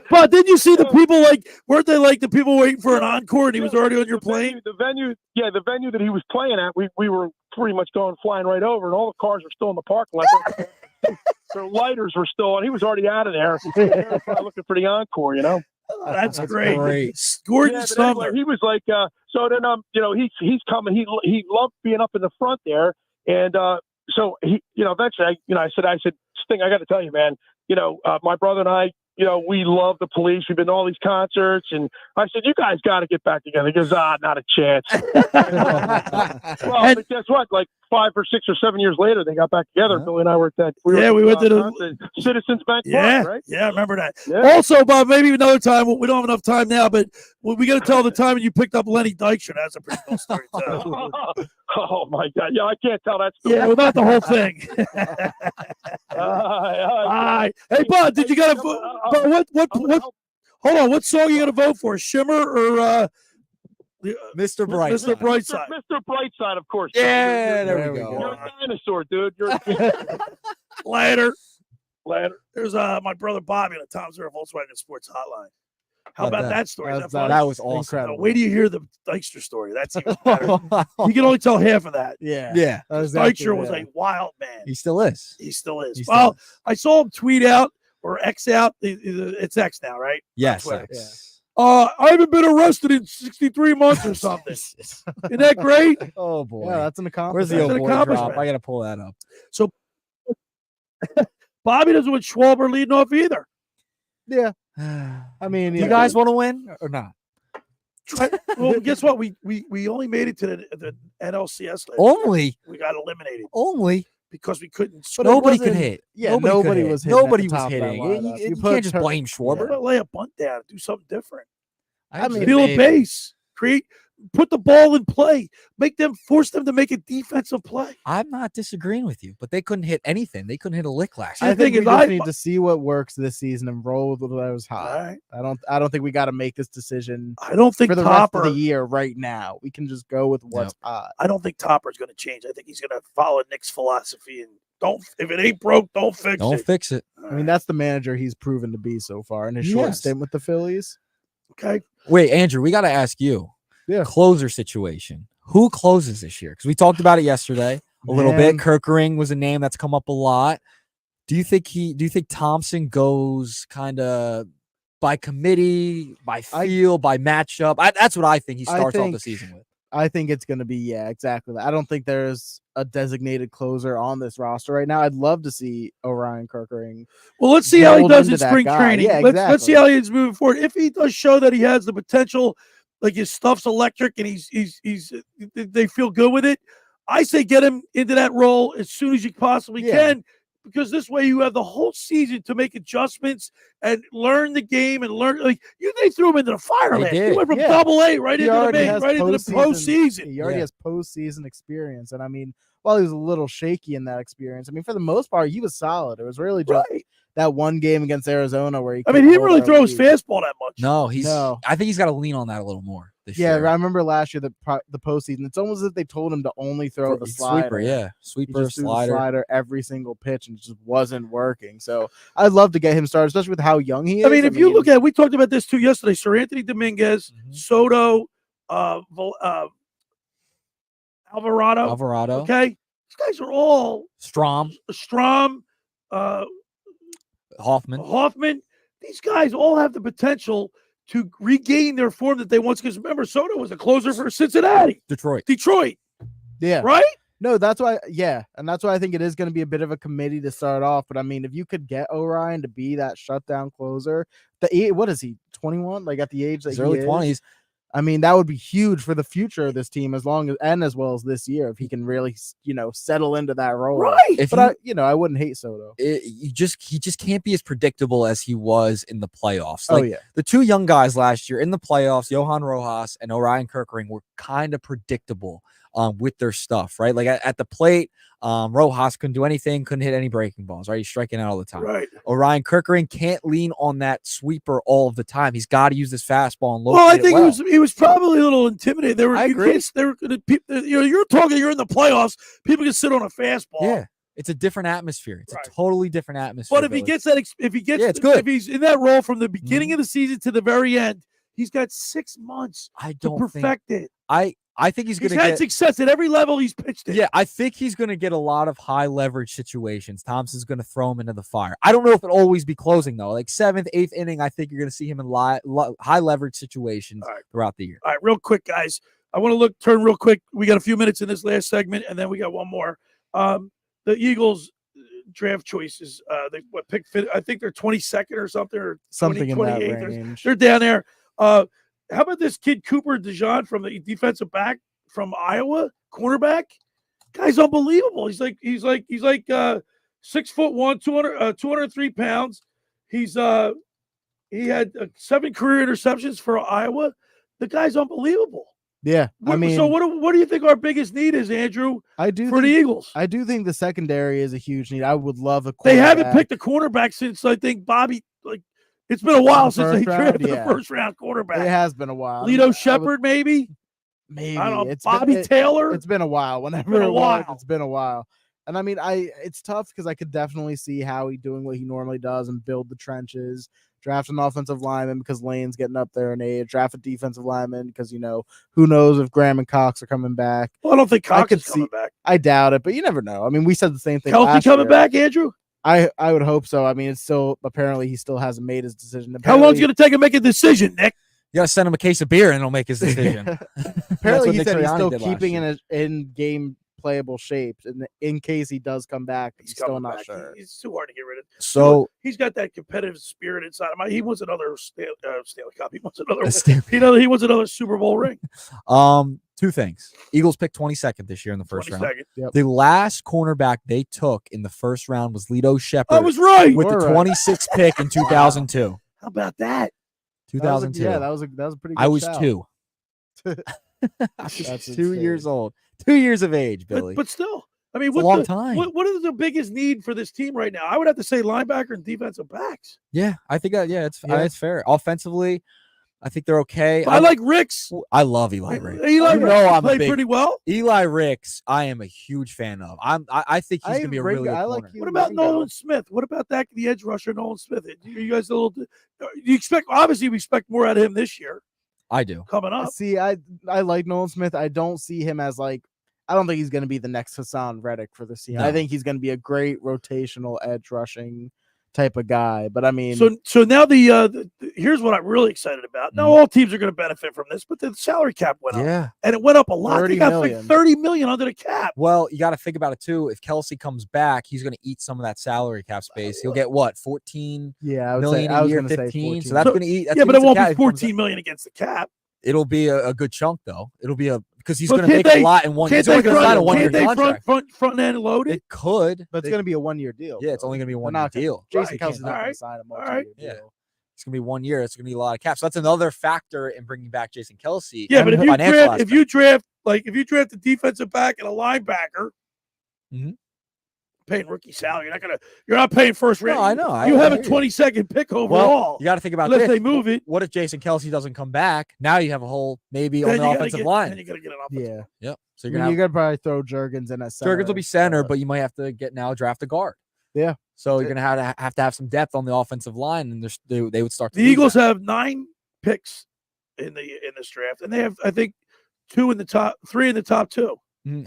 But didn't you see the people weren't they like the people waiting for an encore, and he was already on your plane? The venue that he was playing at, we were pretty much flying right over, and all the cars were still in the parking lot. Their lighters were still on. He was already out of there. They were probably looking for the encore, you know. That's great. Gordon Sumner. Anyway, he was like, so then he's coming. He loved being up in the front there. And so he, eventually, I said, Sting, I got to tell you, man, my brother and I, we love the Police. We've been to all these concerts, and I said, you guys got to get back together. He goes, not a chance. Well, but guess what? Like 5 or 6 or 7 years later, they got back together. Billy and I were at that. We went to the Citizens Bank. Yeah, Park, right? Yeah, I remember that. Yeah. Also, Bob, maybe another time. We don't have enough time now, but we got to tell the time when you picked up Lenny Dykstra. That's a pretty cool story too. Oh my God! Yeah, I can't tell that story. Yeah, well, not the whole thing. All right. Hey, Bob, did you got to vote? What? Hold on. What song are you going to vote for? Shimmer or Mr. Brightside? Mr. Brightside. Mr. Brightside, of course. Yeah, there we go. You're a dinosaur, dude. You're Later. There's my brother Bobby on the Tom Zero Volkswagen Sports Hotline. How about that story? That was awesome. Incredible. Wait till you hear the Dykstra story. That's even better. You can only tell half of that. Yeah. Dykstra was a wild man. He still is. I saw him tweet out or X out. It's X now, right? Yes. I haven't been arrested in 63 months or something. Isn't that great? Oh boy. Yeah, that's an accomplishment. Where's the That's old an boy drop? accomplishment. I got to pull that up. So Bobby doesn't want Schwalber leading off either. Yeah. I mean, Do you guys want to win or not? Well, guess what? We only made it to the NLCS. Only? We got eliminated. Only? Because we couldn't. But Nobody could hit. Yeah, nobody was hitting. Nobody at the was top of that hitting. lineup. You can't just blame Schwarber. Yeah. Lay a bunt down. Do something different. I mean, Steal a base. Put the ball in play. Force them to make a defensive play. I'm not disagreeing with you, but they couldn't hit anything. They couldn't hit a lick last I year. think we just need to see what works this season and roll with whatever's hot. Right. I don't think we got to make this decision. I don't think for the Topper rest of the year right now. We can just go with what's hot. I don't think Topper's going to change. I think he's going to follow Nick's philosophy and if it ain't broke, don't fix it. Don't fix it. I mean, that's the manager he's proven to be so far in his short stint with the Phillies. Okay. Wait, Andrew, we got to ask you. Yeah. Closer situation. Who closes this year? Because we talked about it yesterday a little bit. Kirkering was a name that's come up a lot. Do you think Thompson goes kind of by committee, by feel, by matchup? That's what I think he starts off the season with. I think it's going to be, exactly that. I don't think there's a designated closer on this roster right now. I'd love to see Orion Kirkering. Well, let's see how he does in spring training. Yeah, let's see how he's moving forward. If he does show that he has the potential, like his stuff's electric and they feel good with it, I say get him into that role as soon as you possibly can, because this way you have the whole season to make adjustments and learn the game and learn. They threw him into the fire last. He went from Double-A right into the postseason. He already has postseason experience, and I mean, while he was a little shaky in that experience, I mean, for the most part, he was solid. It was really just that one game against Arizona where he didn't really throw his fastball that much. No, I think he's got to lean on that a little more this year. year. I remember last year the postseason. It's almost as if they told him to only throw the slider. Sweeper, slider every single pitch, and it just wasn't working. So I'd love to get him started, especially with how young he is. I mean, if you look at, we talked about this too yesterday. Sir Anthony Dominguez, Soto, Alvarado. Okay, these guys are all Strom, Hoffman. These guys all have the potential to regain their form that they once. Because remember, Soto was a closer for Cincinnati, Detroit. Yeah, right. No, that's why. Yeah, and that's why I think it is going to be a bit of a committee to start off. But I mean, if you could get Orion to be that shutdown closer, what is he? 21? Like at the age that his early 20s. I mean, that would be huge for the future of this team, as well as this year, if he can really, settle into that role. Right. I wouldn't hate Soto. He just can't be as predictable as he was in the playoffs. Yeah. The two young guys last year in the playoffs, Johan Rojas and Orion Kirkering, were kind of predictable. with their stuff, right? Like at the plate, Rojas couldn't do anything, couldn't hit any breaking balls, right? He's striking out all the time. Right. Orion Kirkering can't lean on that sweeper all of the time. He's got to use this fastball and locate Well, I it think well. he was probably a little intimidated. They were. I agree. They were gonna, you're talking. You're in the playoffs. People can sit on a fastball. Yeah, it's a different atmosphere. It's a totally different atmosphere. But if he gets that, if it's good. if he's in that role from the beginning of the season to the very end, he's got 6 months to perfect it. I think he's going to had get success at every level he's pitched in. Yeah, I think he's going to get a lot of high leverage situations. Thompson's going to throw him into the fire. I don't know if it'll always be closing though. Like 7th, 8th inning, I think you're going to see him in high leverage situations throughout the year. All right, real quick, guys. I want to turn real quick. We got a few minutes in this last segment, and then we got one more. The Eagles draft choices. They pick? I think they're 22nd or something, or something 20, in that 28th. range. They're down there. How about this kid Cooper DeJean from the defensive back from Iowa, cornerback? Guy's unbelievable. He's like 6'1", 203 pounds. He had 7 career interceptions for Iowa. The guy's unbelievable. Yeah, I mean, so what do you think our biggest need is, Andrew? The Eagles. I do think the secondary is a huge need. I would love a. They haven't picked a cornerback since I think Bobby. Like it's been a while since they drafted the first round quarterback. It has been a while. Lito Shepherd, maybe. Maybe I don't know. It's Bobby Taylor. It's been a while. Whenever been a while. It's been a while. And I mean, it's tough because I could definitely see Howie doing what he normally does and build the trenches, draft an offensive lineman because Lane's getting up there in age, draft a defensive lineman because, who knows if Graham and Cox are coming back. Well, I don't think Cox is coming back. I doubt it, but you never know. I mean, we said the same thing. Kelsey coming back, Andrew? I would hope so. I mean, it's still apparently he still hasn't made his decision. How long is it going to take him to make a decision, Nick? You got to send him a case of beer and he'll make his decision. Apparently, he said he's still keeping in game playable shape, and in case he does come back, he's still not sure. He's too hard to get rid of. So he's got that competitive spirit inside him. He wants another Stanley Cup. He wants another. He wants another Super Bowl ring. 2 things. Eagles picked 22nd this year in the first round. Yep. The last cornerback they took in the first round was Lito Shepherd. I was right. With the 26th pick in 2002. How about that? 2002. That was a pretty good I was shout. 2. That's 2 years old. 2 years of age, Billy. But still, I mean, It's a long time. What is the biggest need for this team right now? I would have to say linebacker and defensive backs. Yeah, I think it's fair. Offensively, I think they're okay. I like Ricks. I love Eli Ricks. I'm played pretty well. Eli Ricks, I am a huge fan of. I think he's gonna be a really good corner. What about Nolan Smith? What about that? The edge rusher, Nolan Smith. You guys you expect? Obviously, we expect more out of him this year. I do. Coming up. See, I like Nolan Smith. I don't see him as I don't think he's going to be the next Hassan Reddick for the season. No. I think he's going to be a great rotational edge rushing type of guy. But I mean, so now here's what I'm really excited about. Now all teams are going to benefit from this, but the salary cap went up, and it went up a lot. They got like $30 million under the cap. Well, you got to think about it too. If Kelsey comes back, he's going to eat some of that salary cap space. He'll get what, 14 million a year, 15. So that's going to eat. Yeah, but it won't be 14 million against the cap. It'll be a good chunk though. It'll be because he's going to make a lot in one. He's only going to sign a 1 year contract. Front end loaded. It could, but it's going to be a 1 year deal. Yeah, it's only going to be a 1 year deal. Jason Kelsey's not going to sign a multi-year deal. Yeah. It's going to be 1 year. It's going to be a lot of cap. So that's another factor in bringing back Jason Kelsey. Yeah, but if you draft a defensive back and a linebacker, paying rookie salary, you're not paying first round. No, I know. You have a 22nd pick overall. Well, you got to think about unless this. They move it. What if Jason Kelsey doesn't come back? Now you have a hole maybe on the offensive line. Then you got to get an offensive line. Yep. So you're going to probably throw Juergens in at center. Juergens will be center, but you might have to draft a guard. Yeah. So you're going to have some depth on the offensive line, and they would start. The Eagles have 9 picks in this draft, and they have, I think, 3 in the top 2.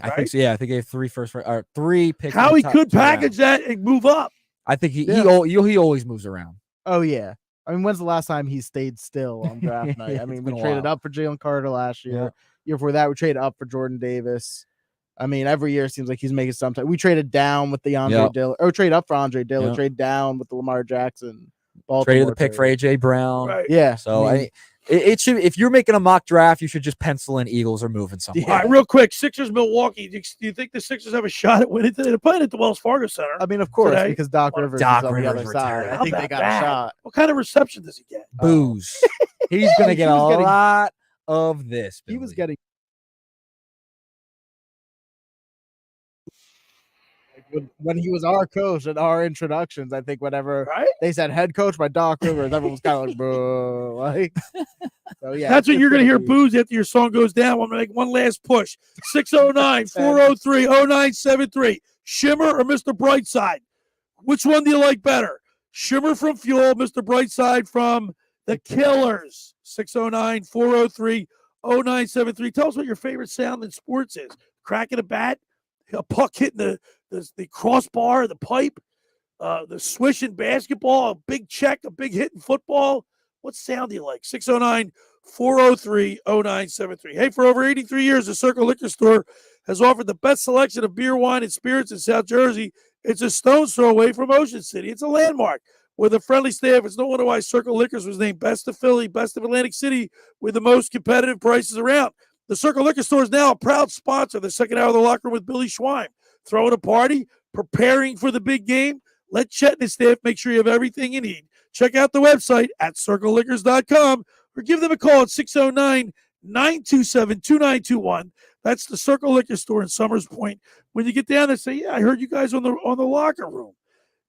I think so. Yeah, I think they have 3 picks. How he could package that and move up. I think he always moves around. Oh yeah. I mean, when's the last time he stayed still on draft night? I mean, we traded up for Jalen Carter last year. Yeah. Year before that, we traded up for Jordan Davis. I mean, every year it seems like he's making something. We traded down with the Andre Dillon, or trade up for Andre Dillon, trade down with the Lamar Jackson. Traded the pick for AJ Brown. Right. Yeah. So it should. If you're making a mock draft, you should just pencil in Eagles or moving somewhere. All right, real quick, Sixers Milwaukee. Do you think the Sixers have a shot at winning today? They're playing at the Wells Fargo Center. I mean, of course, because Doc Rivers is on the other side. I think they got a shot. What kind of reception does he get? Booze. He's going to get a lot of this. He was getting when he was our coach at our introductions. I think whenever they said head coach by Doc Rivers, everyone was kind of like, bro, like. So yeah, that's what you're going to hear be. booze after your song goes down. I'm going to make one last push. 609-403-0973. Shimmer or Mr. Brightside? Which one do you like better? Shimmer from Fuel, Mr. Brightside from The Killers. 609-403-0973. Tell us what your favorite sound in sports is. Cracking a bat, a puck hitting the crossbar, the pipe, the swish in basketball, a big check, a big hit in football. What sound do you like? 609-403-0973. Hey, for over 83 years, the Circle Liquor Store has offered the best selection of beer, wine, and spirits in South Jersey. It's a stone's throw away from Ocean City. It's a landmark with a friendly staff. It's no wonder why Circle Liquors was named Best of Philly, Best of Atlantic City, with the most competitive prices around. The Circle Liquor Store is now a proud sponsor of the second hour of the locker room with Billy Schwein. Throwing a party, preparing for the big game. Let Chet and his staff make sure you have everything you need. Check out the website at circleliquors.com or give them a call at 609-927-2921. That's the Circle Liquor Store in Summers Point. When you get down there, say, yeah, I heard you guys on the locker room.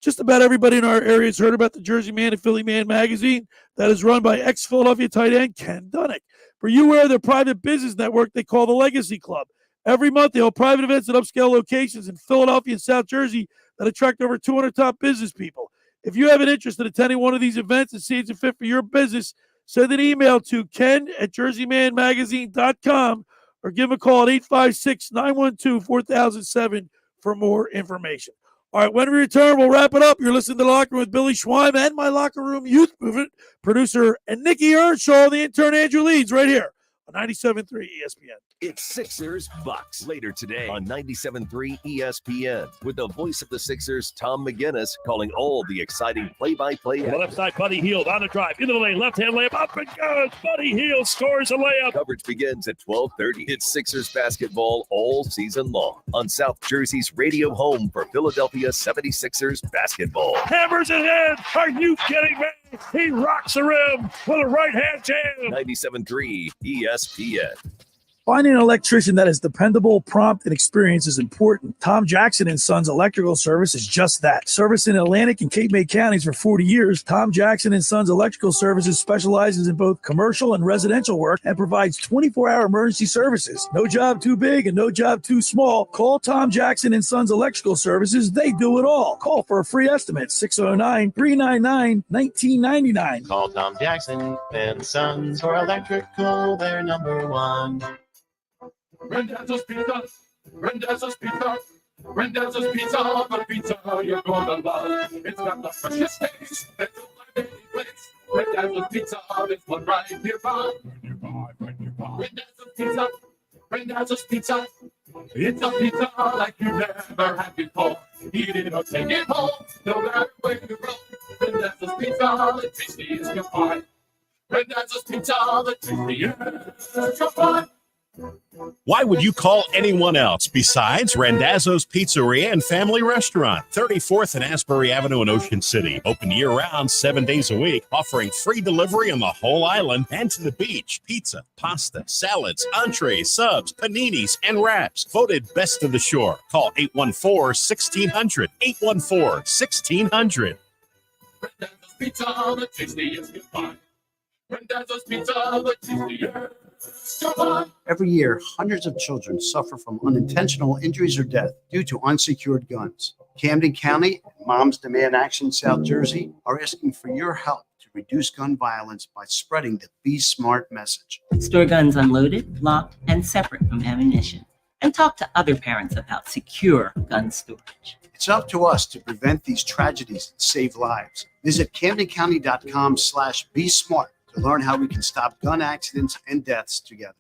Just about everybody in our area has heard about the Jersey Man and Philly Man magazine that is run by ex-Philadelphia tight end Ken Dunnick. For you aware of their private business network they call the Legacy Club. Every month they hold private events at upscale locations in Philadelphia and South Jersey that attract over 200 top business people. If you have an interest in attending one of these events and see it's a fit for your business, send an email to ken@jerseymanmagazine.com or give him a call at 856-912-4007 for more information. All right, when we return, we'll wrap it up. You're listening to The Locker Room with Billy Schwein and my Locker Room Youth Movement producer and Nikki Earnshaw, the intern Andrew Leeds, right here on 97.3 ESPN. It's Sixers Bucks later today on 97.3 ESPN with the voice of the Sixers, Tom McGinnis, calling all the exciting play-by-play. On the left side, Buddy Hield on the drive into the lane, left-hand layup, up and goes. Buddy Hield scores a layup. Coverage begins at 12:30. It's Sixers basketball all season long on South Jersey's radio home for Philadelphia 76ers basketball. Hammers it in. Are you kidding me? He rocks the rim with a right-hand jam. 97.3 ESPN. Finding an electrician that is dependable, prompt, and experienced is important. Tom Jackson & Sons Electrical Service is just that. Servicing Atlantic and Cape May counties for 40 years, Tom Jackson & Sons Electrical Services specializes in both commercial and residential work and provides 24-hour emergency services. No job too big and no job too small. Call Tom Jackson & Sons Electrical Services. They do it all. Call for a free estimate, 609-399-1999. Call Tom Jackson and Sons for electrical, they're number one. Randazzo's Pizza, Randazzo's Pizza, Randazzo's Pizza, the pizza you're gonna love. It's got the freshest taste, it's all my baby place. Randazzo's Pizza, it's one right nearby. Randazzo's Pizza, Randazzo's Pizza. It's a pizza like you never had before. Eat it or take it home, no matter where you go. Randazzo's Pizza, the tastiest you'll find. Randazzo's Pizza, the tastiest you'll find. Why would you call anyone else besides Randazzo's Pizzeria and Family Restaurant, 34th and Asbury Avenue in Ocean City. Open year-round, 7 days a week, offering free delivery on the whole island and to the beach. Pizza, pasta, salads, entrees, subs, paninis, and wraps. Voted best of the shore. Call 814-1600. 814-1600. Randazzo's Pizza, the tastiest you find. Randazzo's Pizza, the tastiest. Every year, hundreds of children suffer from unintentional injuries or death due to unsecured guns. Camden County and Moms Demand Action South Jersey are asking for your help to reduce gun violence by spreading the Be Smart message. Store guns unloaded, locked, and separate from ammunition. And talk to other parents about secure gun storage. It's up to us to prevent these tragedies and save lives. Visit CamdenCounty.com/Be Smart to learn how we can stop gun accidents and deaths together.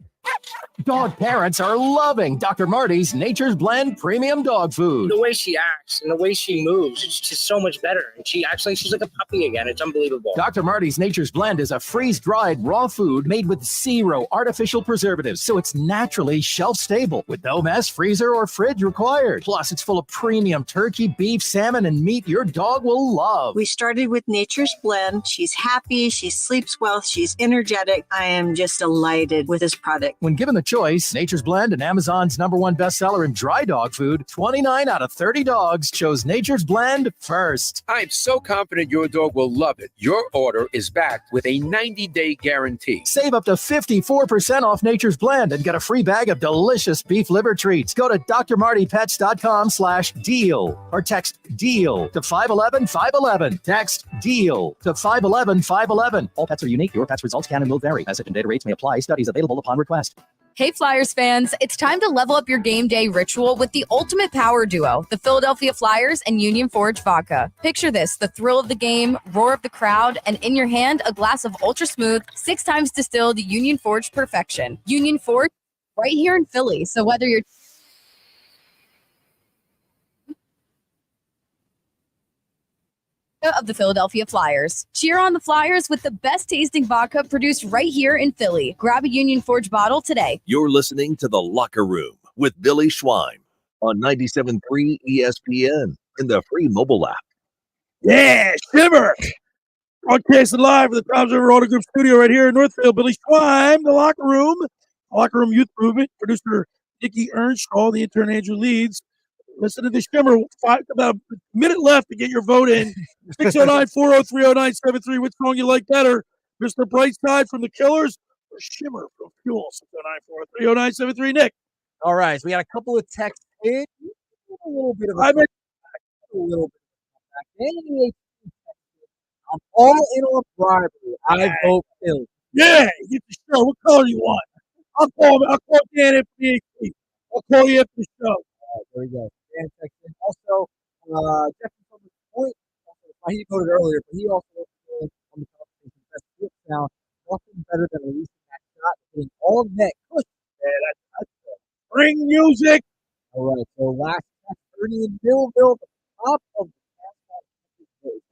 Dog parents are loving Dr. Marty's Nature's Blend Premium Dog Food. The way she acts and the way she moves, it's just so much better. And she's like a puppy again. It's unbelievable. Dr. Marty's Nature's Blend is a freeze-dried raw food made with 0 artificial preservatives, so it's naturally shelf-stable with no mess, freezer, or fridge required. Plus, it's full of premium turkey, beef, salmon, and meat your dog will love. We started with Nature's Blend. She's happy. She sleeps well. She's energetic. I am just delighted with this product. When When given the choice, Nature's Blend and Amazon's #1 bestseller in dry dog food, 29 out of 30 dogs chose Nature's Blend first. I'm so confident your dog will love it. Your order is backed with a 90-day guarantee. Save up to 54% off Nature's Blend and get a free bag of delicious beef liver treats. Go to drmartypets.com/deal or text DEAL to 511-511. Text DEAL to 511-511. All pets are unique. Your pet's results can and will vary. Message and data rates may apply. Studies available upon request. Hey Flyers fans, it's time to level up your game day ritual with the ultimate power duo, the Philadelphia Flyers and Union Forge Vodka. Picture this, the thrill of the game, roar of the crowd, and in your hand, a glass of ultra smooth, 6 times distilled Union Forge perfection. Union Forge, right here in Philly. So whether you're of the Philadelphia Flyers. Cheer on the Flyers with the best tasting vodka produced right here in Philly. Grab a Union Forge bottle today. You're listening to The Locker Room with Billy Schwein on 97.3 ESPN in the free mobile app. Yeah, Shimmer. Broadcasting live from the Tom's River Auto Group studio right here in Northfield. Billy Schwein, The Locker Room Youth Movement, producer Nikki Earnshaw, the intern Andrew Leeds. Listen to the Shimmer. About a minute left to get your vote in. 609-403-0973. Which song you like better? Mr. Brightside from the Killers or Shimmer from Fuel? 609-403-0973. Nick. All right. So we got a couple of texts in. A little bit of a little bit of I'm all in on bribery. I vote Philly. Yeah, get the show. What color do you want? I'll call Dan after the 18th. I'll call you after the show. All right, there we go. Dan texted in. Also, Jeffrey from the point. He voted earlier, but he also voted on the conversation best field now. Nothing better than releasing that shot and getting all of that push. Yeah, that's good. Bring music. All right, so last 30 in Millville, the top of the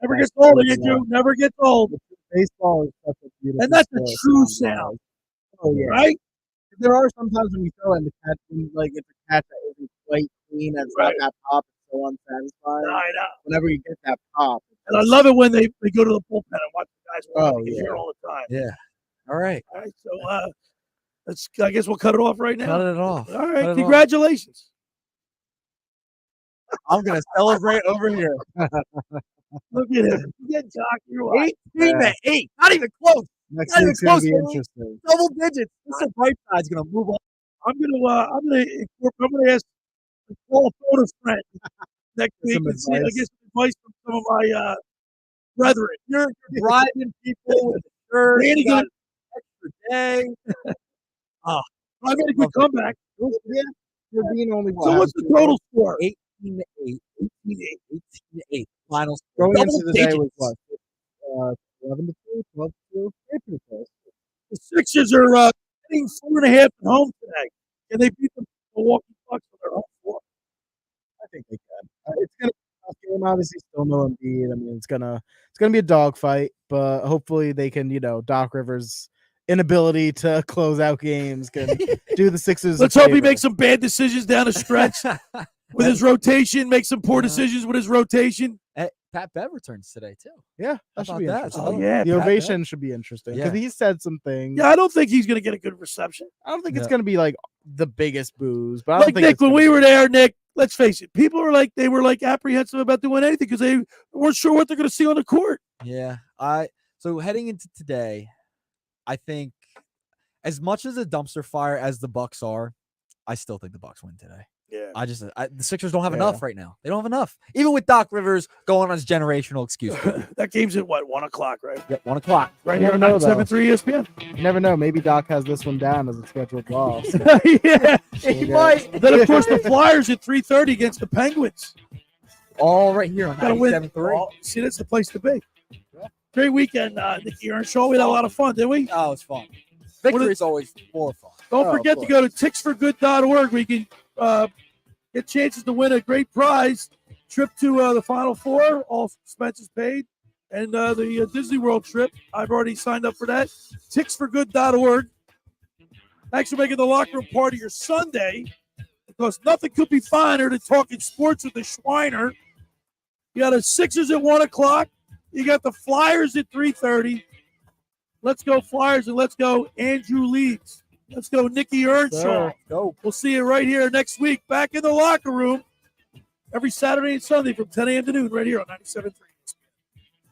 never gets old, you never gets old. Baseball is such a beautiful. And that's a true sound. Oh yeah, right. There are sometimes when you throw in the catch, like it's a catch that isn't quite clean and it's not that pop, it's so unsatisfying. I know. Whenever you get that pop, and I love it when they go to the bullpen and watch the guys run here all the time. Yeah. All right. All right. So I guess we'll cut it off right now. Cut it off. All right. Congratulations. I'm gonna celebrate over here. Look at him. Get Doc. You're 18-8. Not even close. Next Not even week's gonna close. be interesting. Double digits. Mr. Brightside's gonna move on. I'm gonna ask to call a phone a friend next week and see. I guess advice from some of my brethren. You're bribing people with shirt. Danny got an extra day. I made a good comeback. Yeah, you're being only. So what's the total score? 18-8. 18-8. Finals. Going Double into the day digits. was what? 11-2, 12-2. Pretty close. The Sixers are getting 4.5 at home today. Can they beat the Milwaukee Bucks on their home floor? I think they can. It's gonna be a tough game. Obviously, still no Embiid. I mean, it's gonna be a dogfight, but hopefully they can. Doc Rivers' inability to close out games can do the Sixers. Let's hope he makes some bad decisions down the stretch with his rotation. Make some poor decisions with his rotation. Pat Bev returns today too. Yeah, that should be interesting. Oh, yeah, the Pat ovation Bev. should be interesting because he said some things. Yeah, I don't think he's going to get a good reception. I don't think it's going to be like the biggest boos, but I don't Like think Nick, when we were there, Nick, let's face it, people were like apprehensive about doing anything because they weren't sure what they're going to see on the court. Yeah, so heading into today, I think as much as a dumpster fire as the Bucks are, I still think the Bucks win today. Yeah, the Sixers don't have enough right now. They don't have enough, even with Doc Rivers going on his generational excuse. That game's at what, 1:00, right? Yep, 1:00. Right here on 97.3 ESPN. You never know. Maybe Doc has this one down as a scheduled loss. Yeah, he might. Then of course the Flyers at 3:30 against the Penguins. All right here on Gotta win. 97.3. See, that's the place to be. Great weekend, Nikki Earnshaw. We had a lot of fun, didn't we? Oh, it's fun. Victory is always more fun. Don't forget to go to ticksforgood.org. We can get chances to win a great prize. Trip to the Final Four, all expenses paid, and the Disney World trip. I've already signed up for that. Ticksforgood.org. Thanks for making the Locker Room part of your Sunday, because nothing could be finer than talking sports with the Schweiner. You got the Sixers at 1:00. You got the Flyers at 3:30. Let's go Flyers and let's go Andrew Leeds. Let's go, Nikki Earnshaw. Go. We'll see you right here next week back in the locker room every Saturday and Sunday from 10 a.m. to noon right here on 97.3.